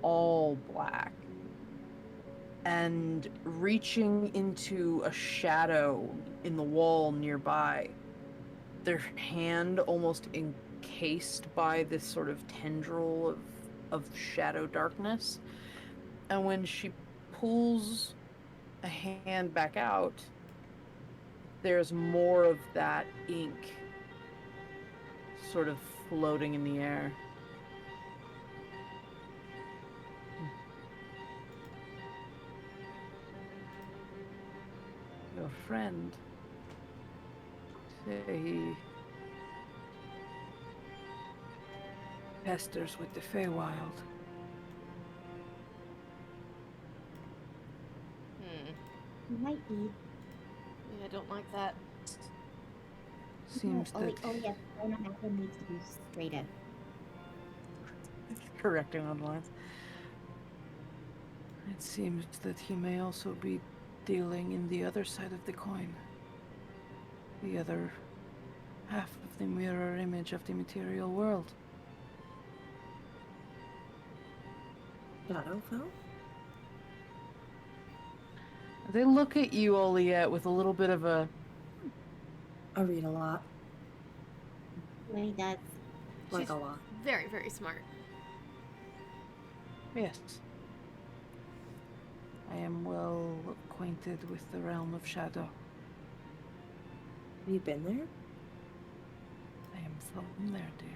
S2: all black. And reaching into a shadow in the wall nearby, their hand almost encased by this sort of tendril of shadow darkness. And when she pulls a hand back out, there's more of that ink sort of floating in the air. Your friend, say he pesters with the Feywild.
S6: He might be.
S1: Yeah, I don't like that.
S2: Seems that
S6: yes, Rona Macklin needs to be straighter.
S2: correcting on the lines. It seems that he may also be dealing in the other side of the coin. The other half of the mirror image of the material world.
S5: Shadowfell?
S2: They look at you, Oliette, with a little bit of a...
S5: I read a lot.
S6: What he does.
S5: Like
S1: She's
S5: a lot.
S1: very, very smart.
S2: Yes. I am well acquainted with the realm of shadow.
S5: Have you been there?
S2: I am from there, dear.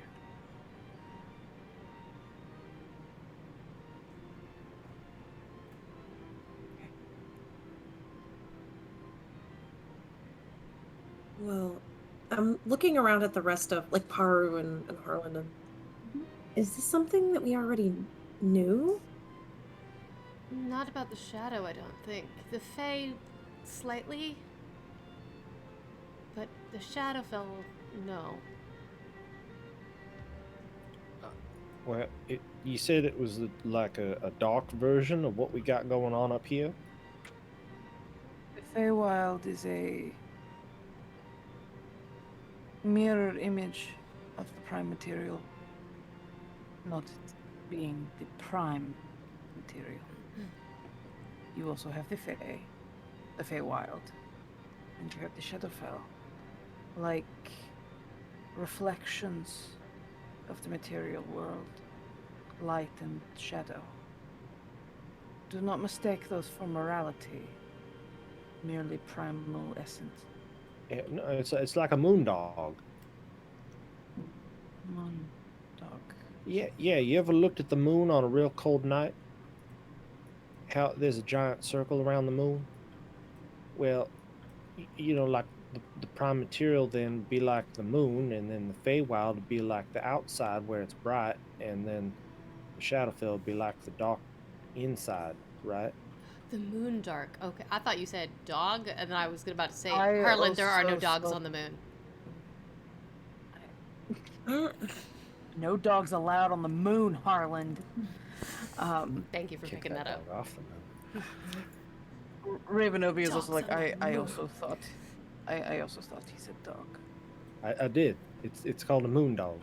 S5: Well, I'm looking around at the rest of, like, Paru and Harlan. And is this something that we already knew?
S1: Not about the shadow, I don't think. The Fae, slightly. But the Shadowfell, no.
S3: Well, you said it was like a dark version of what we got going on up here.
S2: The Feywild is a mirror image of the prime material, not being the prime material. You also have the Feywild, and you have the Shadowfell, like reflections of the material world, light and shadow. Do not mistake those for morality. merely primal essence.
S3: Yeah, no, it's like a moon dog.
S2: Moon dog.
S3: Yeah, yeah. You ever looked at the moon on a real cold night? How there's a giant circle around the moon? Well, like the prime material then be like the moon, and then the Feywild would be like the outside where it's bright, and then the Shadowfell would be like the dark inside, right?
S1: The moon dark. Okay, I thought you said dog, and then I was about to say,
S2: I
S1: Harlan, there are no
S2: also
S1: dogs
S2: thought-
S1: on the moon.
S2: No dogs allowed on the moon, Harland.
S1: Thank you for
S3: Kick
S1: picking that up.
S3: dog off the moon.
S2: Ravenovi is also
S1: Dogs
S2: like,
S1: on the
S2: I
S1: moon.
S2: also thought. I also thought he said dog.
S3: I did. It's called a moon dog.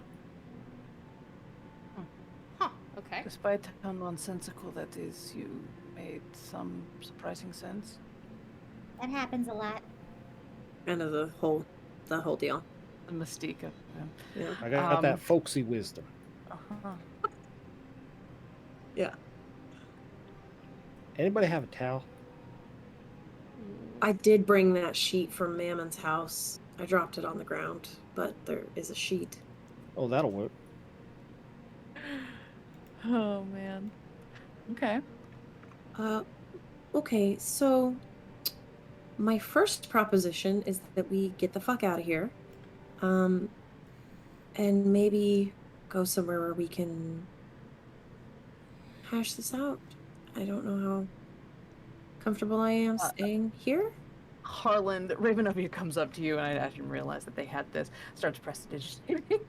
S1: Huh, okay.
S2: Despite how nonsensical that is, you made some surprising sense.
S6: That happens a lot.
S5: Kind of the whole deal.
S2: The mystique of him.
S5: Yeah.
S3: I got that folksy wisdom.
S2: Uh-huh.
S5: Yeah.
S3: Anybody have a towel?
S5: I did bring that sheet from Mammon's house. I dropped it on the ground, but there is a sheet.
S3: Oh, that'll work.
S2: Oh man. Okay.
S5: Okay, so my first proposition is that we get the fuck out of here. And maybe go somewhere where we can hash this out. I don't know how comfortable I am staying here.
S2: Harland, Ravenovi comes up to you, and I didn't realize that they had this. Starts prestidigitating.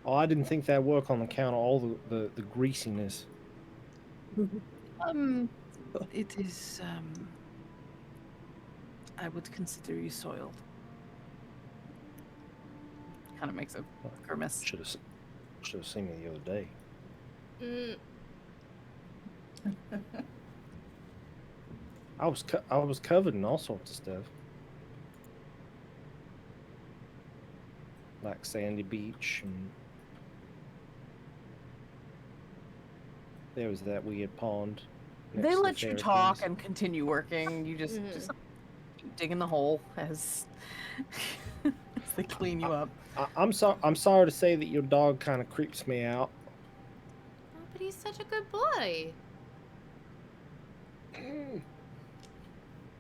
S3: Oh, I didn't think that'd work on account of all the greasiness.
S2: It is. I would consider you soiled. Kind of makes a grimace.
S3: Should have seen me the other day.
S1: Mm,
S3: I was covered in all sorts of stuff, like sandy beach, and there was that weird pond. next
S2: They
S3: to the
S2: let you
S3: fairy
S2: talk
S3: things.
S2: and continue working. You just keep digging the hole as, as they clean you up.
S3: I'm sorry to say that your dog kind of creeps me out.
S1: oh, but he's such a good boy.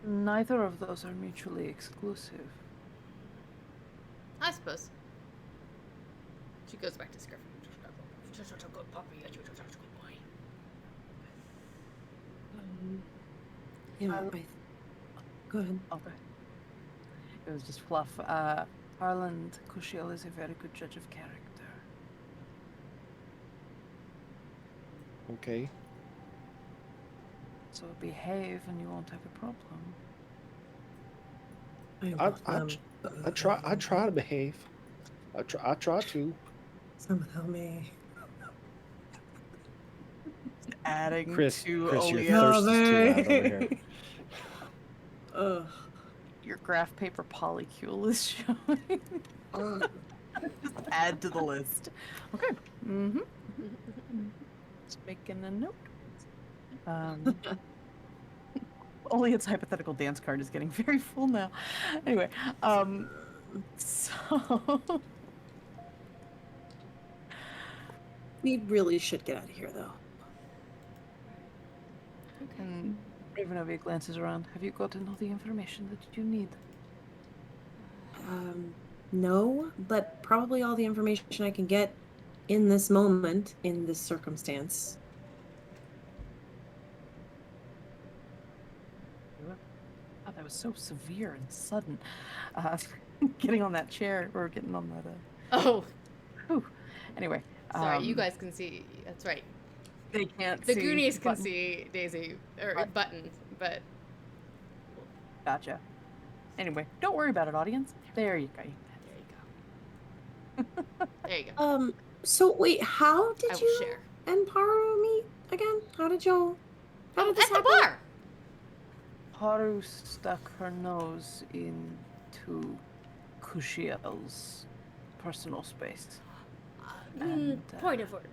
S2: Neither of those are mutually exclusive.
S1: I suppose. She goes back to Scriff. Such a good puppy. Such a good boy.
S5: Yeah, go ahead.
S2: Okay. It was just fluff. Harland Kushiel is a very good judge of character.
S3: Okay.
S2: So behave and you won't have a problem.
S3: I try to behave. I try to.
S5: Somehow may.
S2: Adding
S3: Chris,
S2: to
S3: your
S2: Olio,
S3: thirst is too loud over here.
S5: Ugh.
S2: your graph paper polycule is showing. Just add to the list. Okay. Mm-hmm. Just making a note. Oliot's hypothetical dance card is getting very full now. Anyway, so
S5: We really should get out of here, though.
S2: and Ravenovi glances around. Have you gotten all the information that you need?
S5: No, but probably all the information I can get in this moment, in this circumstance.
S2: Oh, that was so severe and sudden. Getting on that chair or getting on that.
S1: Oh,
S2: Whew. Anyway.
S1: sorry. You guys can see. That's right.
S2: They can't
S1: The
S2: see.
S1: Goonies can
S2: button.
S1: see Daisy or
S2: Right.
S1: Button, but
S2: Gotcha. Anyway, don't worry about it, audience. There you go.
S1: there you go. There you go.
S5: So wait, how
S1: I
S5: did
S1: will
S5: you
S1: share.
S5: and Paru meet again? How did
S1: Oh,
S5: this
S1: at the
S5: happen?
S1: bar.
S2: Haru stuck her nose into Kushiel's personal space. And,
S1: Point of order.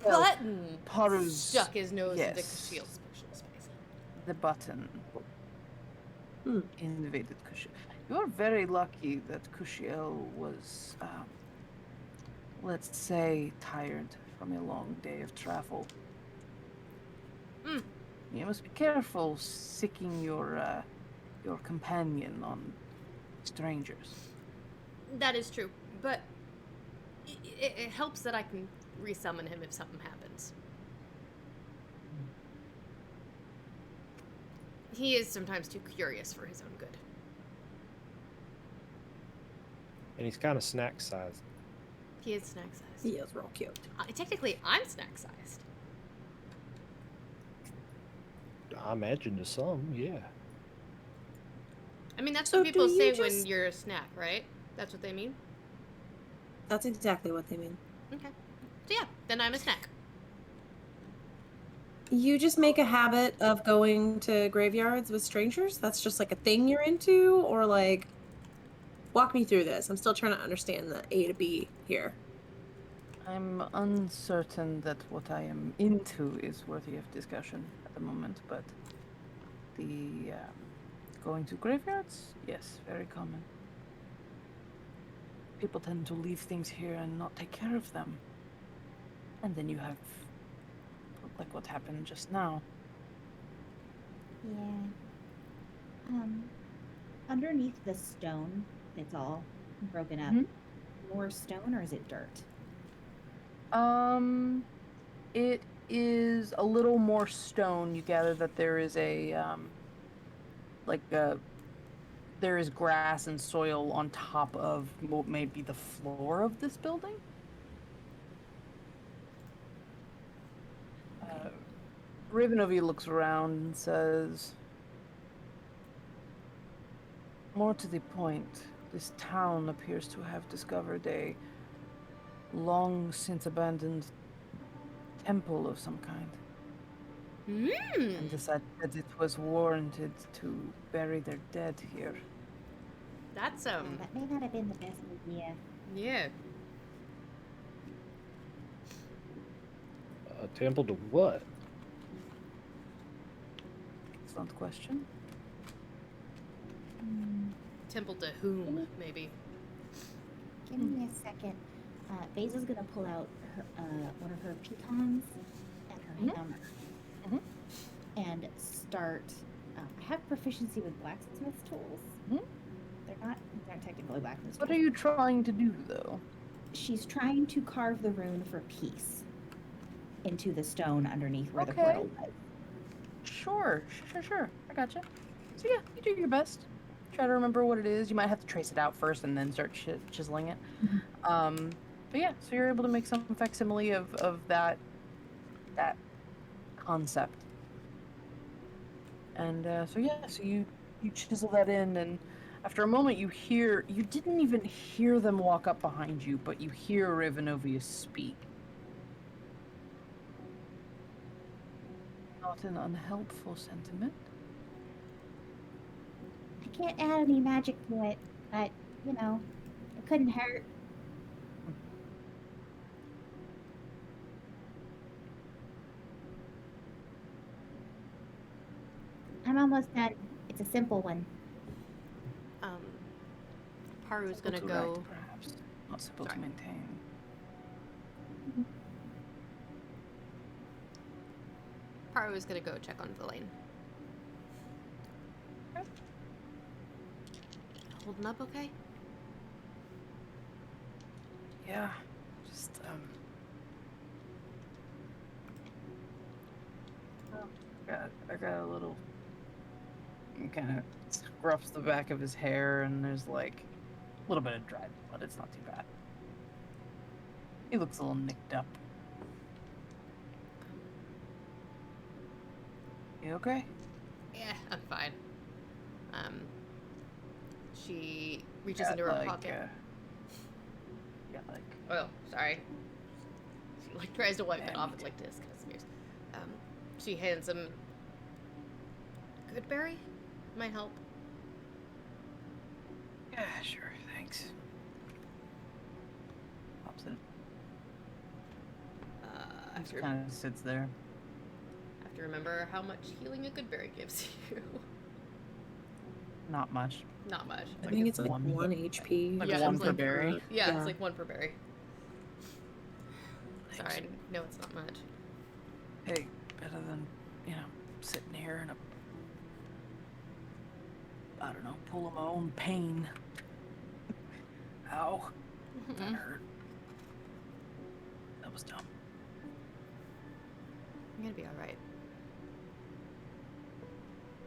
S2: well,
S1: Button
S2: Paru's
S1: stuck his nose into
S2: yes.
S1: Shields' special space.
S2: the button
S5: Hmm.
S2: invaded Kushiel. You are very lucky that Kushiel was, let's say, tired from a long day of travel.
S1: Mm.
S2: You must be careful sicking your companion on strangers.
S1: That is true, but it helps that I can resummon him if something happens. He is sometimes too curious for his own good.
S3: And he's kind of snack sized.
S1: He is snack sized.
S5: He is real cute.
S1: Technically, I'm snack sized.
S3: I imagine to some, yeah.
S1: I mean, that's
S5: So
S1: what people
S5: do
S1: say
S5: you just-
S1: when you're a snack, right? That's what they mean?
S5: That's exactly what they mean.
S1: Okay. So yeah, then I'm a snack.
S5: You just make a habit of going to graveyards with strangers? That's just like a thing you're into? Or like, walk me through this. I'm still trying to understand the A to B here.
S2: I'm uncertain that what I am into is worthy of discussion at the moment, but the going to graveyards, yes, very common. People tend to leave things here and not take care of them. And then you have, like what happened just now.
S6: Yeah. Underneath the stone, it's all broken up.
S2: Mhm.
S6: More stone, or is it dirt?
S2: It is a little more stone. You gather that there is there is grass and soil on top of what may be the floor of this building. Rivenovi looks around and says, more to the point, this town appears to have discovered a long since abandoned temple of some kind, and decided that it was warranted to bury their dead here.
S1: That's
S6: Yeah, that may not have been the best idea.
S1: yeah.
S3: A temple to what?
S2: Excellent question.
S1: Temple to whom, maybe.
S6: Give me a second. Basil's gonna pull out her, one of her pitons and her hammer, and start. I have proficiency with blacksmith's tools. They're not technically blacksmith's
S2: What
S6: tools.
S2: are you trying to do, though?
S6: She's trying to carve the rune for peace into the stone underneath where the
S2: Okay.
S6: portal was.
S2: Sure. I gotcha. So yeah, you do your best. Try to remember what it is. You might have to trace it out first and then start chiseling it. But yeah, so you're able to make some facsimile of that concept. And so you chisel that in, and after a moment you didn't even hear them walk up behind you, but you hear Rivenovius speak. Not an unhelpful sentiment.
S6: I can't add any magic to it, but it couldn't hurt. I'm almost done. It's a simple one.
S1: Paru's
S2: Simple
S1: gonna
S2: to
S1: go.
S2: write, perhaps. Not simple
S1: Sorry.
S2: to maintain.
S1: Paru's gonna go check on Villain. Holding up okay?
S2: Yeah, just I got a little. Kind of scruffs the back of his hair, and there's like a little bit of dried blood. It's not too bad. He looks a little nicked up. You okay?
S1: Yeah, I'm fine. She reaches into her pocket. Oh, sorry. She like tries to wipe it off and like this kind of smears. She hands him good berry. Might help.
S2: Yeah, sure. Thanks. Pops it.
S1: After
S2: Kind of sits there.
S1: to remember how much healing a good berry gives you.
S2: Not much.
S1: Not much.
S5: I think it's like
S2: one
S5: 1 HP.
S2: Like
S1: Yeah,
S2: one
S1: it's
S2: per
S1: like-
S2: berry.
S1: Yeah, it's like 1 per berry. Sorry, I know it's not much.
S2: Hey, better than, sitting here in a, I don't know, pool of my own pain. Ow. That hurt. That was dumb.
S1: I'm gonna be alright.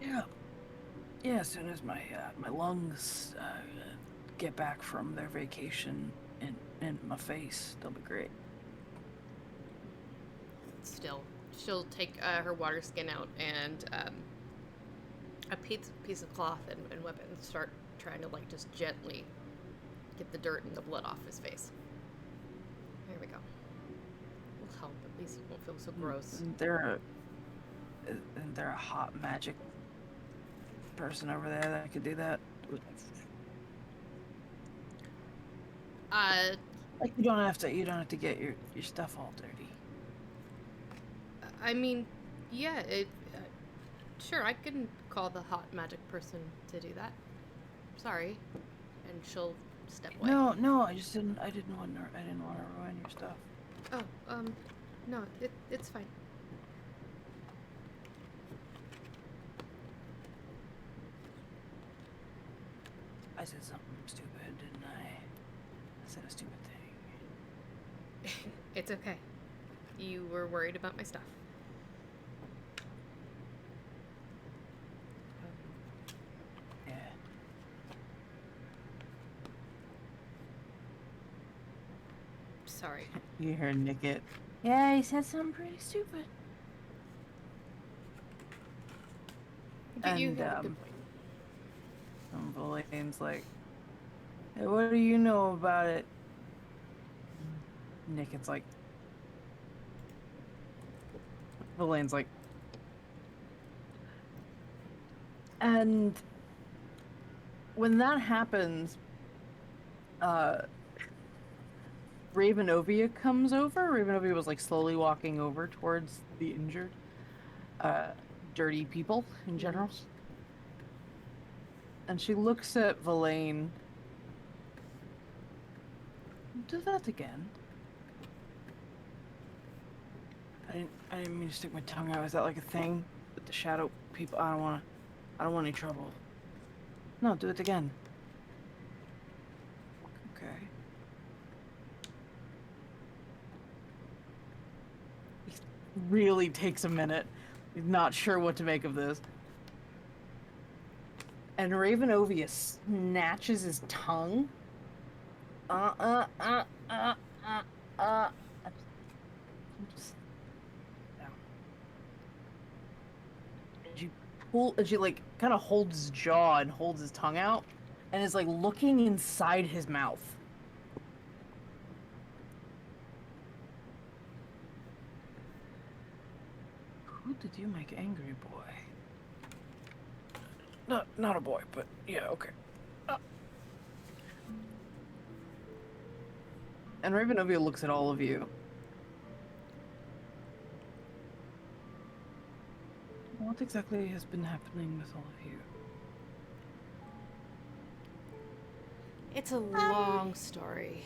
S2: Yeah. Yeah, as soon as my lungs get back from their vacation in my face, they'll be great.
S1: Still, she'll take her water skin out and a piece of cloth and weapon and start trying to like just gently get the dirt and the blood off his face. There we go. Will help. At least he won't feel so gross.
S2: Isn't there a hot magic person over there that could do that? Like you don't have to get your stuff all dirty.
S1: I mean, yeah, sure, I can call the hot magic person to do that. Sorry. And she'll step away.
S2: No, I didn't want to ruin your stuff.
S1: Oh, no, it's fine.
S2: I said something stupid, didn't I? I said a stupid thing.
S1: It's okay. You were worried about my stuff.
S2: Yeah.
S1: Sorry.
S2: You heard Nickit. Yeah, he said something pretty stupid.
S1: But you
S2: And,
S1: had a good point.
S2: And Valaine's like, hey, what do you know about it? Nickit's like, Valaine's like, and when that happens, Ravenovia comes over. Ravenovia was like slowly walking over towards the injured, dirty people in general. And she looks at Valaine. Do that again. I didn't mean to stick my tongue out. Is that like a thing with the shadow people? I don't want any trouble. No, do it again. Okay. He really takes a minute. He's not sure what to make of this. And Ravenovia snatches his tongue. And she like kind of holds his jaw and holds his tongue out and is like looking inside his mouth. Who did you make angry, boy? Not a boy, but yeah, okay. And Ravenovia looks at all of you. What exactly has been happening with all of you?
S1: It's a long story.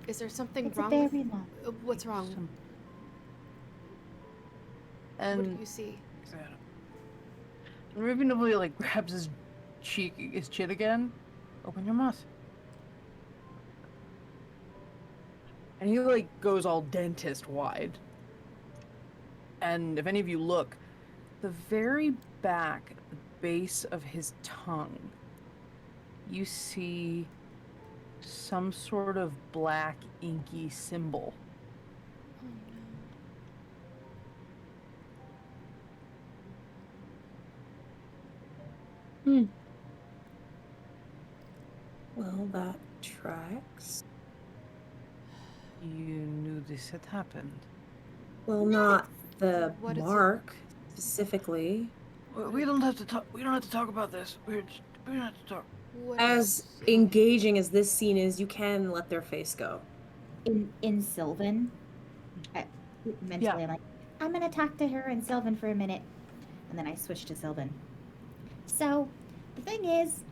S1: Is there something
S6: It's
S1: wrong?
S6: very long.
S1: What's wrong?
S2: And
S1: What do you see?
S2: And Ravenovia like grabs his chin again. Open your mouth. And he like goes all dentist wide. And if any of you look, the very back, the base of his tongue, you see some sort of black inky symbol.
S5: Well, that tracks.
S2: You knew this had happened.
S5: Well, not the
S1: What is it?
S5: mark specifically.
S2: We don't have to talk. We don't have to talk about this. We don't have to talk.
S1: What
S5: As
S1: is-
S5: engaging as this scene is, you can let their face go.
S6: In Sylvan, mentally,
S2: Yeah.
S6: I'm like, I'm gonna talk to her and Sylvan for a minute. And then I switched to Sylvan. So, the thing is,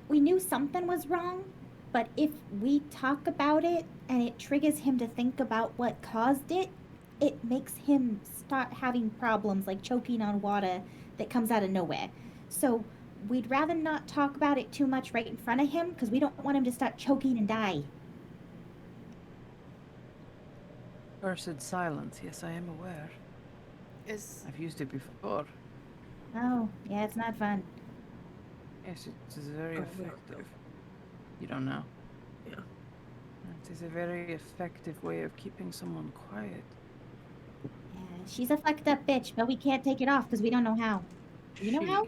S6: we knew something was wrong, but if we talk about it and it triggers him to think about what caused it, it makes him start having problems like choking on water that comes out of nowhere. So, we'd rather not talk about it too much right in front of him because we don't want him to start choking and die.
S2: Cursed silence. Yes, I am aware.
S1: Is
S2: I've used it before.
S6: Oh, yeah, it's not fun.
S2: Yes, it is very
S5: Oh, no.
S2: effective. You don't know?
S5: Yeah.
S2: It is a very effective way of keeping someone quiet.
S6: Yeah, she's a fucked up bitch, but we can't take it off because we don't know how. Do you know how?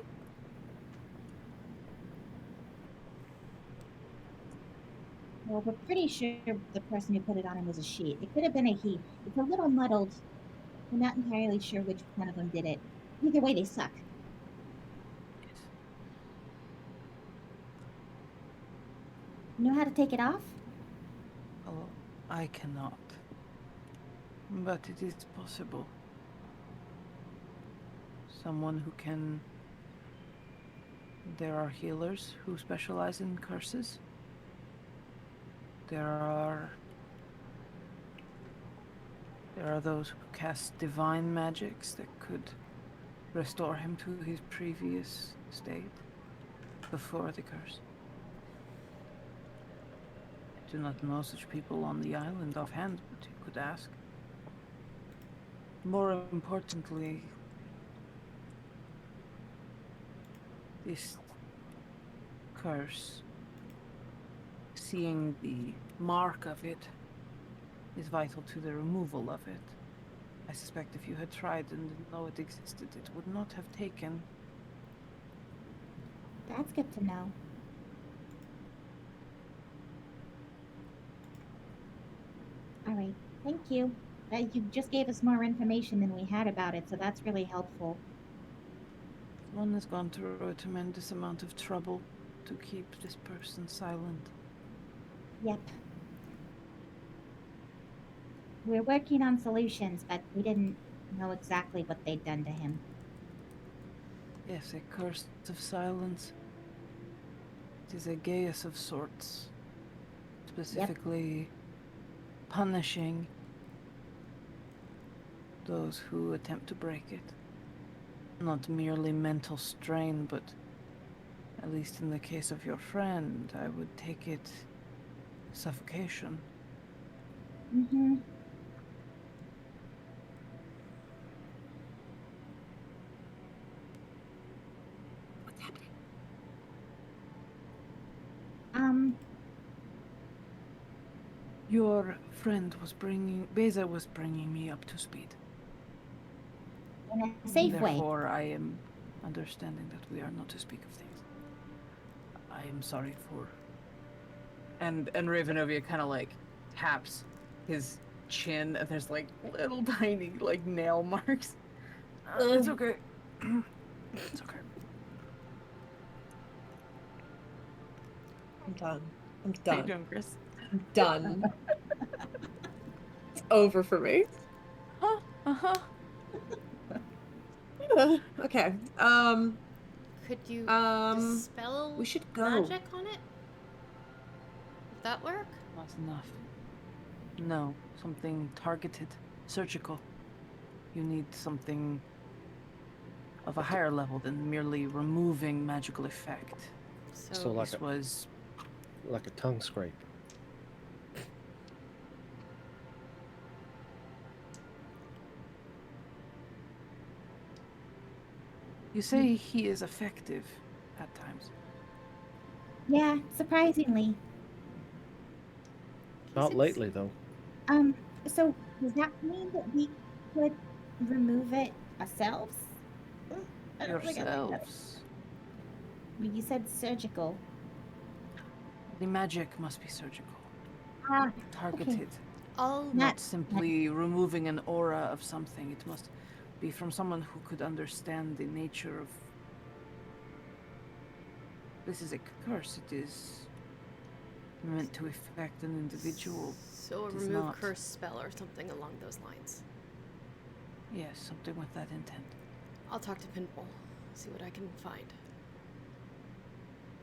S6: Well, we're pretty sure the person who put it on him was a she. It could have been a he. It's a little muddled. We're not entirely sure which one of them did it. Either way, they suck.
S2: Yes.
S6: You know how to take it off?
S2: Oh, I cannot. But it is possible. Someone who can... There are healers who specialize in curses. There are those who cast divine magics that could restore him to his previous state before the curse. I do not know such people on the island offhand, but you could ask. More importantly, this curse, seeing the mark of it, is vital to the removal of it. I suspect if you had tried and didn't know it existed, it would not have taken.
S6: That's good to know. All right, thank you. You just gave us more information than we had about it, so that's really helpful.
S2: One has gone through a tremendous amount of trouble to keep this person silent.
S6: Yep. We're working on solutions, but we didn't know exactly what they'd done to him.
S2: Yes, a curse of silence. It is a geas of sorts. Specifically punishing those who attempt to break it. Not merely mental strain, but at least in the case of your friend, I would take it suffocation.
S6: Mm-hmm.
S5: What's happening?
S2: Your friend was Beza was bringing me up to speed.
S6: In a safe way.
S2: Therefore, I am understanding that we are not to speak of things. I am sorry for...
S7: And Ravenovia kind of like taps his chin, and there's like little tiny like nail marks.
S2: It's okay. It's okay.
S5: I'm done. I'm
S7: How you
S5: done.
S7: doing, Chris?
S5: I'm done. It's over for me.
S2: Huh? Uh-huh.
S5: Okay.
S1: could you dispel
S5: we should go.
S1: magic on it? Would that work?
S2: Not enough. No, something targeted, surgical. You need something of a higher level than merely removing magical effect.
S3: So like
S2: This was...
S3: like a tongue scrape.
S2: You say he is effective at times.
S6: Yeah, surprisingly.
S3: Not lately though.
S6: So does that mean that we could remove it ourselves? I don't think I like that.
S2: Yourselves.
S6: You said surgical.
S2: The magic must be surgical.
S6: Ah,
S2: Targeted.
S1: I'll
S6: Not-
S2: Not simply removing an aura of something. It must be from someone who could understand the nature of... This is a curse. It is meant to affect an individual.
S1: So a
S2: It is
S1: remove
S2: not.
S1: curse spell or something along those lines.
S2: Yes, something with that intent.
S1: I'll talk to Pinball, see what I can find.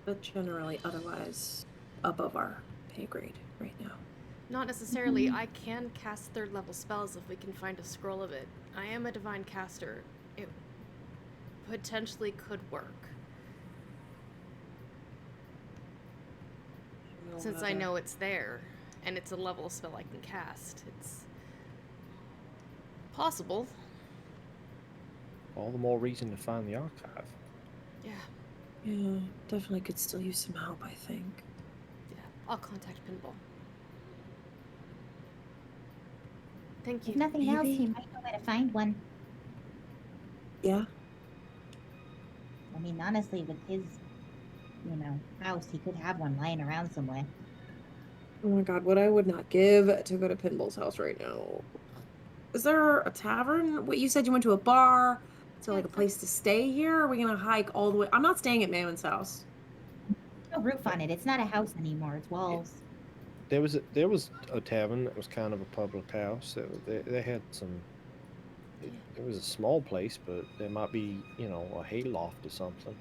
S5: But generally, otherwise, above our pay grade right now.
S1: Not necessarily. I can cast third level spells if we can find a scroll of it. I am a divine caster. It potentially could work. Since I know it's there, and it's a level spell I can cast, it's possible.
S3: All the more reason to find the archive.
S1: Yeah,
S5: Yeah, definitely could still use some help, I think.
S1: yeah. I'll contact Pinball. Thank you.
S6: If nothing else,
S5: Maybe.
S6: he might know where to find one.
S5: Yeah.
S6: I mean, honestly, with his, house, he could have one lying around somewhere.
S5: Oh my god, what I would not give to go to Pinball's house right now. Is there a tavern? What, you said you went to a bar? Is there like a place to stay here? Or are we gonna hike all the way? I'm not staying at Mammon's house.
S6: No roof on it. It's not a house anymore. It's walls.
S3: There was a tavern that was kind of a public house. They had some. It was a small place, but there might be, a hayloft or something.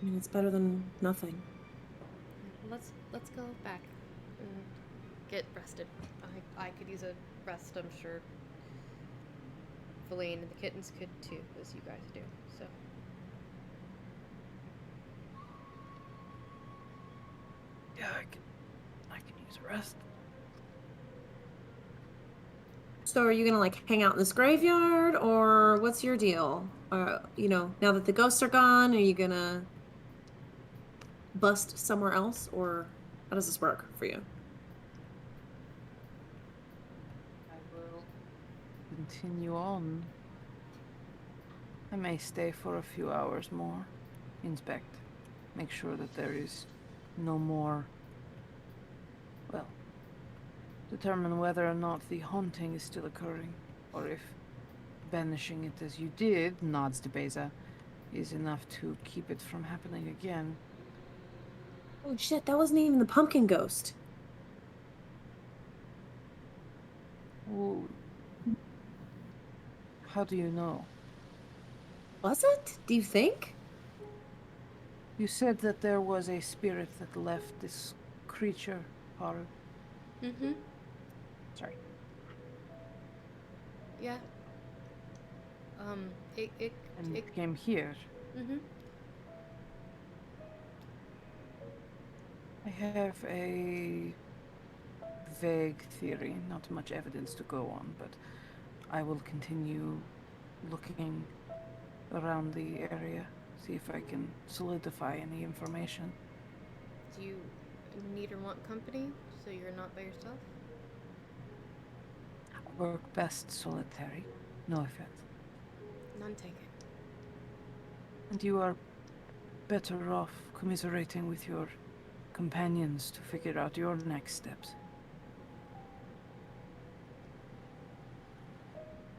S5: I mean, it's better than nothing.
S1: Let's go back and get rested. I could use a rest, I'm sure. Feline and the kittens could too, as you guys do. So
S2: Yeah, I can use a rest.
S5: So are you gonna like hang out in this graveyard, or what's your deal? Now that the ghosts are gone, are you gonna bust somewhere else, or how does this work for you?
S2: I will continue on. I may stay for a few hours more, inspect, make sure that there is no more, well, determine whether or not the haunting is still occurring, or if banishing it as you did, nods to Beza, is enough to keep it from happening again.
S5: Oh shit, that wasn't even the pumpkin ghost.
S2: Oh, how do you know?
S5: Was it? Do you think?
S2: You said that there was a spirit that left this creature, Haru.
S1: mm-hmm.
S2: Sorry.
S1: Yeah. It
S2: And it came here.
S1: mm-hmm.
S2: I have a vague theory, not much evidence to go on, but I will continue looking around the area, see if I can solidify any information.
S1: Do you need or want company so you're not by yourself?
S2: I work best solitary, no offense.
S1: None taken.
S2: And you are better off commiserating with your companions to figure out your next steps.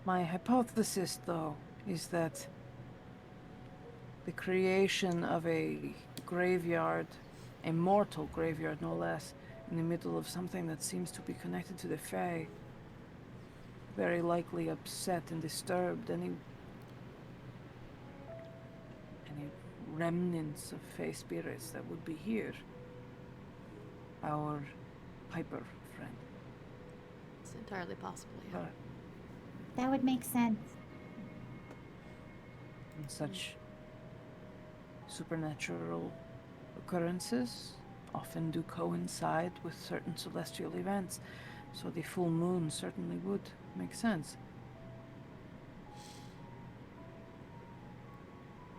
S2: My hypothesis, though, is that the creation of a graveyard, a mortal graveyard no less, in the middle of something that seems to be connected to the Fae, very likely upset and disturbed any remnants of Fae spirits that would be here. Our Piper friend.
S1: It's entirely possible, yeah.
S2: But
S6: That would make sense.
S2: and such supernatural occurrences often do coincide with certain celestial events, so the full moon certainly would make sense.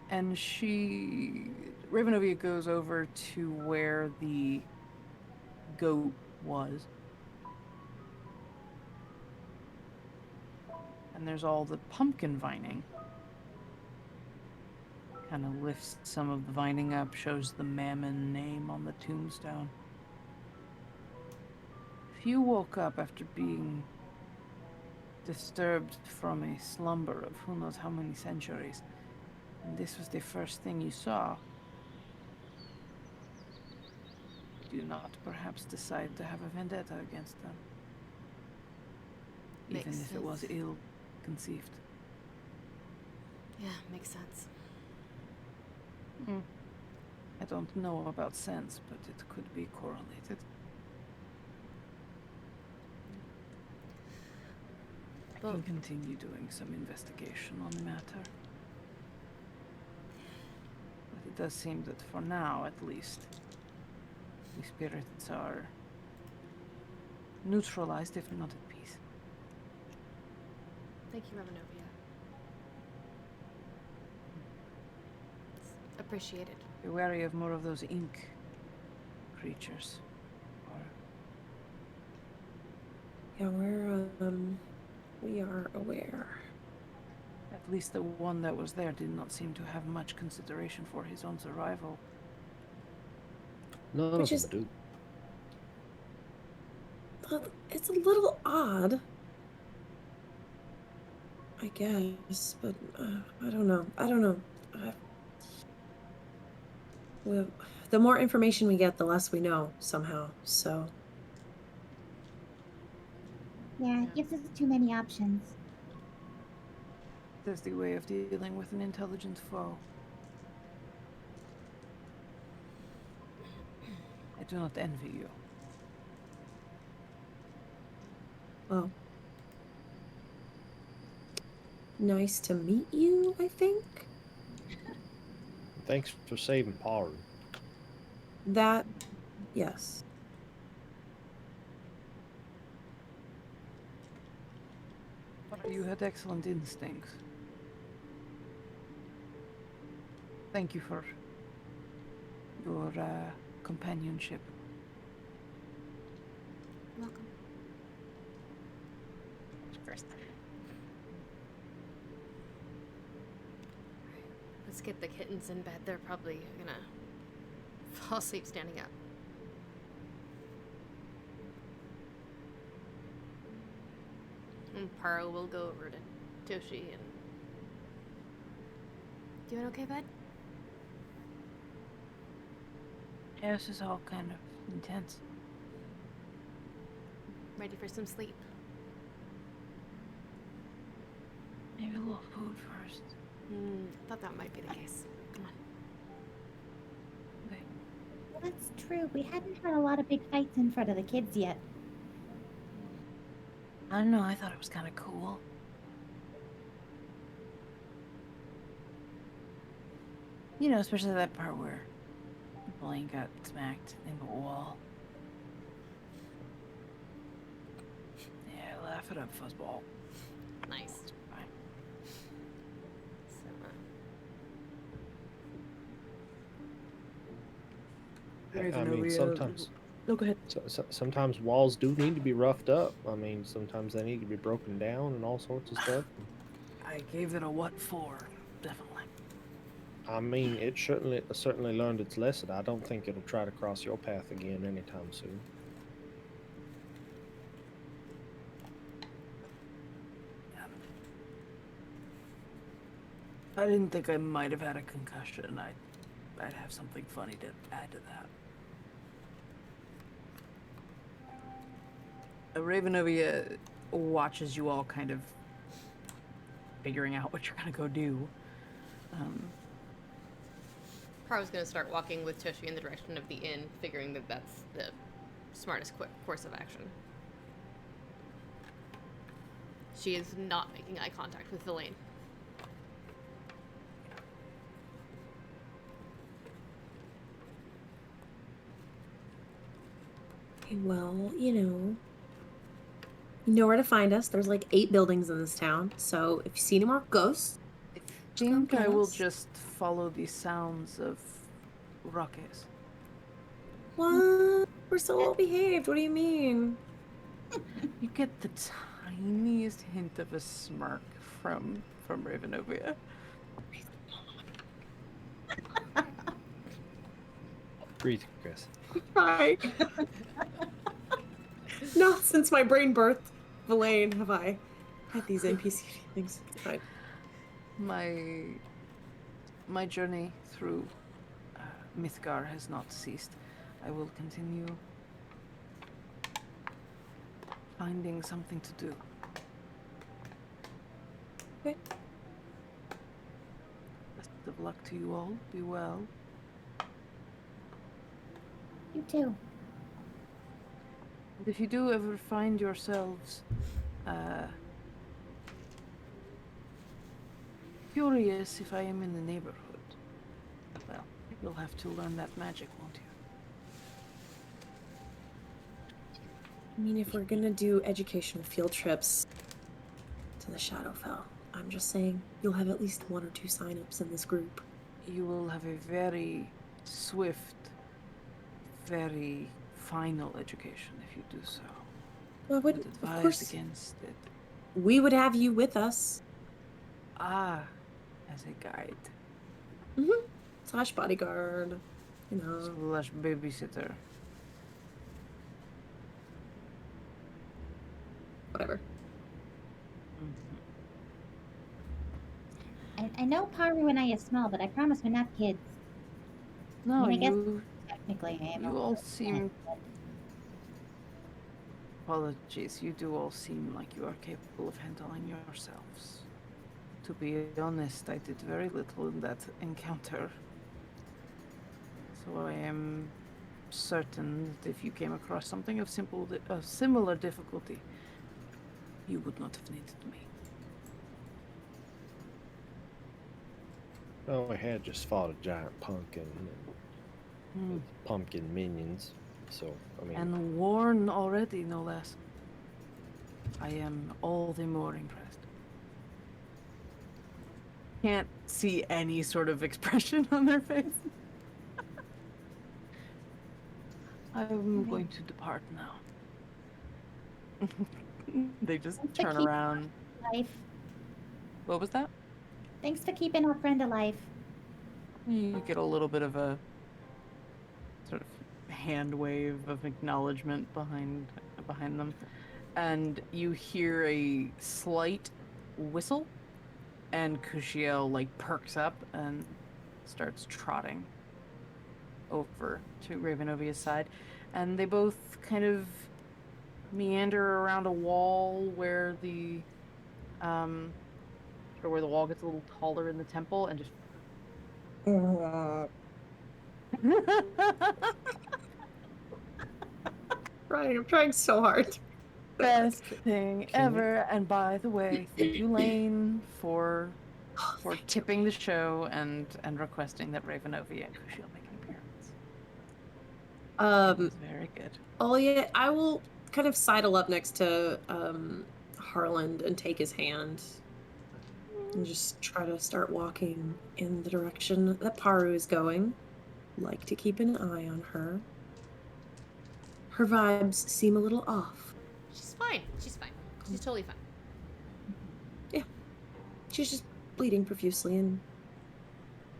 S2: And Ravenovia goes over to where the goat was. And there's all the pumpkin vining. Kind of lifts some of the vining up, shows the Mammon name on the tombstone. If you woke up after being disturbed from a slumber of who knows how many centuries, and this was the first thing you saw, do you not perhaps decide to have a vendetta against them?
S1: Makes
S2: Even if it was
S1: sense.
S2: ill
S7: conceived.
S1: Yeah, makes sense.
S7: I don't know about sense, but it could be correlated. I
S1: Well-
S7: can continue doing some investigation on the matter. But it does seem that for now, at least, the spirits are neutralized, if not at peace.
S1: Thank you, Revenovia. It's appreciated.
S7: Be wary of more of those ink creatures. Or
S5: Yeah, we are aware.
S7: at least the one that was there did not seem to have much consideration for his own survival.
S3: None
S5: Which
S3: of
S5: is-
S3: them do.
S5: It's a little odd, I guess, but I don't know. The more information we get, the less we know somehow. So
S6: Yeah, it gives us too many options.
S7: That's the way of dealing with an intelligent foe. I do not envy you.
S5: well, nice to meet you, I think.
S3: Thanks for saving Paru.
S5: That, yes.
S7: You had excellent instincts. Thank you for your companionship.
S1: Welcome. Let's get the kittens in bed. They're probably gonna fall asleep standing up. And Paro will go over to Toshi and... Doing okay, bud?
S7: Yeah, this is all kind of intense.
S1: Ready for some sleep?
S7: Maybe a little food first.
S1: Thought that might be the case. Come on.
S7: Okay.
S6: Well, that's true. We hadn't had a lot of big fights in front of the kids yet.
S7: I don't know, I thought it was kind of cool. You know, especially that part where Blaine got smacked into a wall. Yeah, laugh it up, fuzzball.
S1: Nice.
S7: Fine.
S1: So,
S3: I mean, sometimes
S7: No, go ahead.
S3: sometimes walls do need to be roughed up. I mean, sometimes they need to be broken down and all sorts of stuff.
S7: I gave it a what for, definitely.
S3: I mean, it certainly learned its lesson. I don't think it'll try to cross your path again anytime soon.
S7: I didn't think I might have had a concussion. I'd have something funny to add to that. Ravenovia watches you all kind of figuring out what you're gonna go do.
S1: Paro's gonna start walking with Toshi in the direction of the inn, figuring that that's the smartest course of action. She is not making eye contact with Villain.
S5: Well, you know where to find us. There's like 8 buildings in this town. So if you see any more ghosts,
S7: I think I will
S5: Yes.
S7: just follow the sounds of ruckus.
S5: what? We're so well behaved. What do you mean?
S7: You get the tiniest hint of a smirk from Ravenovia.
S3: Breathe, Chris.
S5: Hi. Not since my brain birthed Villain have I had these NPC feelings. Fine.
S7: My journey through Mythgar has not ceased. I will continue finding something to do.
S5: Okay.
S2: Best of luck to you all. Be well.
S6: You too.
S2: And if you do ever find yourselves curious if I am in the neighborhood, well, you'll have to learn that magic, won't you?
S5: I mean, if we're gonna do educational field trips to the Shadowfell, I'm just saying you'll have at least 1 or 2 signups in this group.
S2: You will have a very swift, very final education if you do so.
S5: Well, I would,
S2: Would
S5: of
S2: advise
S5: course,
S2: against it.
S5: we would have you with us.
S2: Ah, as a guide.
S5: Slash bodyguard, you know.
S2: Slash babysitter.
S5: Whatever.
S6: I know Paru and I are small, but I promise we're not kids.
S2: No,
S6: I guess
S2: you
S6: technically I am.
S2: you
S6: a
S2: all
S6: little
S2: seem...
S6: kid, but
S2: Apologies, you do all seem like you are capable of handling yourselves. To be honest, I did very little in that encounter. So I am certain that if you came across something of similar difficulty, you would not have needed me.
S3: Oh, I had just fought a giant pumpkin with pumpkin minions. So, I mean,
S2: And worn already, no less. I am all the more impressed. Can't see any sort of expression on their face. I'm going to depart now. They just
S6: Thanks for
S2: turn
S6: keeping
S2: around.
S6: life.
S2: What was that?
S6: Thanks for keeping our friend alive.
S2: You get a little bit of a sort of hand wave of acknowledgement behind them, and you hear a slight whistle, and Kushiel like perks up and starts trotting over to Ravenovia's side, and they both kind of meander around a wall where the where the wall gets a little taller in the temple, and just
S5: I'm trying so hard.
S2: best thing
S3: Can you-
S2: ever. And by the way, thank you, Lane, for
S5: Thank you.
S2: tipping the show and requesting that Ravenovia and Kushiel make an appearance. It was very good.
S5: Oh yeah, I will kind of sidle up next to Harland and take his hand and just try to start walking in the direction that Paru is going. Like to keep an eye on her. Her vibes seem a little off.
S1: She's fine. She's fine. She's totally fine.
S5: She's just bleeding profusely, and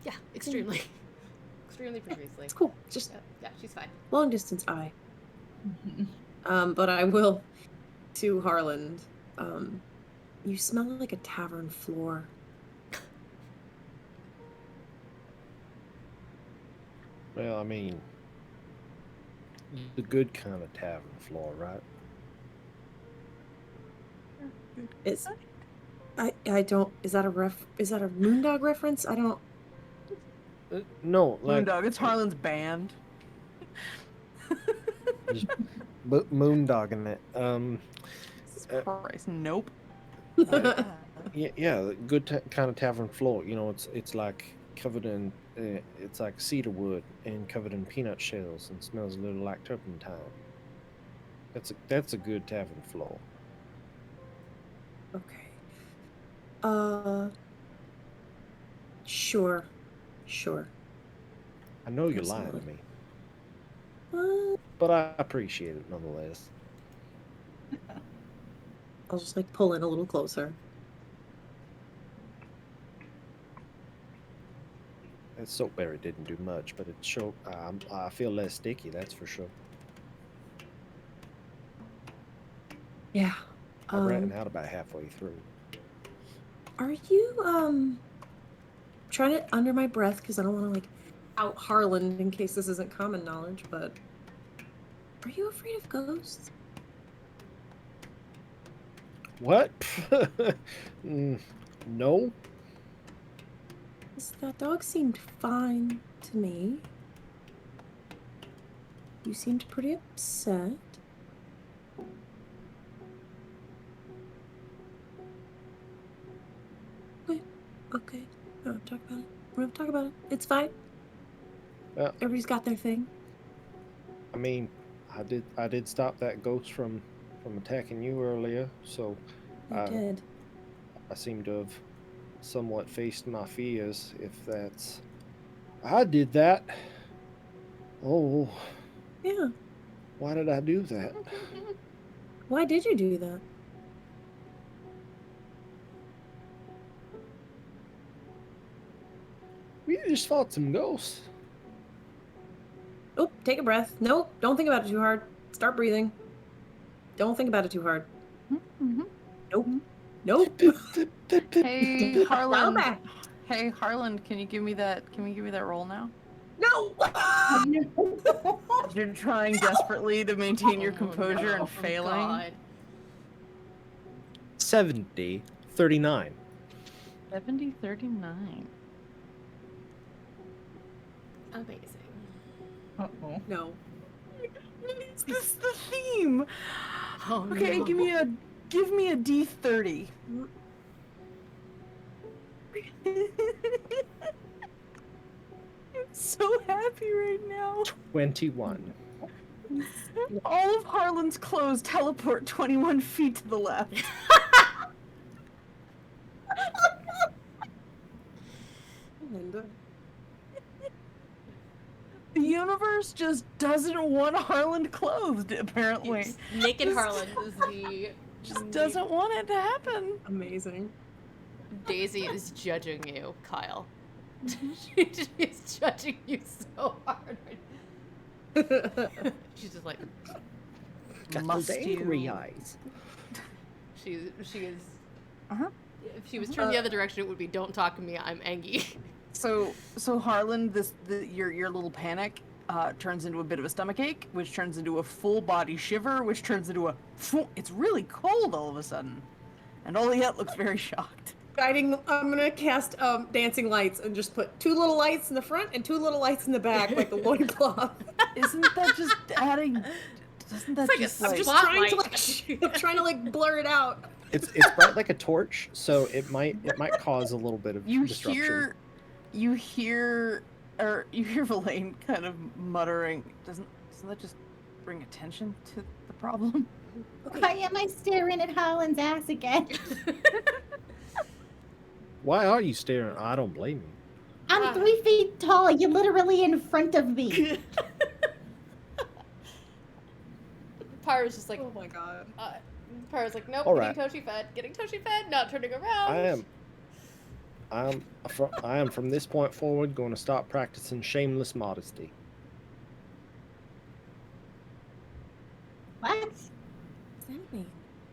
S1: Yeah, extremely. Extremely profusely.
S5: it's cool. Just
S1: Yeah, she's fine.
S5: long distance eye. But I will to Harland. You smell like a tavern floor.
S3: well, I mean, the good kind of tavern floor, right?
S5: It's I don't, is that a Moondog reference? I don't.
S3: No, like
S2: Moondog, it's Harlan's band.
S3: just moondogging it.
S2: Christ, nope.
S3: Yeah, the good kind of tavern floor. You know, it's like covered in it's like cedar wood and covered in peanut shells and smells a little like turpentine. That's a good tavern floor.
S5: Okay. Sure.
S3: I know you're lying to
S5: Absolutely.
S3: me, but I appreciate it nonetheless.
S5: I'll just like pull in a little closer.
S3: That soapberry didn't do much, but it showed. I feel less sticky, that's for sure.
S5: Yeah.
S3: I ran out about halfway through.
S5: Are you trying to under my breath because I don't want to like out Harland in case this isn't common knowledge, but are you afraid of ghosts?
S3: What? No.
S5: That dog seemed fine to me. You seemed pretty upset. Okay. We don't have to talk about it. We don't have to talk about it. It's fine.
S3: Well,
S5: Everybody's got their thing.
S3: I mean, I did stop that ghost from attacking you earlier, so
S5: You did.
S3: I seem to have somewhat faced my fears. If that's, I did that. Oh,
S5: Yeah.
S3: why did I do that?
S5: Why did you do that?
S3: We just fought some ghosts.
S5: Oh, take a breath. Nope. Don't think about it too hard. Start breathing. Don't think about it too hard.
S2: Mm-hmm.
S5: Nope. Nope.
S2: Hey,
S5: Dial
S2: Harlan.
S5: back.
S2: Hey, Harlan, can you give me that? Can we give me that roll now?
S5: No.
S2: You're trying desperately to maintain your
S1: Oh,
S2: composure
S1: no.
S2: and
S1: Oh,
S2: failing.
S1: God.
S3: 70, 39.
S2: 70, 39.
S1: Amazing.
S7: Uh-oh.
S5: No.
S2: Is this the theme?
S1: Oh,
S2: Okay,
S1: no.
S2: give me a D30. I'm so happy right now.
S3: 21.
S2: All of Harlan's clothes teleport 21 feet to the left.
S5: Linda.
S2: The universe just doesn't want Harlan clothed, apparently.
S1: Naked Harlan is the...
S2: Just doesn't want it to happen.
S5: Amazing.
S1: Daisy is judging you, Kyle. She's judging you so hard. She's just like,
S3: Got
S2: Must
S3: those angry
S2: you-
S3: eyes.
S1: she is.
S2: Uh-huh.
S1: If she was turned the other direction, it would be, "Don't talk to me. I'm angry."
S2: So Harlan, your little panic turns into a bit of a stomachache, which turns into a full body shiver, which turns into a it's really cold all of a sudden, and Oliette looks very shocked.
S5: I'm gonna cast dancing lights and just put 2 little lights in the front and 2 little lights in the back, like the loincloth.
S2: Isn't that just adding? Doesn't that
S1: It's like a
S2: just
S5: I'm
S2: like?
S5: just
S1: spotlight.
S5: I'm trying to like blur it out.
S3: It's bright like a torch, so it might cause a little bit of disruption.
S2: You hear Verlaine kind of muttering. Doesn't that just bring attention to the problem?
S6: Why am I staring at Holland's ass again?
S3: Why are you staring? I don't blame you.
S6: I'm 3 feet tall. You're literally in front of me.
S1: Pyro's just like,
S5: Oh my god.
S1: Pyro's like, nope,
S3: All
S1: getting Toshi fed, not turning around.
S3: I am from this point forward going to stop practicing shameless modesty.
S6: What?
S5: What's that mean?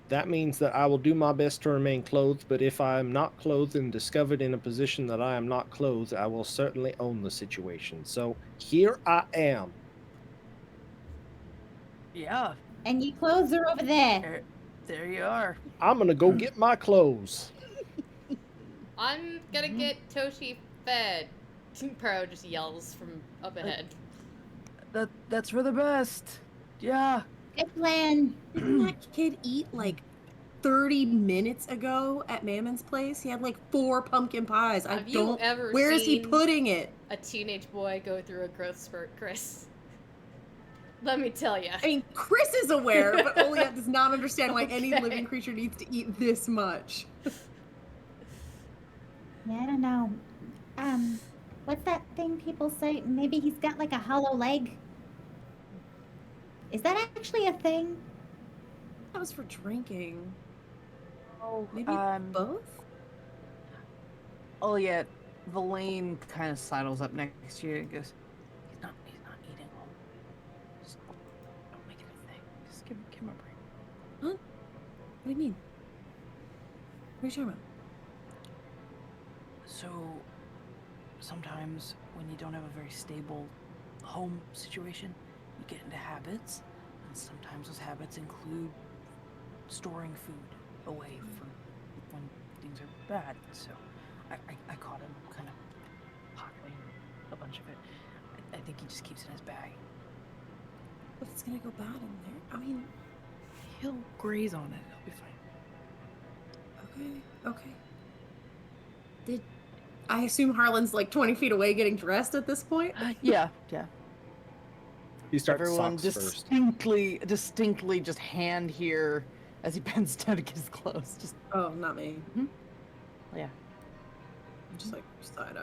S3: That means that I will do my best to remain clothed, but if I am not clothed and discovered in a position that I am not clothed, I will certainly own the situation. So here I am.
S2: Yeah,
S6: And your clothes are over there.
S2: there you are.
S3: I'm gonna go get my clothes.
S1: I'm gonna get Toshi fed. Pyro just yells from up ahead.
S2: That's for the best. Yeah.
S6: Good plan.
S5: Didn't that kid eat like 30 minutes ago at Mammon's place? He had like 4 pumpkin pies.
S1: Have you ever
S5: Where is he
S1: seen
S5: putting it?
S1: a teenage boy go through a growth spurt, Chris? Let me tell you.
S5: I mean, Chris is aware, but Oliette does not understand why any
S1: Okay.
S5: living creature needs to eat this much.
S6: Yeah, I don't know. What's that thing people say? Maybe he's got like a hollow leg. Is that actually a thing?
S5: That was for drinking.
S2: Oh,
S5: Maybe both?
S2: Oliette, Verlaine kind of sidles up next to you and goes, he's not eating. Just don't make it a thing. Just give him a break.
S5: What do you mean? What are you talking about?
S2: So, sometimes when you don't have a very stable home situation, you get into habits, and sometimes those habits include storing food away from when things are bad. So I caught him kind of pocketing a bunch of it. I think he just keeps it in his bag.
S5: But it's gonna go bad in there. I mean,
S2: He'll graze on it. He'll be fine.
S5: okay. Did I assume Harlan's like 20 feet away getting dressed at this point?
S2: Yeah.
S3: You start
S2: Everyone
S3: socks first.
S2: distinctly just hand here as he bends down to get his clothes. Just
S5: Oh, not me.
S2: yeah.
S5: Just like side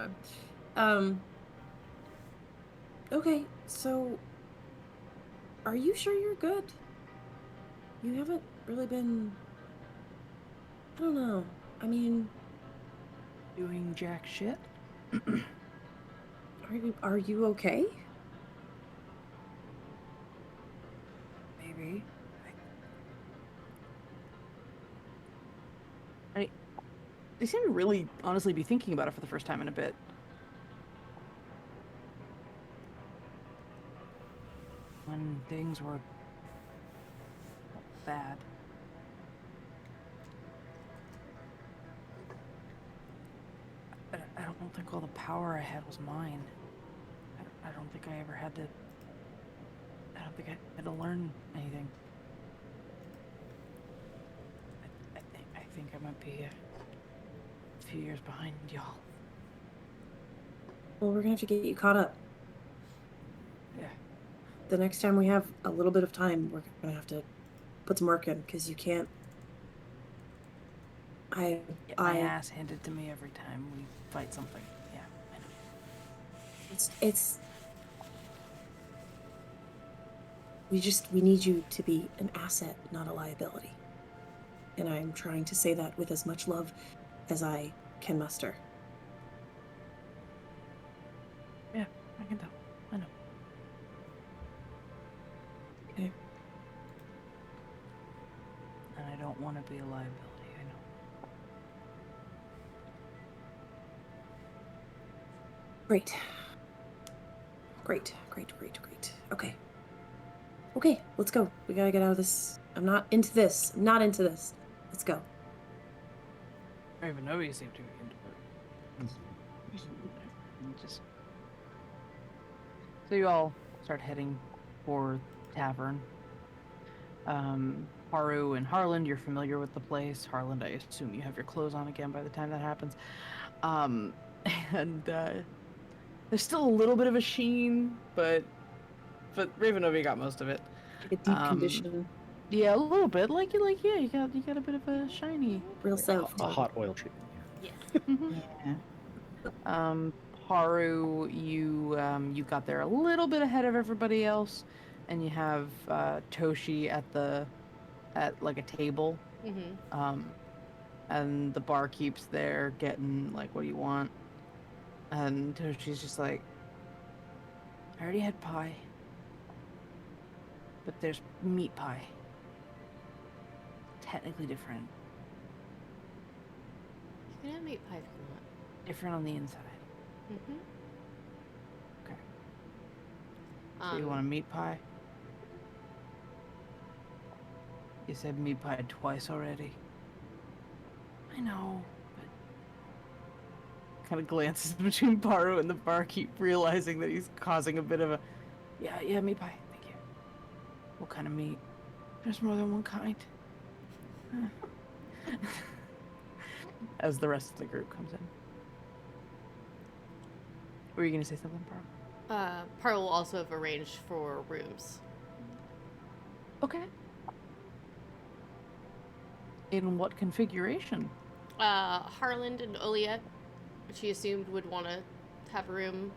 S5: eye. Okay, so are you sure you're good? You haven't really been. I don't know. I mean,
S2: Doing jack shit.
S5: are you okay?
S2: Maybe. They seem to really honestly be thinking about it for the first time in a bit. When things were bad. I don't think all the power I had was mine. I don't think I ever had to. I don't think I had to learn anything. I think I might be a few years behind y'all.
S5: Well, we're gonna have to get you caught up.
S2: Yeah.
S5: The next time we have a little bit of time, we're gonna have to put some work in because you can't.
S2: Get my ass handed to me every time we fight something. Yeah, I know.
S5: It's. We need you to be an asset, not a liability. And I'm trying to say that with as much love as I can muster.
S2: Yeah, I can tell. I know.
S5: Okay.
S2: And I don't want to be a liability, I know.
S5: Great. Okay, let's go. We gotta get out of this. I'm not into this. Let's go.
S2: I don't even know you seem to be into it. Just... So you all start heading for tavern. Haru and Harland, you're familiar with the place. Harland, I assume you have your clothes on again by the time that happens. And there's still a little bit of a sheen, but Ravenovi got most of it.
S5: Like a deep condition.
S2: Yeah, a little bit. Yeah, you got a bit of a shiny.
S5: Real soft.
S3: A hot oil treatment.
S2: Yeah. Haru, you got there a little bit ahead of everybody else, and you have Toshi at like a table. And the barkeep's there getting like, what do you want? And Toshi's just like, I already had pie, but there's meat pie. Technically different.
S1: You can have meat pie if you want.
S2: Different on the inside. Okay. So you want a meat pie? You said meat pie twice already. I know, but... Kind of glances between Paru and the barkeep, realizing that he's causing a bit of a... Yeah, meat pie, thank you. What kind of meat? There's more than one kind. As the rest of the group comes in. Were you gonna say something, Paru?
S1: Pearl will also have arranged for rooms.
S2: Okay. In what configuration?
S1: Harland and Olia, she assumed would want to have a room.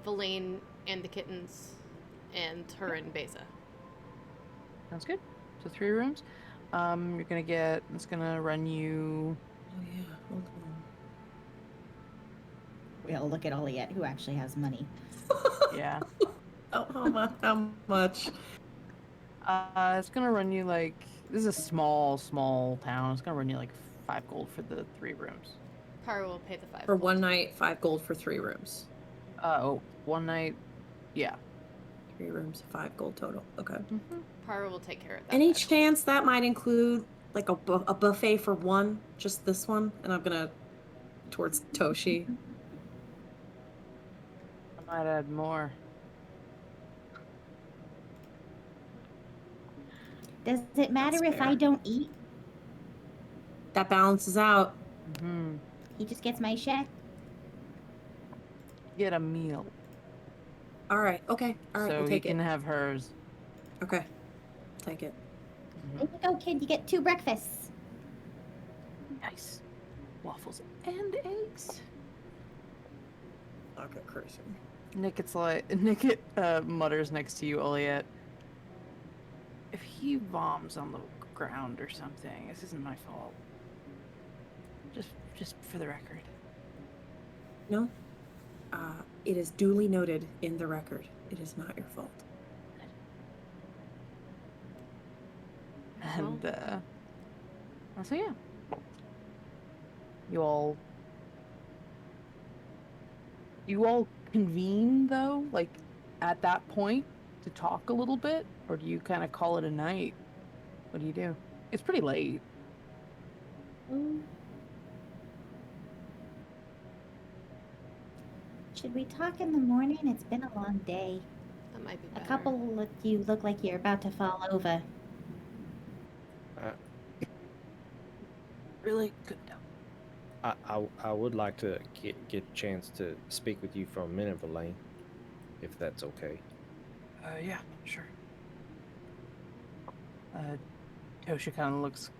S1: Verlaine and the kittens, and her and Beza.
S2: Sounds good. So 3 rooms. You're gonna get. It's gonna run you.
S5: Oh yeah. Hold on.
S6: We'll look at Oliette, who actually has money.
S2: Yeah.
S5: How much?
S2: It's gonna run you like. This is a small town. It's gonna run you like 5 gold for the 3 rooms.
S1: Pearl will pay the 5
S5: For
S1: gold.
S5: 1 night, 5 gold for 3 rooms.
S2: 1 night. Yeah.
S5: 3 rooms, 5 gold total. Okay.
S1: Pearl will take care of that.
S5: Any
S1: 5 gold.
S5: chance that might include like a buffet for one, just this one, and I'm gonna towards Toshi.
S7: I might add more.
S6: Does it matter
S5: That's
S6: if I
S5: fair.
S6: don't eat?
S5: That balances out.
S7: Mm-hmm.
S6: He just gets my check.
S7: Get a meal.
S5: All right. Okay. All right.
S7: So
S5: We'll
S7: he
S5: take
S7: can
S5: it.
S7: have hers.
S5: Okay. Take it.
S7: Mhm.
S6: There you go, kid. You get 2 breakfasts.
S7: Nice. Waffles and eggs.
S5: Okay, crazy.
S7: Nickit mutters next to you, Oliet. If he bombs on the ground or something, this isn't my fault. Just for the record.
S5: No. It is duly noted in the record. It is not your fault.
S7: And so yeah. You all convene though, like at that point to talk a little bit, or do you kind of call it a night? What do you do? It's pretty late.
S6: Should we talk in the morning? It's been a long day.
S1: That might be
S6: A
S1: better.
S6: couple of you look like you're about to fall over.
S7: Really good.
S3: I would like to get a chance to speak with you for a minute, Verlaine, if that's okay.
S7: Yeah, sure. Tosha kind of looks.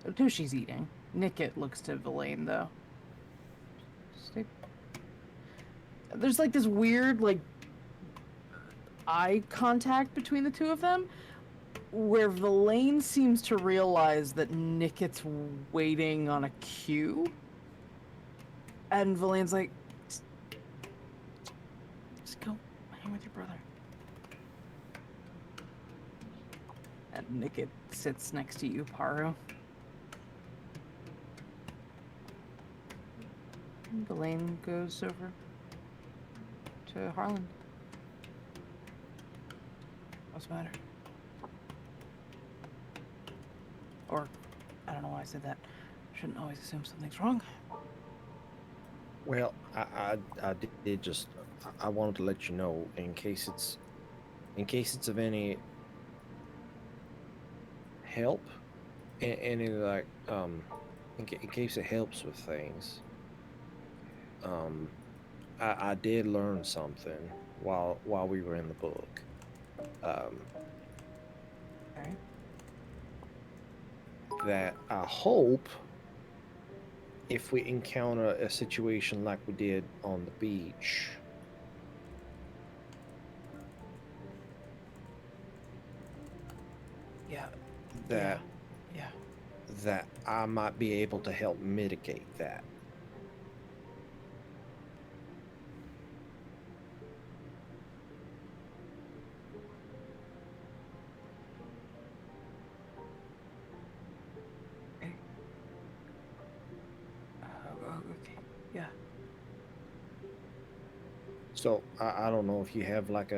S7: Toshi's eating. Nickit looks to Verlaine though. There's like this weird like eye contact between the two of them, where Verlaine seems to realize that Nickit's waiting on a cue, and Verlaine's like, "Just go hang with your brother." And Nickit sits next to you, Paru. Verlaine goes over to Harlan. What's the matter? Or, I don't know why I said that. Shouldn't always assume something's wrong.
S3: Well, I did just I wanted to let you know in case it's of any help, any like in case it helps with things. I did learn something while we were in the book.
S7: Okay.
S3: That I hope if we encounter a situation like we did on the beach,
S7: Yeah.
S3: that
S7: Yeah.
S3: that I might be able to help mitigate that.
S7: Okay. Yeah.
S3: So I don't know if you have like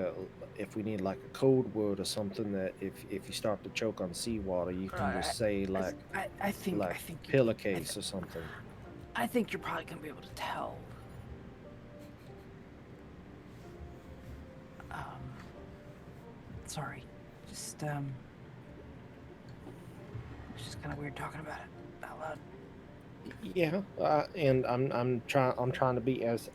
S3: if we need like a code word or something that if you start to choke on seawater, you can just say like
S7: I think
S3: pillowcase or something.
S7: I think you're probably gonna be able to tell. Sorry. Just it's just kind of weird talking about it out loud.
S3: Yeah, and I'm trying to be as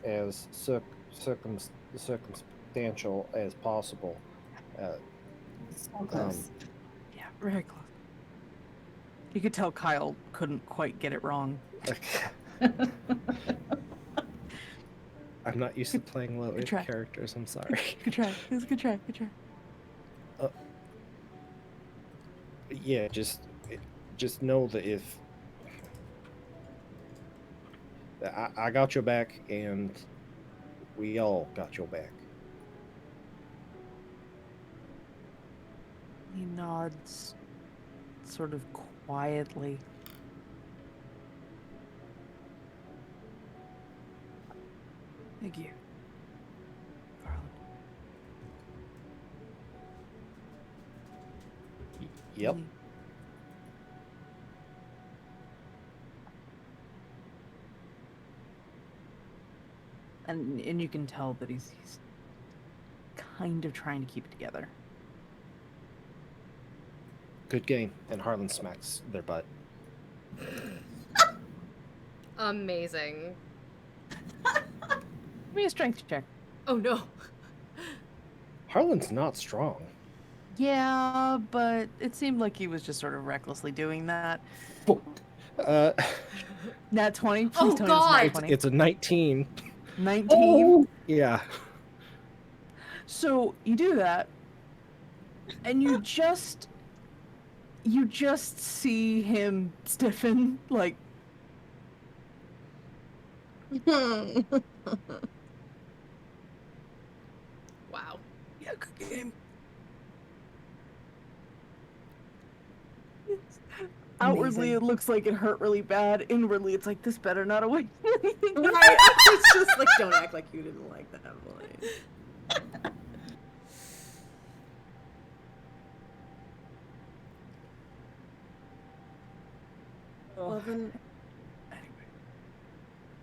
S3: circumstantial as possible.
S6: So close.
S7: Yeah, very close. You could tell Kyle couldn't quite get it wrong.
S3: I'm not used to playing low
S7: good try.
S3: characters. I'm sorry.
S7: Good try. It was a good try. Good try.
S3: Yeah, just know that if I got your back, and we all got your back.
S7: He nods, sort of quietly. Thank you, Garland.
S3: Yep.
S2: And you can tell that he's kind of trying to keep it together.
S3: Good game. And Harlan smacks their butt.
S1: Amazing.
S2: Give me a strength check.
S1: Oh no.
S3: Harlan's not strong.
S2: Yeah, but it seemed like he was just sort of recklessly doing that.
S3: Uh,
S2: Nat 20. Please
S1: Oh,
S2: tell me
S1: God.
S2: it's nat 20.
S3: it's a 19.
S2: 19.
S5: Oh,
S3: Yeah.
S2: So you do that, and you just see him stiffen, like,
S1: Wow.
S2: yeah, good game. Outwardly,
S5: Amazing.
S2: it looks like it hurt really bad. Inwardly, it's like, this better not awake anything.
S5: right. It's just like, don't act like you didn't like that line. Well then,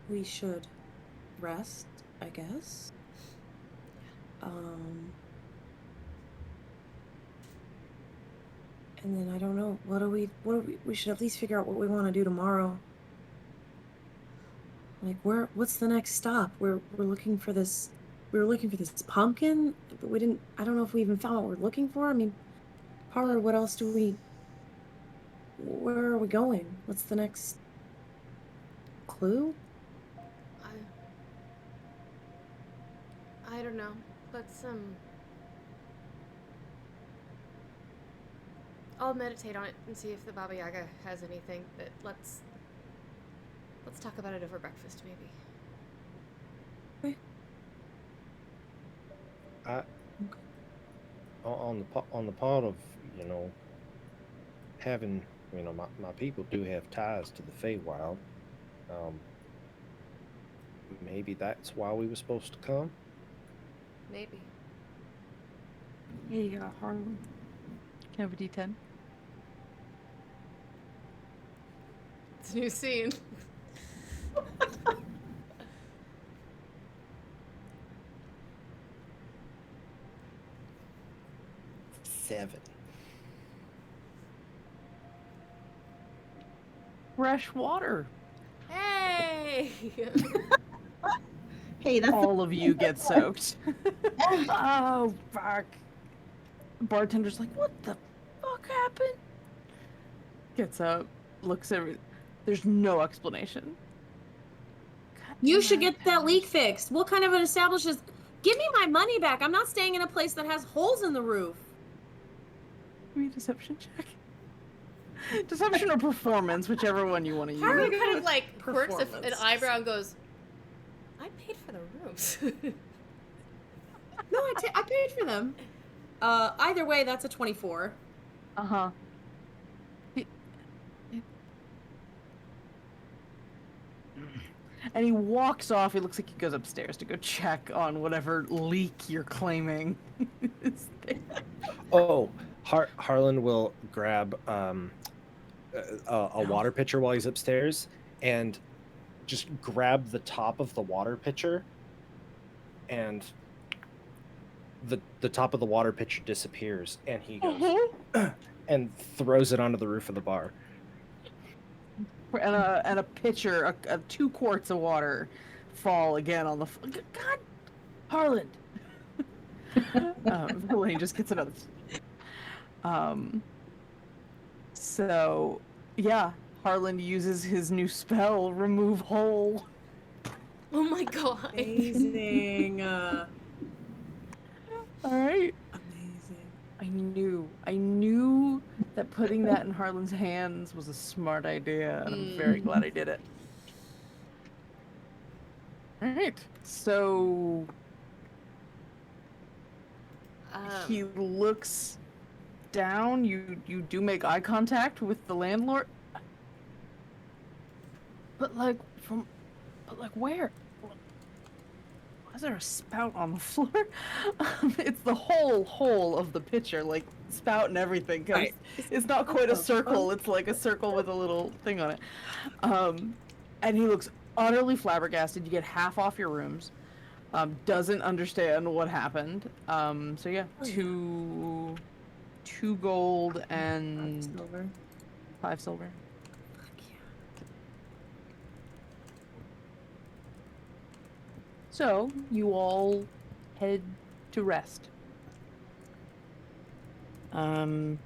S5: we should rest, I guess. And then I don't know. We should at least figure out what we want to do tomorrow. Like, what's the next stop? We're looking for this. We were looking for this pumpkin, but we didn't. I don't know if we even found what we're looking for. I mean, Parra, what else do we? Where are we going? What's the next clue?
S1: I don't know. Let's I'll meditate on it and see if the Baba Yaga has anything, but let's talk about it over breakfast, maybe.
S3: On the part of, having, my people do have ties to the Feywild. Maybe that's why we were supposed to come.
S1: Maybe.
S2: Yeah, Harlan. Can I have a D10?
S1: It's a new scene.
S3: Seven.
S2: Fresh water.
S1: Hey!
S6: Hey, that's
S2: All of you get soaked. Oh, fuck. Bartender's like, what the fuck happened? Gets up, looks at everything. There's no explanation. God
S5: You
S2: damn
S5: should
S2: it.
S5: get that leak fixed. What kind of an establishment? Give me my money back. I'm not staying in a place that has holes in the roof.
S2: Give me a deception check. Deception or performance, whichever one you want to use.
S1: Harlan kind of like quirks an
S5: Performance.
S1: eyebrow and goes, I paid for the rooms.
S5: No, I paid for them. Either way, that's a 24.
S2: Uh-huh. And he walks off. It looks like he goes upstairs to go check on whatever leak you're claiming is there.
S3: Oh, Harlan will grab a water pitcher while he's upstairs and just grab the top of the water pitcher, and the top of the water pitcher disappears, and he goes and throws it onto the roof of the bar.
S2: And a pitcher, 2 quarts of water fall again on the God, Harlan. Elaine just gets another. So, yeah, Harlan uses his new spell, Remove Hole.
S1: Oh my god.
S5: Amazing.
S2: All right.
S5: Amazing.
S2: I knew that putting that in Harlan's hands was a smart idea, and I'm very glad I did it. All right. So he looks down. You do make eye contact with the landlord. But where? Why is there a spout on the floor? It's the whole hole of the pitcher, like
S7: spout and everything. 'Cause
S5: Right.
S7: it's not quite a
S5: So
S7: circle.
S5: fun.
S7: It's like a circle with a little thing on it. And he looks utterly flabbergasted. You get half off your rooms. Doesn't understand what happened. So yeah,
S5: Oh, yeah.
S7: two gold
S5: 5
S7: and
S5: silver.
S7: 5 silver.
S5: Fuck yeah.
S7: So you all head to rest. I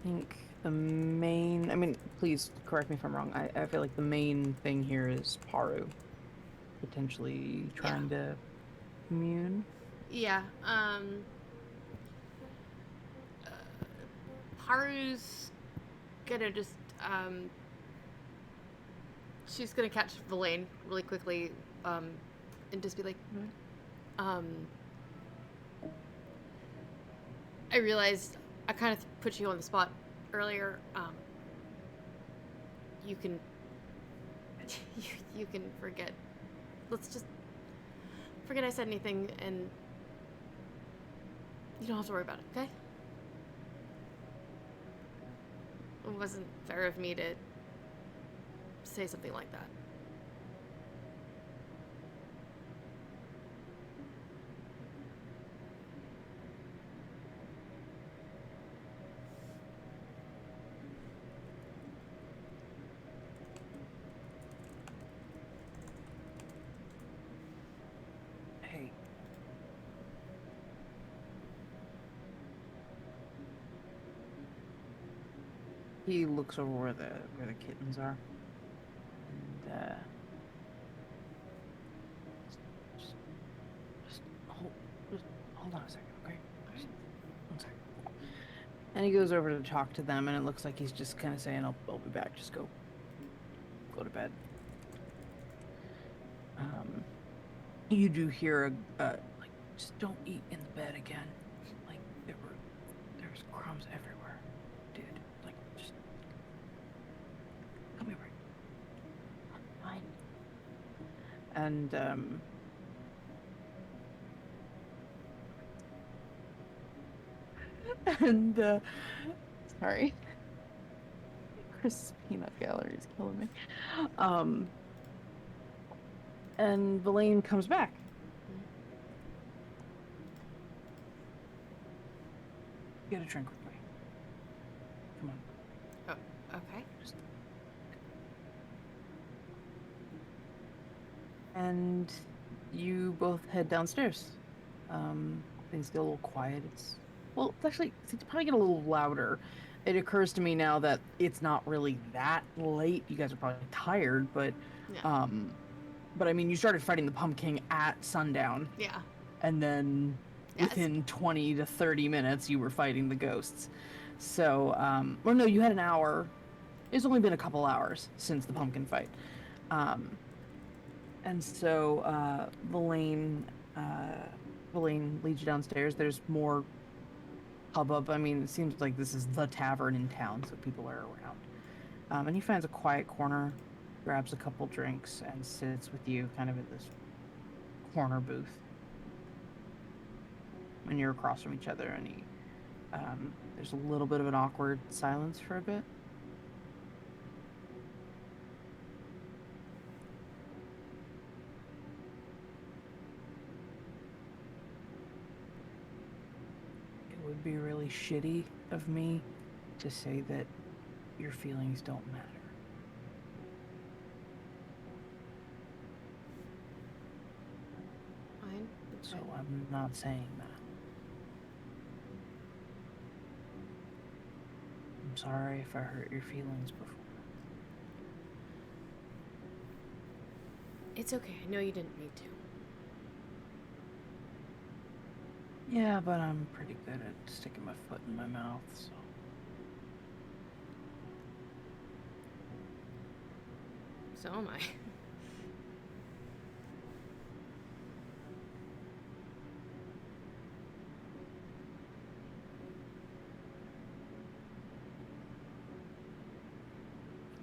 S7: think the main, I mean, please correct me if I'm wrong. I feel like the main thing here is Paru potentially trying to commune.
S1: Yeah. Haru's gonna just she's gonna catch Verlaine really quickly, and just be like, I realized I kind of put you on the spot earlier. You can you can forget. Let's just forget I said anything, and you don't have to worry about it, okay? It wasn't fair of me to say something like that.
S7: Hey. He looks over where the kittens are. And just hold on a second, okay? Just 1 second. And he goes over to talk to them, and it looks like he's just kind of saying, "I'll be back. Just go to bed." You do hear like, just don't eat in the bed again. Like there's crumbs everywhere, dude. Like just come here, right? Fine. And sorry, Chris Peanut Gallery is killing me. And Verlaine comes back. Get a drink with me. Come on.
S1: Oh, okay.
S7: And you both head downstairs. Things get a little quiet. Well, actually, things probably get a little louder. It occurs to me now that it's not really that late. You guys are probably tired, but
S1: Yeah.
S7: but I mean, you started fighting the Pumpkin at sundown,
S1: Yeah.
S7: and then
S1: Yes.
S7: within 20 to 30 minutes, you were fighting the ghosts. So, well, no, you had an hour. It's only been a couple hours since the pumpkin fight. And so, Verlaine leads you downstairs. There's more hubbub. I mean, it seems like this is the tavern in town, so people are around. And he finds a quiet corner, grabs a couple drinks, and sits with you kind of at this corner booth. And you're across from each other, and there's a little bit of an awkward silence for a bit. It would be really shitty of me to say that your feelings don't matter.
S1: Fine.
S7: So I'm not saying that. I'm sorry if I hurt your feelings before.
S1: It's okay. I know you didn't mean to.
S7: Yeah, but I'm pretty good at sticking my foot in my mouth, so.
S1: So am I.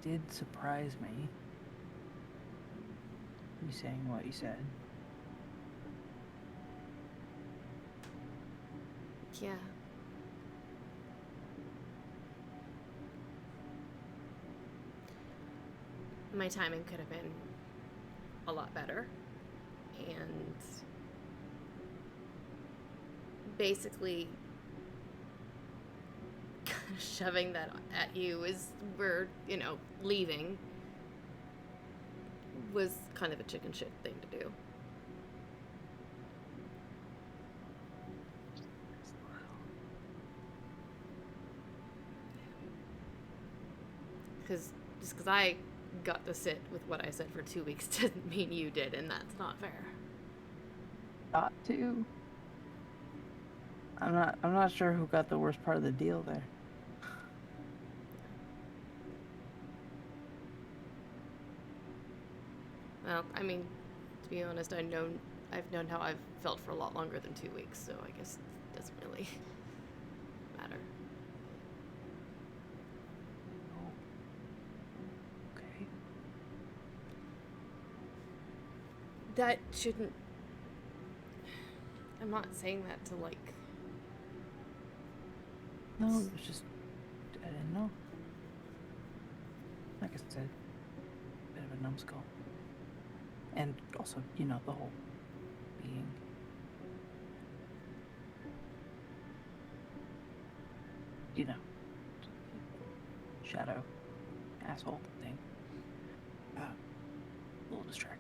S7: Did surprise me. You saying what you said.
S1: Yeah. My timing could have been a lot better. And basically shoving that at you as we're, leaving was kind of a chicken shit thing to do. Just because I got to sit with what I said for 2 weeks didn't mean you did, and that's not fair.
S2: Got to. I'm not sure who got the worst part of the deal there.
S1: Well, I mean, to be honest, I've known how I've felt for a lot longer than 2 weeks, so I guess it doesn't really matter.
S2: Okay.
S1: That shouldn't... I'm not saying that to,
S2: No, it was just... I didn't know. Like I said, bit of a numbskull. And also, the whole being... shadow, asshole thing. A little distracting.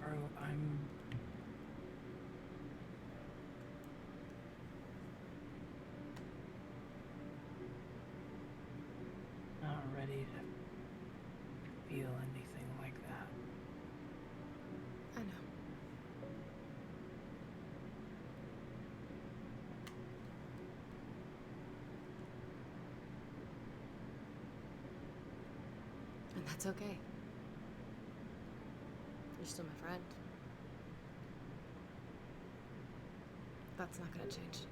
S2: Bro, I'm not ready to feel anything like that.
S1: I know. And that's okay. You're still my friend. That's not gonna change.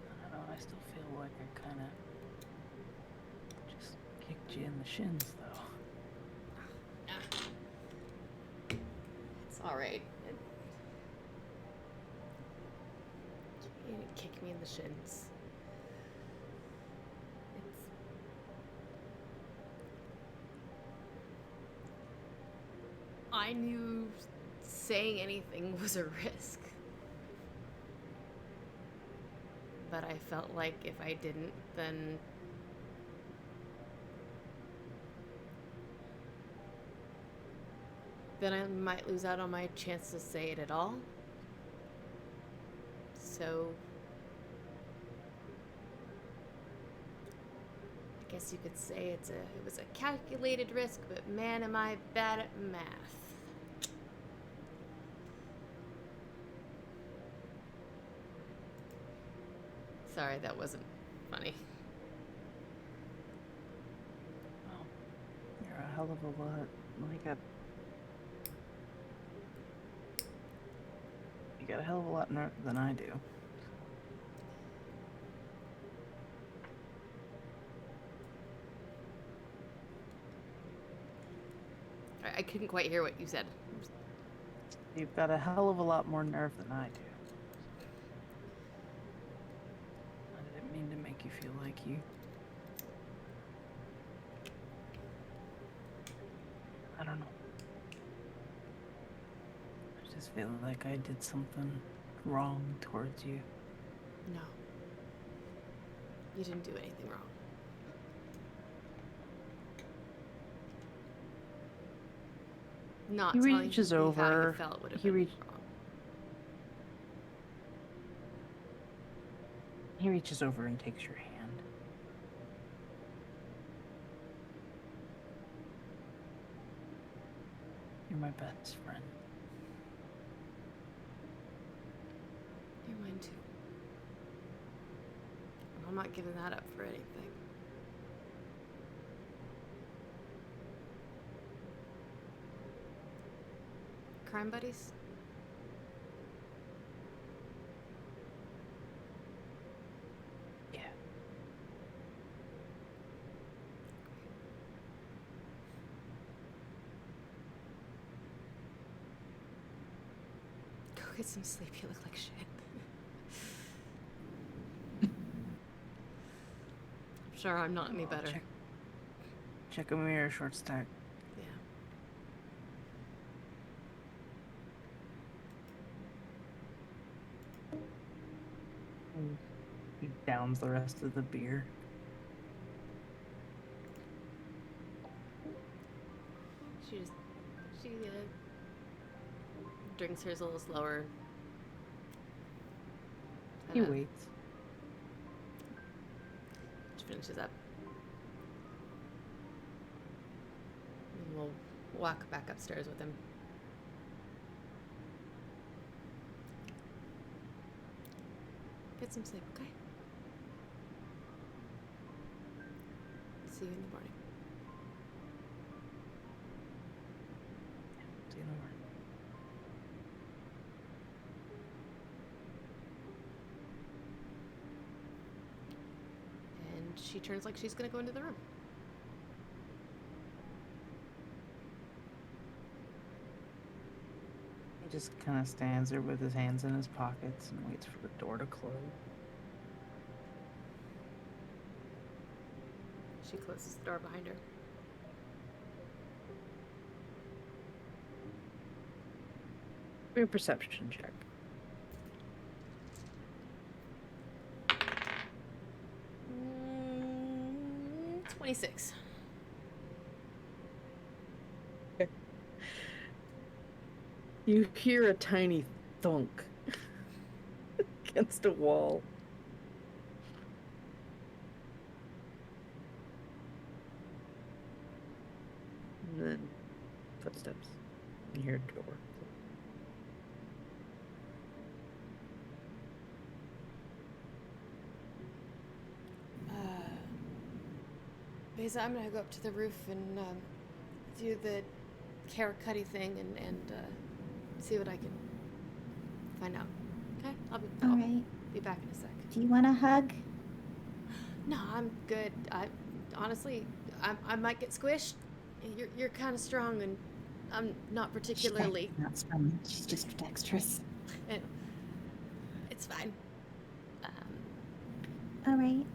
S2: I don't know, I still feel like I kind of just kicked you in the shins, though.
S1: It's alright. You didn't kick me in the shins. I knew saying anything was a risk. But I felt like if I didn't, then I might lose out on my chance to say it at all. So I guess you could say it was a calculated risk, but man, am I bad at math. Sorry, that wasn't funny.
S2: Well, you're a hell of a lot you got a hell of a lot nerve than I do.
S1: I couldn't quite hear what you said.
S2: You've got a hell of a lot more nerve than I do. I didn't mean to make you feel like you. I don't know. I just feel like I did something wrong towards you.
S1: No. You didn't do anything wrong. Not
S2: He
S1: telling
S2: reaches
S1: me how
S2: over.
S1: you felt would have
S2: He
S1: been
S2: reach-
S1: wrong.
S2: He reaches over and takes your hand. You're my best friend.
S1: You're mine too. I'm not giving that up for anything. crime buddies?
S2: Yeah.
S1: Go get some sleep. You look like shit. I'm sure I'm not any better.
S2: Check a mirror, short stack.
S1: Yeah.
S2: He downs the rest of the beer.
S1: She drinks hers a little slower.
S2: He
S1: Kinda
S2: waits.
S1: finishes up. And we'll walk back upstairs with him. Get some sleep, okay? See you in the morning.
S2: See you in the morning.
S1: And she turns like she's gonna go into the room.
S2: He just kind of stands there with his hands in his pockets and waits for the door to close.
S1: She closes the door behind her.
S2: Do a perception check.
S1: 26.
S2: You hear a tiny thunk against a wall. And then footsteps. You hear a door.
S1: Beza, I'm gonna go up to the roof and do the Karakutty thing and see what I can find out. Okay? I'll
S6: All right.
S1: be back in a sec.
S6: Do you want a hug?
S1: No, I'm good. Honestly, I might get squished. You're kind of strong, and I'm not particularly.
S6: She's not strong. She's just dexterous.
S1: It's fine.
S6: All right.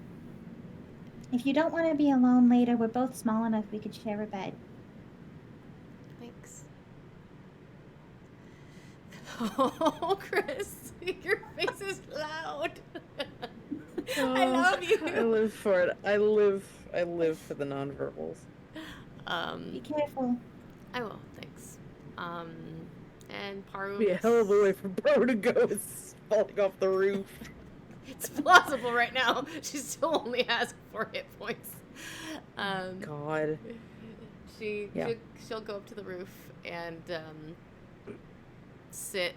S6: If you don't want to be alone later, we're both small enough we could share a bed.
S1: Thanks. Oh, Chris, your face is loud. I love you.
S2: I live for it. I live for the nonverbals.
S6: Be careful.
S1: I will. Thanks. And Paru.
S2: Be a hell of a way for Bro to go is falling off the roof.
S1: It's plausible right now. She still only has 4 hit points.
S2: God.
S1: She'll go up to the roof and sit.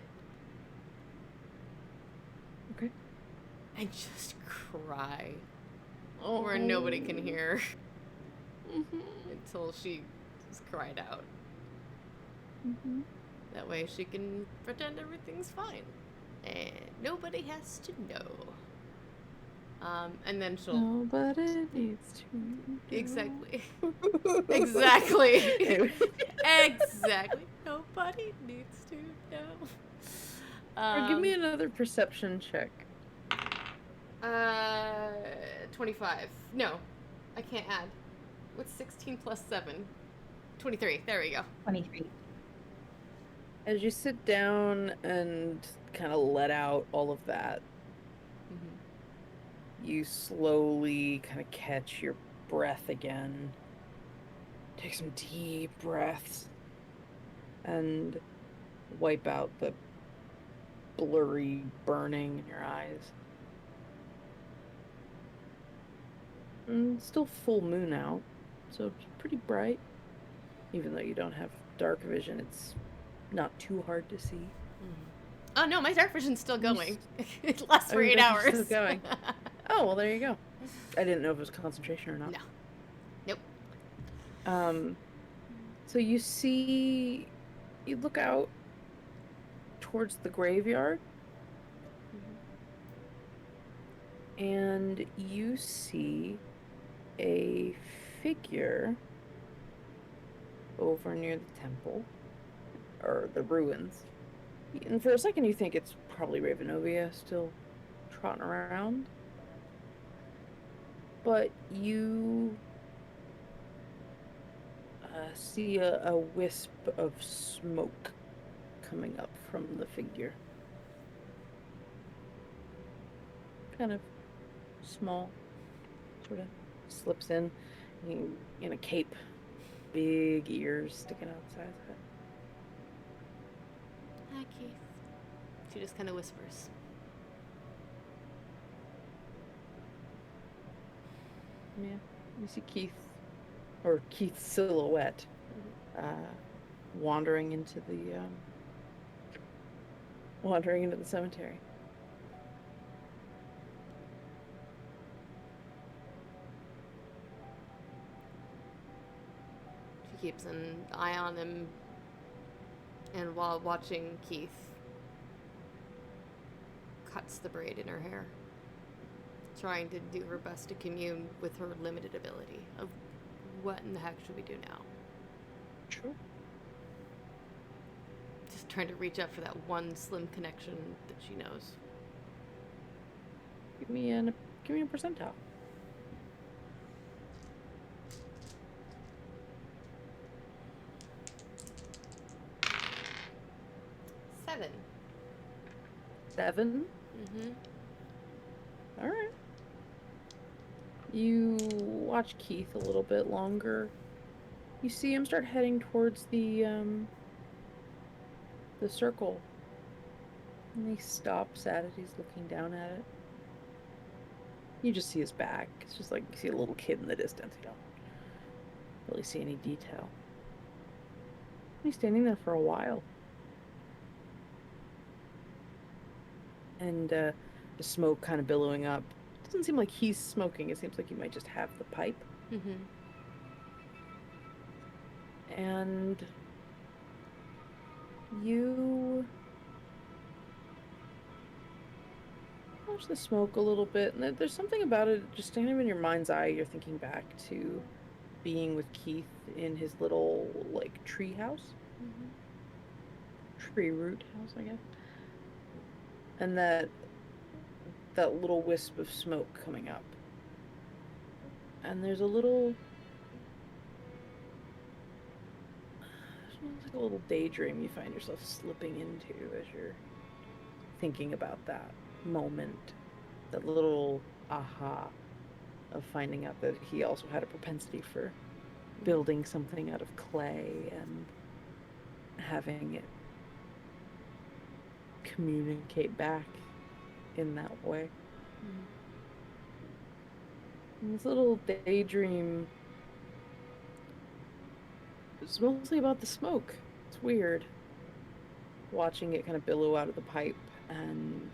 S2: Okay.
S1: And just cry. Where nobody can hear. Until she just cried out. That way she can pretend everything's fine. And nobody has to know. And then she'll...
S2: Nobody needs to know.
S1: Exactly. Exactly.
S2: Anyway.
S1: Exactly. Nobody needs to know.
S2: Or give me another perception check.
S1: 25. No, I can't add. What's 16 plus 7? 23. There we go.
S6: 23.
S2: As you sit down and kind of let out all of that, you slowly kind of catch your breath again. Take some deep breaths and wipe out the blurry burning in your eyes. And it's still full moon out, so it's pretty bright. Even though you don't have dark vision, it's not too hard to see.
S1: Oh no, my dark vision's still going. It lasts for
S2: your
S1: 8
S2: dark
S1: hours.
S2: vision's still going. Oh, well, there you go. I didn't know if it was concentration or not.
S1: No. Nope.
S2: So you see, you look out towards the graveyard, and you see a figure over near the temple, or the ruins. And for a second you think it's probably Ravenovia still trotting around. But you see a wisp of smoke coming up from the figure. Kind of small, sort of slips in a cape, big ears sticking outside of it.
S1: Hi, Keith. She just kind of whispers.
S2: Yeah, you see Keith's silhouette wandering into the cemetery.
S1: She keeps an eye on him, and while watching Keith, cuts the braid in her hair, trying to do her best to commune with her limited ability of what in the heck should we do now?
S2: Sure.
S1: Just trying to reach out for that one slim connection that she knows.
S2: Give me a percentile.
S1: Seven.
S2: 7?
S1: Mm-hmm.
S2: All right. You watch Keith a little bit longer. You see him start heading towards the circle. And he stops at it. He's looking down at it. You just see his back. It's just like you see a little kid in the distance. You don't really see any detail. He's standing there for a while. And the smoke kind of billowing up. It doesn't seem like he's smoking. It seems like he might just have the pipe.
S1: Mm-hmm.
S2: And you watch the smoke a little bit, and there's something about it, just kind of in your mind's eye, you're thinking back to being with Keith in his little, like, tree house.
S1: Mm-hmm.
S2: Tree root house, I guess. And that little wisp of smoke coming up. And there's a little... It's like a little daydream you find yourself slipping into as you're thinking about that moment. That little aha of finding out that he also had a propensity for building something out of clay and having it communicate back in that way. And this little daydream is mostly about the smoke. It's weird. Watching it kind of billow out of the pipe, and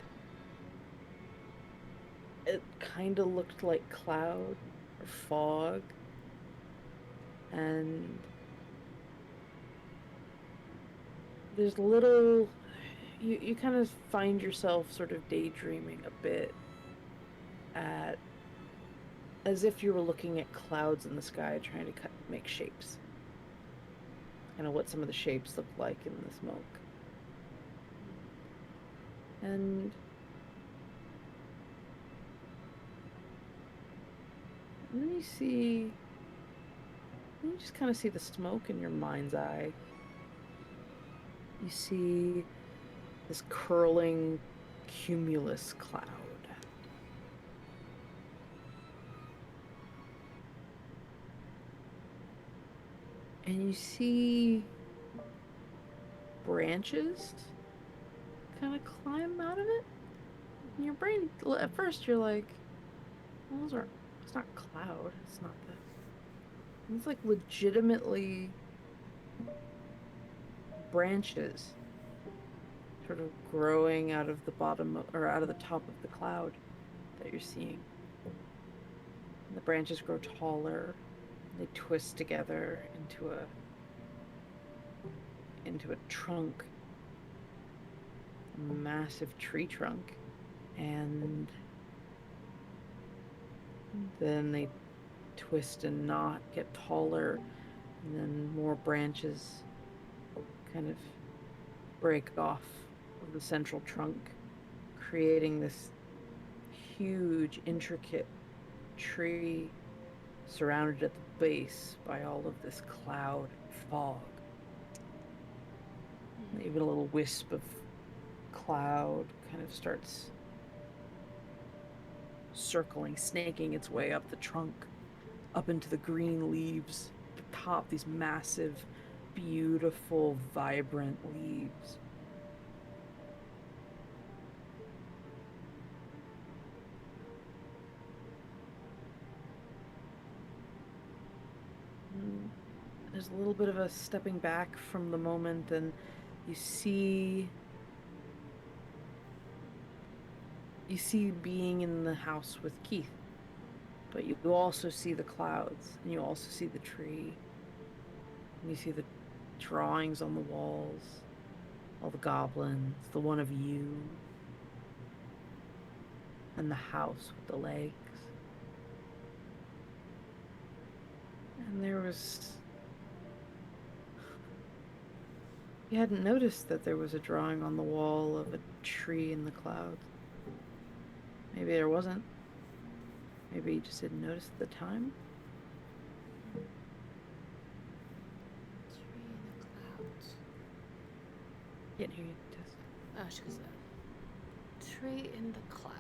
S2: it kind of looked like cloud or fog. And there's little... You kind of find yourself sort of daydreaming a bit at... as if you were looking at clouds in the sky trying to make shapes. Kind of what some of the shapes look like in the smoke. And then you just kind of see the smoke in your mind's eye. You see this curling cumulus cloud. And you see branches kind of climb out of it. In your brain, at first you're like, well, it's not cloud, it's not that. It's like legitimately branches sort of growing out of the bottom, or out of the top of the cloud that you're seeing. And the branches grow taller. They twist together into a trunk. massive tree trunk, and then they twist and knot, get taller, and then more branches kind of break off of the central trunk, creating this huge, intricate tree surrounded at the base by all of this cloud and fog. Even a little wisp of cloud kind of starts circling, snaking its way up the trunk, up into the green leaves. At the top, these massive, beautiful, vibrant leaves. There's a little bit of a stepping back from the moment, and you see being in the house with Keith, but you also see the clouds, and you also see the tree, and you see the drawings on the walls, all the goblins, the one of you, and the house with the legs. And you hadn't noticed that there was a drawing on the wall of a tree in the clouds. Maybe there wasn't. Maybe you just didn't notice at the time.
S1: Tree in the clouds.
S2: Can't hear you, Tess.
S1: Oh, she goes that. Tree in the clouds.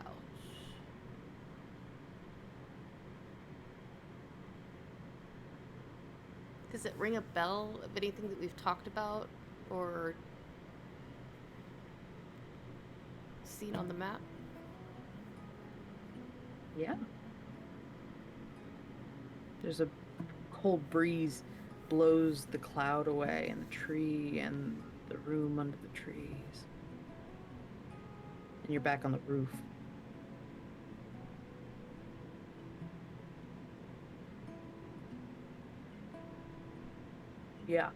S1: Does it ring a bell of anything that we've talked about or seen on the map?
S2: Yeah. There's a cold breeze blows the cloud away, and the tree and the room under the trees. And you're back on the roof. Yeah.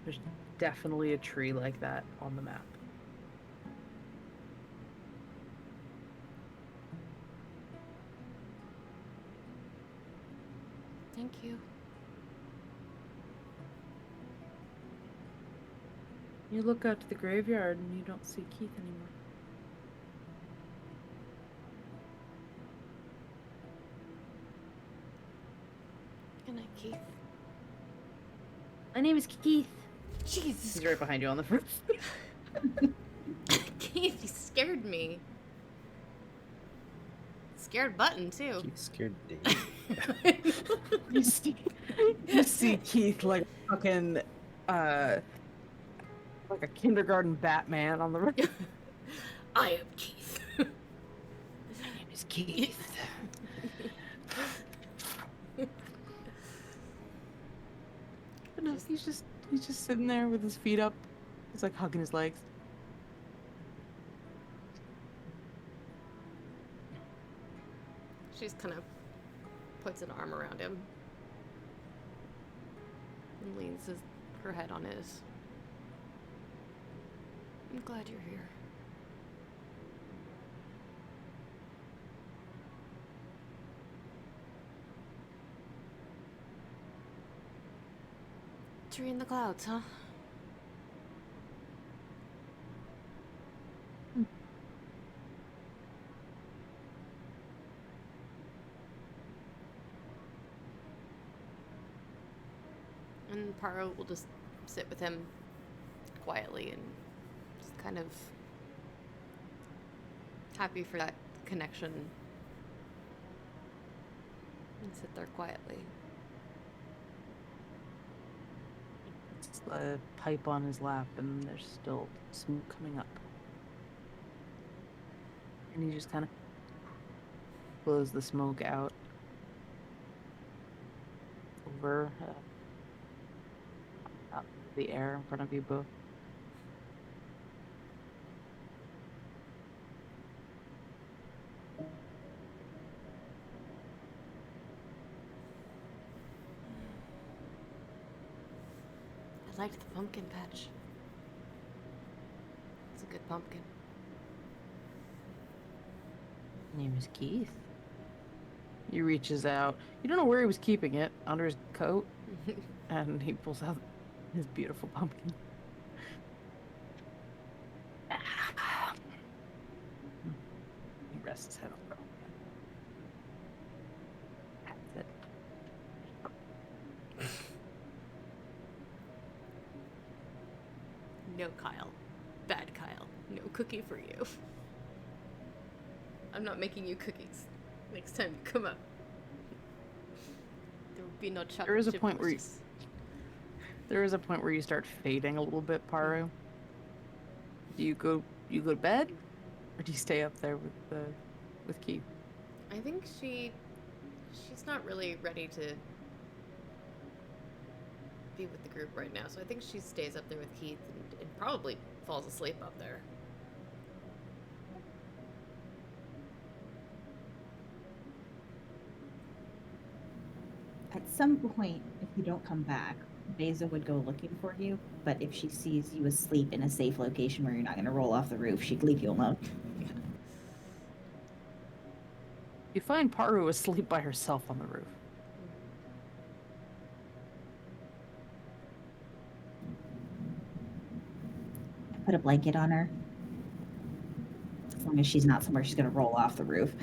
S2: There's definitely a tree like that on the map.
S1: Thank you.
S2: You look out to the graveyard and you don't see Keith anymore.
S1: Good night, Keith.
S2: My name is Keith.
S1: Jesus.
S2: He's right behind you on the roof.
S1: Keith, you scared me. Scared Button, too.
S3: Keith scared Dave.
S2: You see Keith like fucking like a kindergarten Batman on the roof.
S1: I am Keith.
S2: My name is Keith. But no, he's just sitting there with his feet up. He's like hugging his legs.
S1: She just kind of puts an arm around him and leans her head on his. I'm glad you're here. Tree in the clouds, huh? And Paro will just sit with him quietly and just kind of happy for that connection and sit there quietly.
S2: It's a pipe on his lap, and there's still smoke coming up. And he just kind of blows the smoke out over up the air in front of you both.
S1: I liked the pumpkin patch. It's a good pumpkin?
S2: Name is Keith. He reaches out. You don't know where he was keeping it, under his coat, and he pulls out his beautiful pumpkin. He rests his head on the ground. That's it.
S1: No, Kyle. Bad Kyle. No cookie for you. I'm not making you cookies next time you come up. There will be no chocolate.
S2: There is a
S1: chip
S2: point where you-
S1: roasts.
S2: There is a point where you start fading a little bit, Paru. Do you go to bed, or do you stay up there with Keith?
S1: I think she's not really ready to be with the group right now, so I think she stays up there with Keith and probably falls asleep up there.
S6: At some point, if you don't come back, Beza would go looking for you. But if she sees you asleep in a safe location where you're not going to roll off the roof, she'd leave you alone.
S2: You find Paru asleep by herself on the roof.
S6: Put a blanket on her. As long as she's not somewhere she's going to roll off the roof.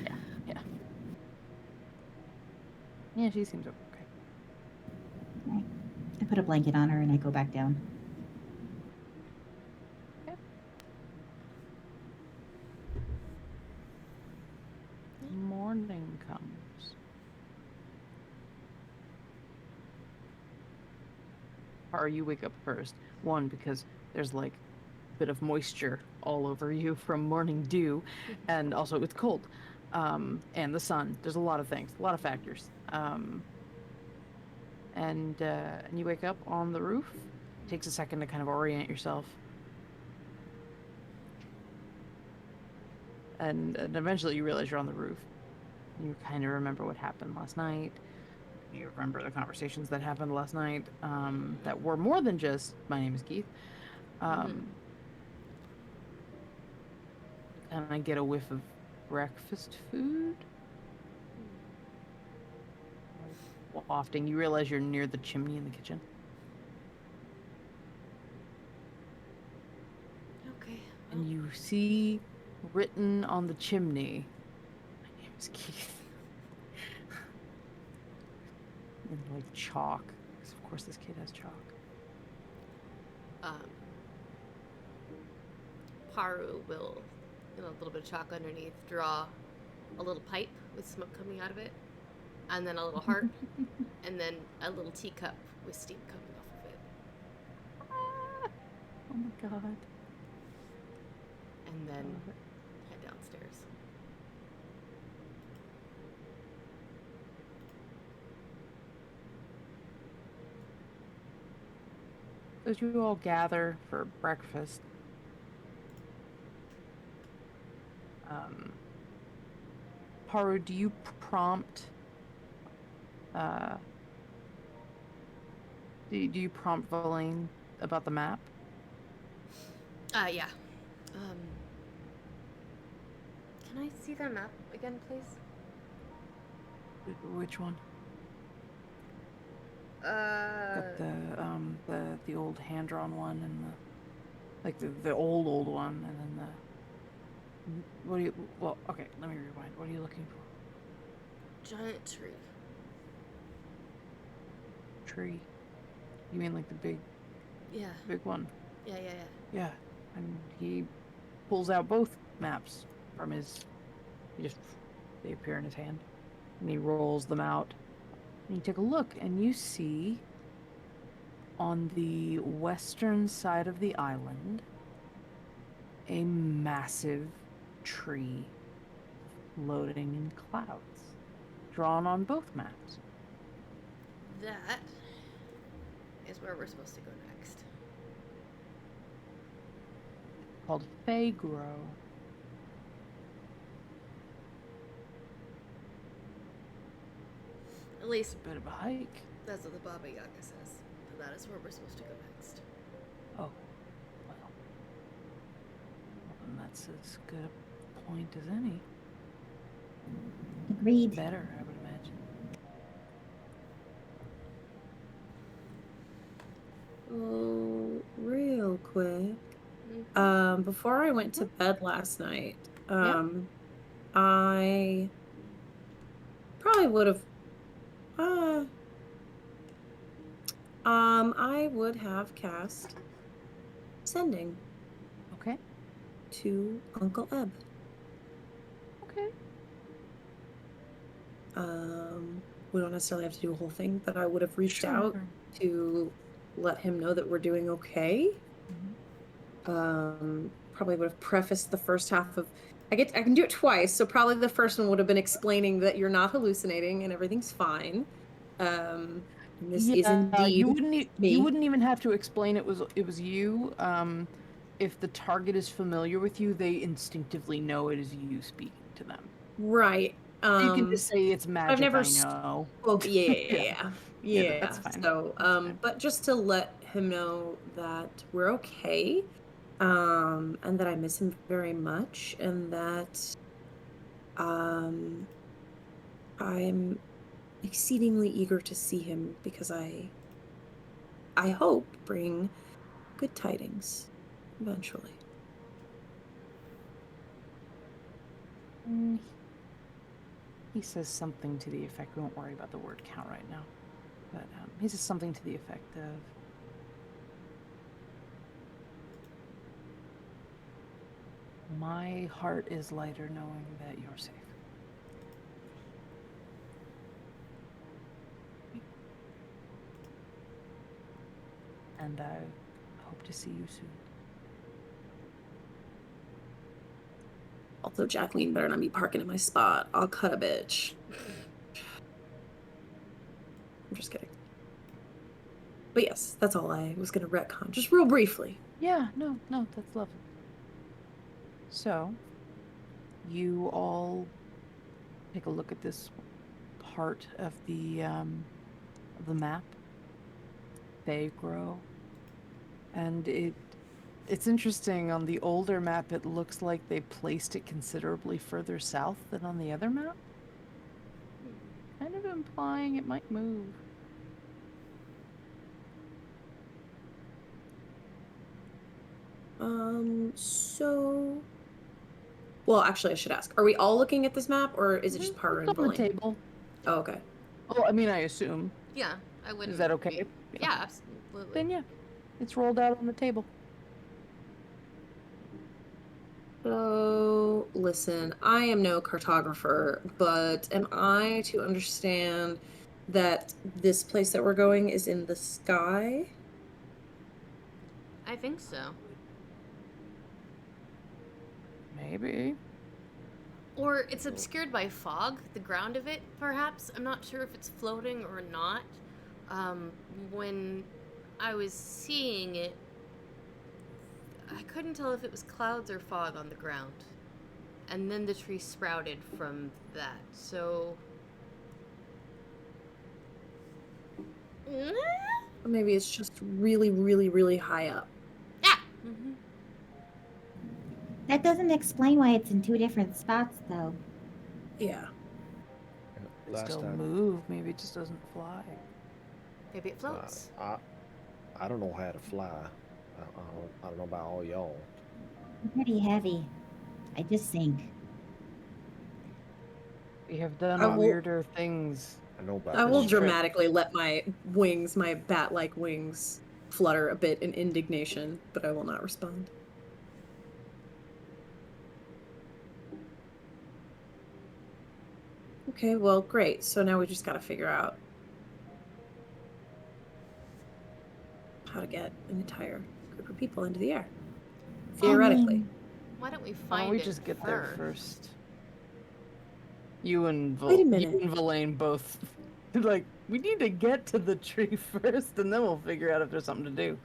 S2: Yeah, she seems okay.
S6: I put a blanket on her and I go back down.
S2: Morning comes. Or you wake up first. One, because there's like a bit of moisture all over you from morning dew, and also it's cold. And the sun. There's a lot of things, a lot of factors. And you wake up on the roof. It takes a second to kind of orient yourself. And eventually you realize you're on the roof. You kind of remember what happened last night. You remember the conversations that happened last night that were more than just, my name is Keith. And I get a whiff of breakfast food. Wafting, you realize you're near the chimney in the kitchen.
S1: Okay.
S2: And you see written on the chimney, my name is Keith. In like chalk, because of course this kid has chalk.
S1: Paru will, a little bit of chalk underneath, draw a little pipe with smoke coming out of it, and then a little heart, and then a little teacup with steam coming off of it.
S2: Oh my god.
S1: And then head downstairs.
S2: As you all gather for breakfast, Paru, do you prompt? Do you prompt Valaine about the map?
S1: Yeah. Can I see the map again, please?
S2: Which one?
S1: Uh,
S2: Got the old hand-drawn one and the old one, and then the. What do you? Well, okay. Let me rewind. What are you looking for?
S1: giant tree.
S2: Tree. You mean like the big
S1: Yeah.
S2: one?
S1: Yeah.
S2: Yeah. And he pulls out both maps from his. They appear in his hand, and he rolls them out. And you take a look, and you see on the western side of the island a massive tree floating in clouds, drawn on both maps.
S1: That is where we're supposed to go next.
S2: Called Faegro.
S1: At least
S2: A bit of a hike.
S1: that's what the Baba Yaga says. But that is where we're supposed to go next.
S2: Oh, well.
S7: That's as good a point as any.
S6: Agreed.
S7: Better, I would imagine.
S5: Oh, real quick.
S1: Mhm.
S5: Before I went to bed last night,
S7: Yeah.
S5: I probably would have, I would have cast sending
S7: Okay.
S5: to Uncle Eb.
S7: Okay.
S5: We don't necessarily have to do a whole thing, but I would have reached out to let him know that we're doing okay. Probably would have prefaced the first half of I can do it twice, so probably the first one would have been explaining that you're not hallucinating and everything's fine. And this is indeed
S7: you
S5: me.
S7: wouldn't even have to explain it was you. If the target is familiar with you, they instinctively know it is you speaking to them.
S5: Right.
S7: You can just say it's magic.
S5: I've never
S7: I know.
S5: Yeah.
S7: That's fine.
S5: So,
S7: That's fine.
S5: but just to let him know that we're okay, and that I miss him very much, and that, I'm exceedingly eager to see him because I hope bring good tidings eventually.
S7: He says something to the effect. We won't worry about the word count right now, but he says something to the effect of, "My heart is lighter knowing that you're safe." And I hope to see you soon.
S5: Also, Jacqueline better not be parking in my spot. I'll cut a bitch. I'm just kidding. But yes, that's all I was going to retcon, just real briefly.
S7: Yeah, no, that's lovely. So, you all take a look at this part of the map. They grow, and it's interesting. On the older map, it looks like they placed it considerably further south than on the other map, kind of implying it might move.
S5: So... Well, actually, I should ask. Are we all looking at this map, or is it just Parter and
S7: It's on the
S5: Blaine?
S7: table.
S5: Oh, okay.
S7: Oh, I mean, I assume.
S1: Yeah, I wouldn't.
S7: Is that okay?
S1: Yeah, absolutely.
S7: Then yeah, it's rolled out on the table.
S5: So, listen, I am no cartographer, but am I to understand that this place that we're going is in the sky?
S1: I think so.
S7: Maybe.
S1: Or it's obscured by fog, the ground of it, perhaps. I'm not sure if it's floating or not. When I was seeing it, I couldn't tell if it was clouds or fog on the ground. And then the tree sprouted from that, so...
S5: Or maybe it's just really, really, really high up.
S1: Ah! Mm-hmm.
S6: That doesn't explain why it's in two different spots, though.
S5: Yeah.
S7: Still move. Maybe it just doesn't fly.
S1: Maybe it floats.
S3: I don't know how to fly. I don't know about all y'all.
S6: I'm pretty heavy. I just sink.
S7: We have done weirder things.
S3: I know about
S5: I will
S3: this.
S5: dramatically let my wings, my bat-like wings, flutter a bit in indignation, but I will not respond. Okay, well, great. So now we just gotta figure out how to get an entire group of people into the air. Theoretically.
S1: Why don't we
S7: Why
S1: find
S7: don't we
S1: it
S7: just get
S1: first?
S7: there first? You and
S5: Wait a minute.
S7: You and Villain both like, we need to get to the tree first, and then we'll figure out if there's something to do.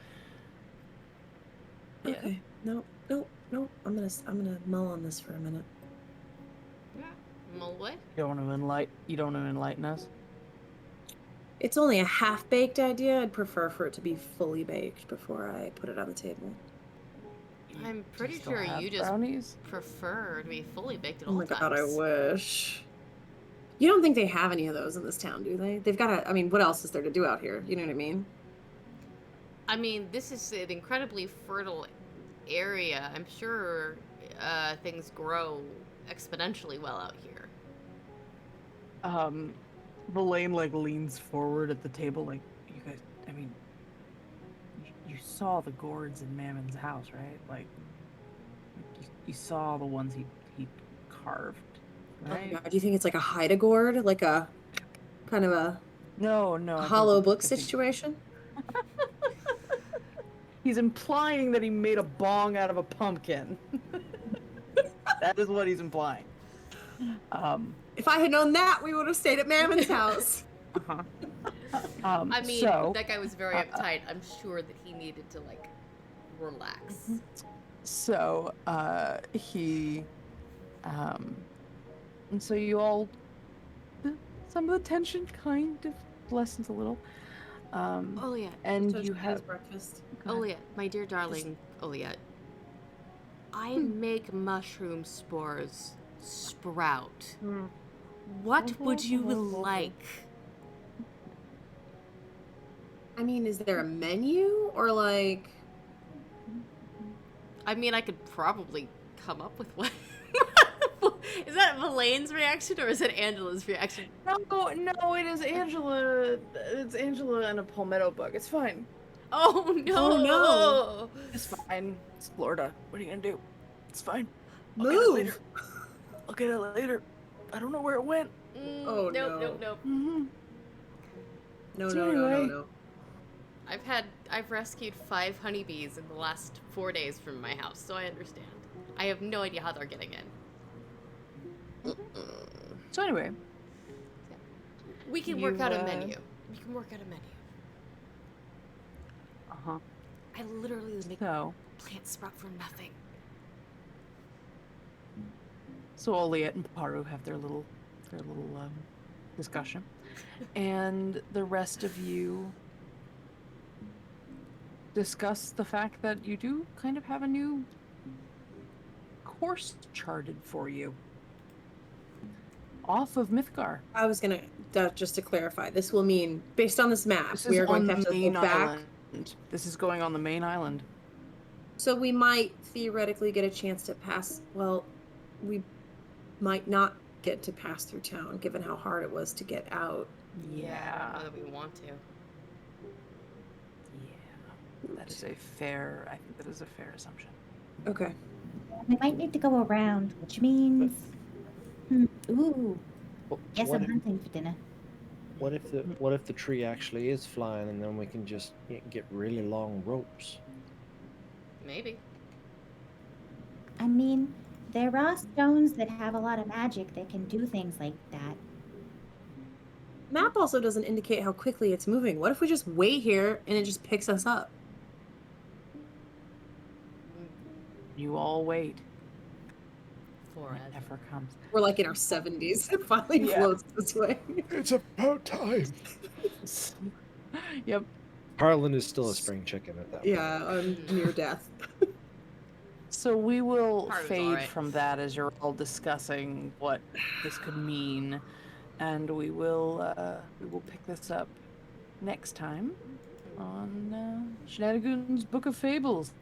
S5: Okay. No. I'm gonna mull on this for a minute.
S1: Yeah. Well, what?
S7: You don't want to enlighten us?
S5: It's only a half-baked idea. I'd prefer for it to be fully baked before I put it on the table.
S1: I'm
S7: Do
S1: pretty
S7: still
S1: sure
S7: have
S1: you just
S7: brownies.
S1: prefer to be fully baked at
S5: Oh
S1: all
S5: my
S1: times.
S5: god, I wish. You don't think they have any of those in this town, do they? They've got to. I mean, what else is there to do out here? You know what I mean?
S1: I mean, this is an incredibly fertile area. I'm sure things grow exponentially well out here.
S7: Verlaine like leans forward at the table, like, you guys. I mean, you saw the gourds in Mammon's house, right? Like, you saw the ones he carved,
S5: Oh my
S7: right?
S5: god, do you think it's like a hide-a-gourd, like a kind of a
S7: No, I think-
S5: hollow book
S7: I think-
S5: situation?
S7: He's implying that he made a bong out of a pumpkin. That is what he's implying.
S5: If I had known that, we would have stayed at Mammon's house.
S7: Uh-huh.
S1: I mean,
S7: so,
S1: that guy was very uptight. I'm sure that he needed to, like, relax.
S7: So, and so you all, some of the tension kind of lessens a little.
S1: Oliet,
S7: And
S5: So
S7: you
S5: she has
S7: have,
S5: breakfast.
S1: Oliet, my dear darling Oliet. I make mushroom spores sprout. What would you like?
S5: I mean, is there a menu or like?
S1: I mean, I could probably come up with one. Is that Elaine's reaction or is it Angela's reaction?
S7: no, it is Angela. It's Angela and a palmetto bug. It's fine.
S1: Oh no!
S5: Oh, no.
S7: It's fine. It's Florida. What are you gonna do? It's fine.
S5: Move.
S7: Look at it later. I don't know where it went.
S5: Oh,
S1: nope,
S5: no.
S1: nope, nope.
S7: Mm-hmm.
S5: No,
S7: So
S5: no, no, no,
S7: anyway.
S5: no.
S1: I've rescued 5 honeybees in the last 4 days from my house, so I understand. I have no idea how they're getting in.
S7: So anyway,
S1: We can work out a
S7: You,
S1: menu. We can work out a menu. I literally make
S7: so
S1: plants sprout from nothing.
S7: Oliet and Paru have their little discussion, and the rest of you discuss the fact that you do kind of have a new course charted for you off of Mythgar.
S5: I was gonna just to clarify. This will mean, based on this map,
S7: This
S5: we
S7: is
S5: are going
S7: on
S5: to
S7: the
S5: have to go
S7: main
S5: back.
S7: island. This is going on the main island.
S5: So we might theoretically get a chance to pass. Well, we might not get to pass through town, given how hard it was to get out.
S1: I don't know that we want to.
S7: Yeah, that is a fair. I think that is a fair assumption.
S5: Okay.
S6: We might need to go around, which means. Ooh. Guess
S3: What
S6: I'm
S3: if,
S6: hunting for dinner.
S3: what if the tree actually is flying, and then we can just get really long ropes?
S1: Maybe.
S6: I mean, there are stones that have a lot of magic that can do things like that.
S5: Map also doesn't indicate how quickly it's moving. What if we just wait here and it just picks us up?
S7: You all wait.
S1: Forever.
S7: Whatever comes.
S5: We're like in our 70s. It finally
S7: Yeah.
S5: floats this way.
S3: It's about time.
S7: Yep.
S3: Harlan is still a spring chicken at that point.
S5: Yeah, I'm near death.
S7: So we will
S1: Part of it's
S7: fade
S1: alright.
S7: from that as you're all discussing what this could mean, and we will pick this up next time on Shenanigoons Book of Fables.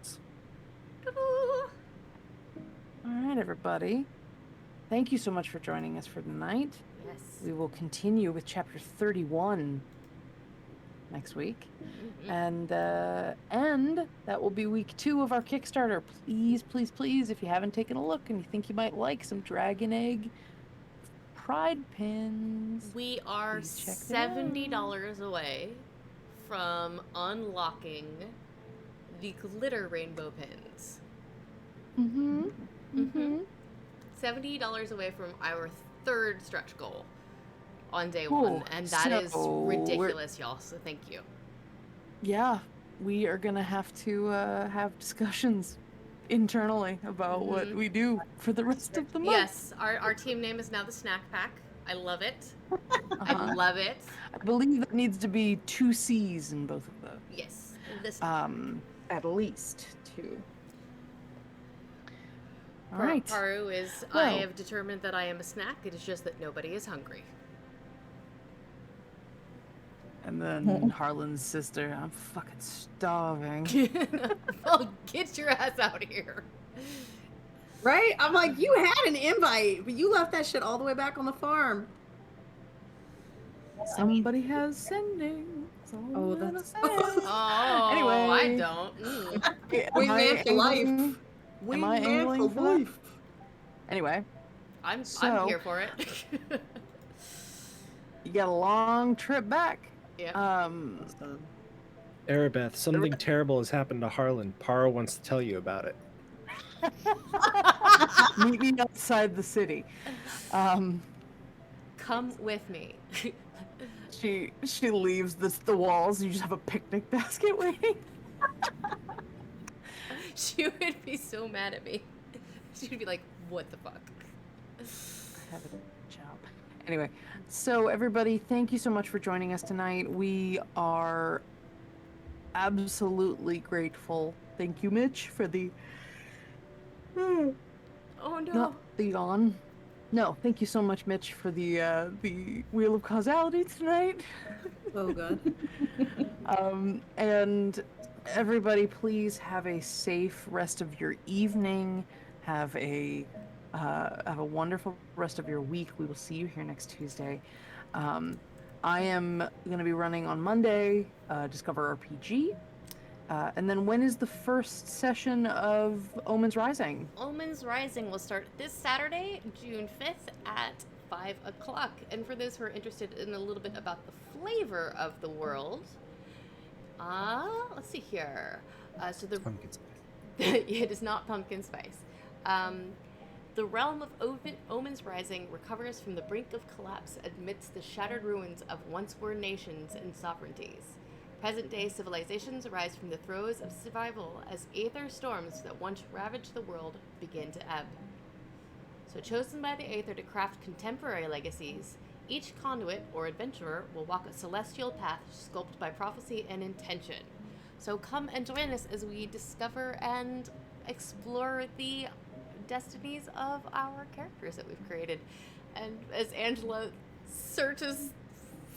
S7: All right, everybody. Thank you so much for joining us for tonight.
S1: Yes.
S7: We will continue with chapter 31 next week. And that will be week 2 of our Kickstarter. Please, please, please, if you haven't taken a look and you think you might like some Dragon Egg Pride pins.
S1: We are
S7: Please check it out.
S1: $70 away from unlocking the glitter rainbow pins.
S7: Mm-hmm.
S1: Mm-hmm. $70 away from our 3rd stretch goal on day
S7: Cool.
S1: 1, and that is
S7: So we're-
S1: ridiculous, y'all. So thank you.
S7: Yeah, we are gonna have to have discussions internally about what
S1: Mhm.
S7: we do for the rest of the month.
S1: Yes, our team name is now the Snack Pack. I love it. I
S7: Uh-huh.
S1: love it.
S7: I believe that needs to be 2 C's in both of those.
S1: Yes. This
S7: At least 2.
S2: All right.
S1: Paru is, I
S2: Well.
S1: have determined that I am a snack. It is just that nobody is hungry.
S2: And then Harlan's sister, I'm fucking starving.
S1: Well, get your ass out here.
S5: Right? I'm like, you had an invite, but you left that shit all the way back on the farm.
S2: Somebody has sending.
S5: Oh, that's-
S1: Oh,
S2: Anyway.
S1: I don't.
S5: Wingman for life.
S2: Am I
S5: Wingman
S2: angling for that?
S5: life.
S2: Anyway,
S1: I'm
S2: So-
S1: here for it.
S2: you got a long trip back.
S1: Yeah.
S3: Arabeth, something terrible has happened to Harlan. Paro wants to tell you about it.
S2: Meet me outside the city.
S1: Come with me.
S2: She leaves the walls. You just have a picnic basket waiting.
S1: She would be so mad at me. She'd be like, what the fuck?
S2: Have a job. Anyway, so everybody, thank you so much for joining us tonight. We are absolutely grateful. Thank you, Mitch, for the
S1: Oh no.
S2: not the yawn. No, thank you so much, Mitch, for the wheel of causality tonight.
S5: Oh, God.
S2: And everybody, please have a safe rest of your evening. Have a wonderful rest of your week. We will see you here next Tuesday. I am going to be running on Monday, Discover RPG. And then when is the first session of Omens Rising?
S1: Omens Rising will start this Saturday, June 5th at 5 o'clock. And for those who are interested in a little bit about the flavor of the world, let's see here. So the
S3: Pumpkin spice.
S1: it is not pumpkin spice. The realm of Omens Rising recovers from the brink of collapse amidst the shattered ruins of once-were nations and sovereignties. Present-day civilizations arise from the throes of survival as aether storms that once ravaged the world begin to ebb. So chosen by the aether to craft contemporary legacies, each conduit or adventurer will walk a celestial path sculpted by prophecy and intention. So come and join us as we discover and explore the destinies of our characters that we've created. And as Angela searches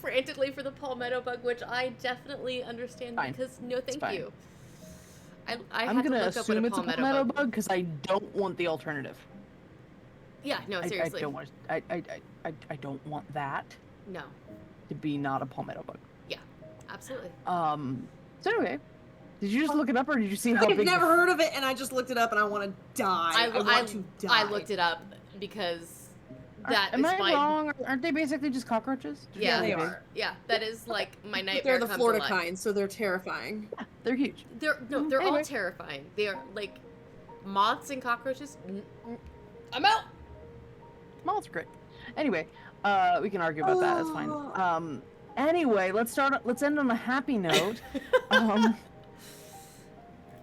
S1: frantically for the palmetto bug, which I definitely understand
S2: Fine.
S1: because no thank
S2: fine.
S1: you. I
S2: I'm
S1: had to
S2: gonna
S1: look up what
S2: assume
S1: a
S2: it's a
S1: palmetto
S2: palmetto
S1: bug.
S2: bug because I don't want the alternative.
S1: Yeah, no,
S2: I
S1: seriously.
S2: don't want. I don't want that
S1: No.
S2: to be not a palmetto bug.
S1: Yeah, absolutely.
S2: So anyway, did you just look it up or did you see how
S5: I've
S2: big?
S5: never heard of it, and I just looked it up, and I want to die. I want to die.
S1: I looked it up because that
S2: Am
S1: is
S2: I
S1: my
S2: wrong? Aren't they basically just cockroaches?
S1: Yeah,
S5: they
S2: Really big?
S5: are.
S1: Yeah, that is like my
S5: But
S1: nightmare.
S5: they're the
S1: come to
S5: Florida
S1: life.
S5: kind, so they're terrifying.
S2: They're huge.
S1: They're all
S2: Anyway.
S1: terrifying. They are like moths and cockroaches. I'm out.
S2: Moths are great. Anyway, we can argue about that. It's fine. Anyway, let's end on a happy note.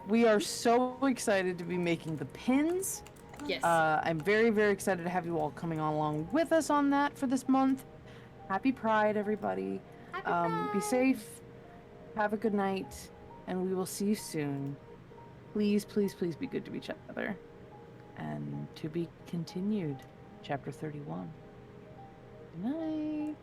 S2: We are so excited to be making the pins.
S1: Yes.
S2: I'm very, very excited to have you all coming along with us on that for this month. Happy Pride, everybody. Be safe. Have a good night, and we will see you soon. Please, please, please be good to each other. And to be continued, Chapter 31. Good night.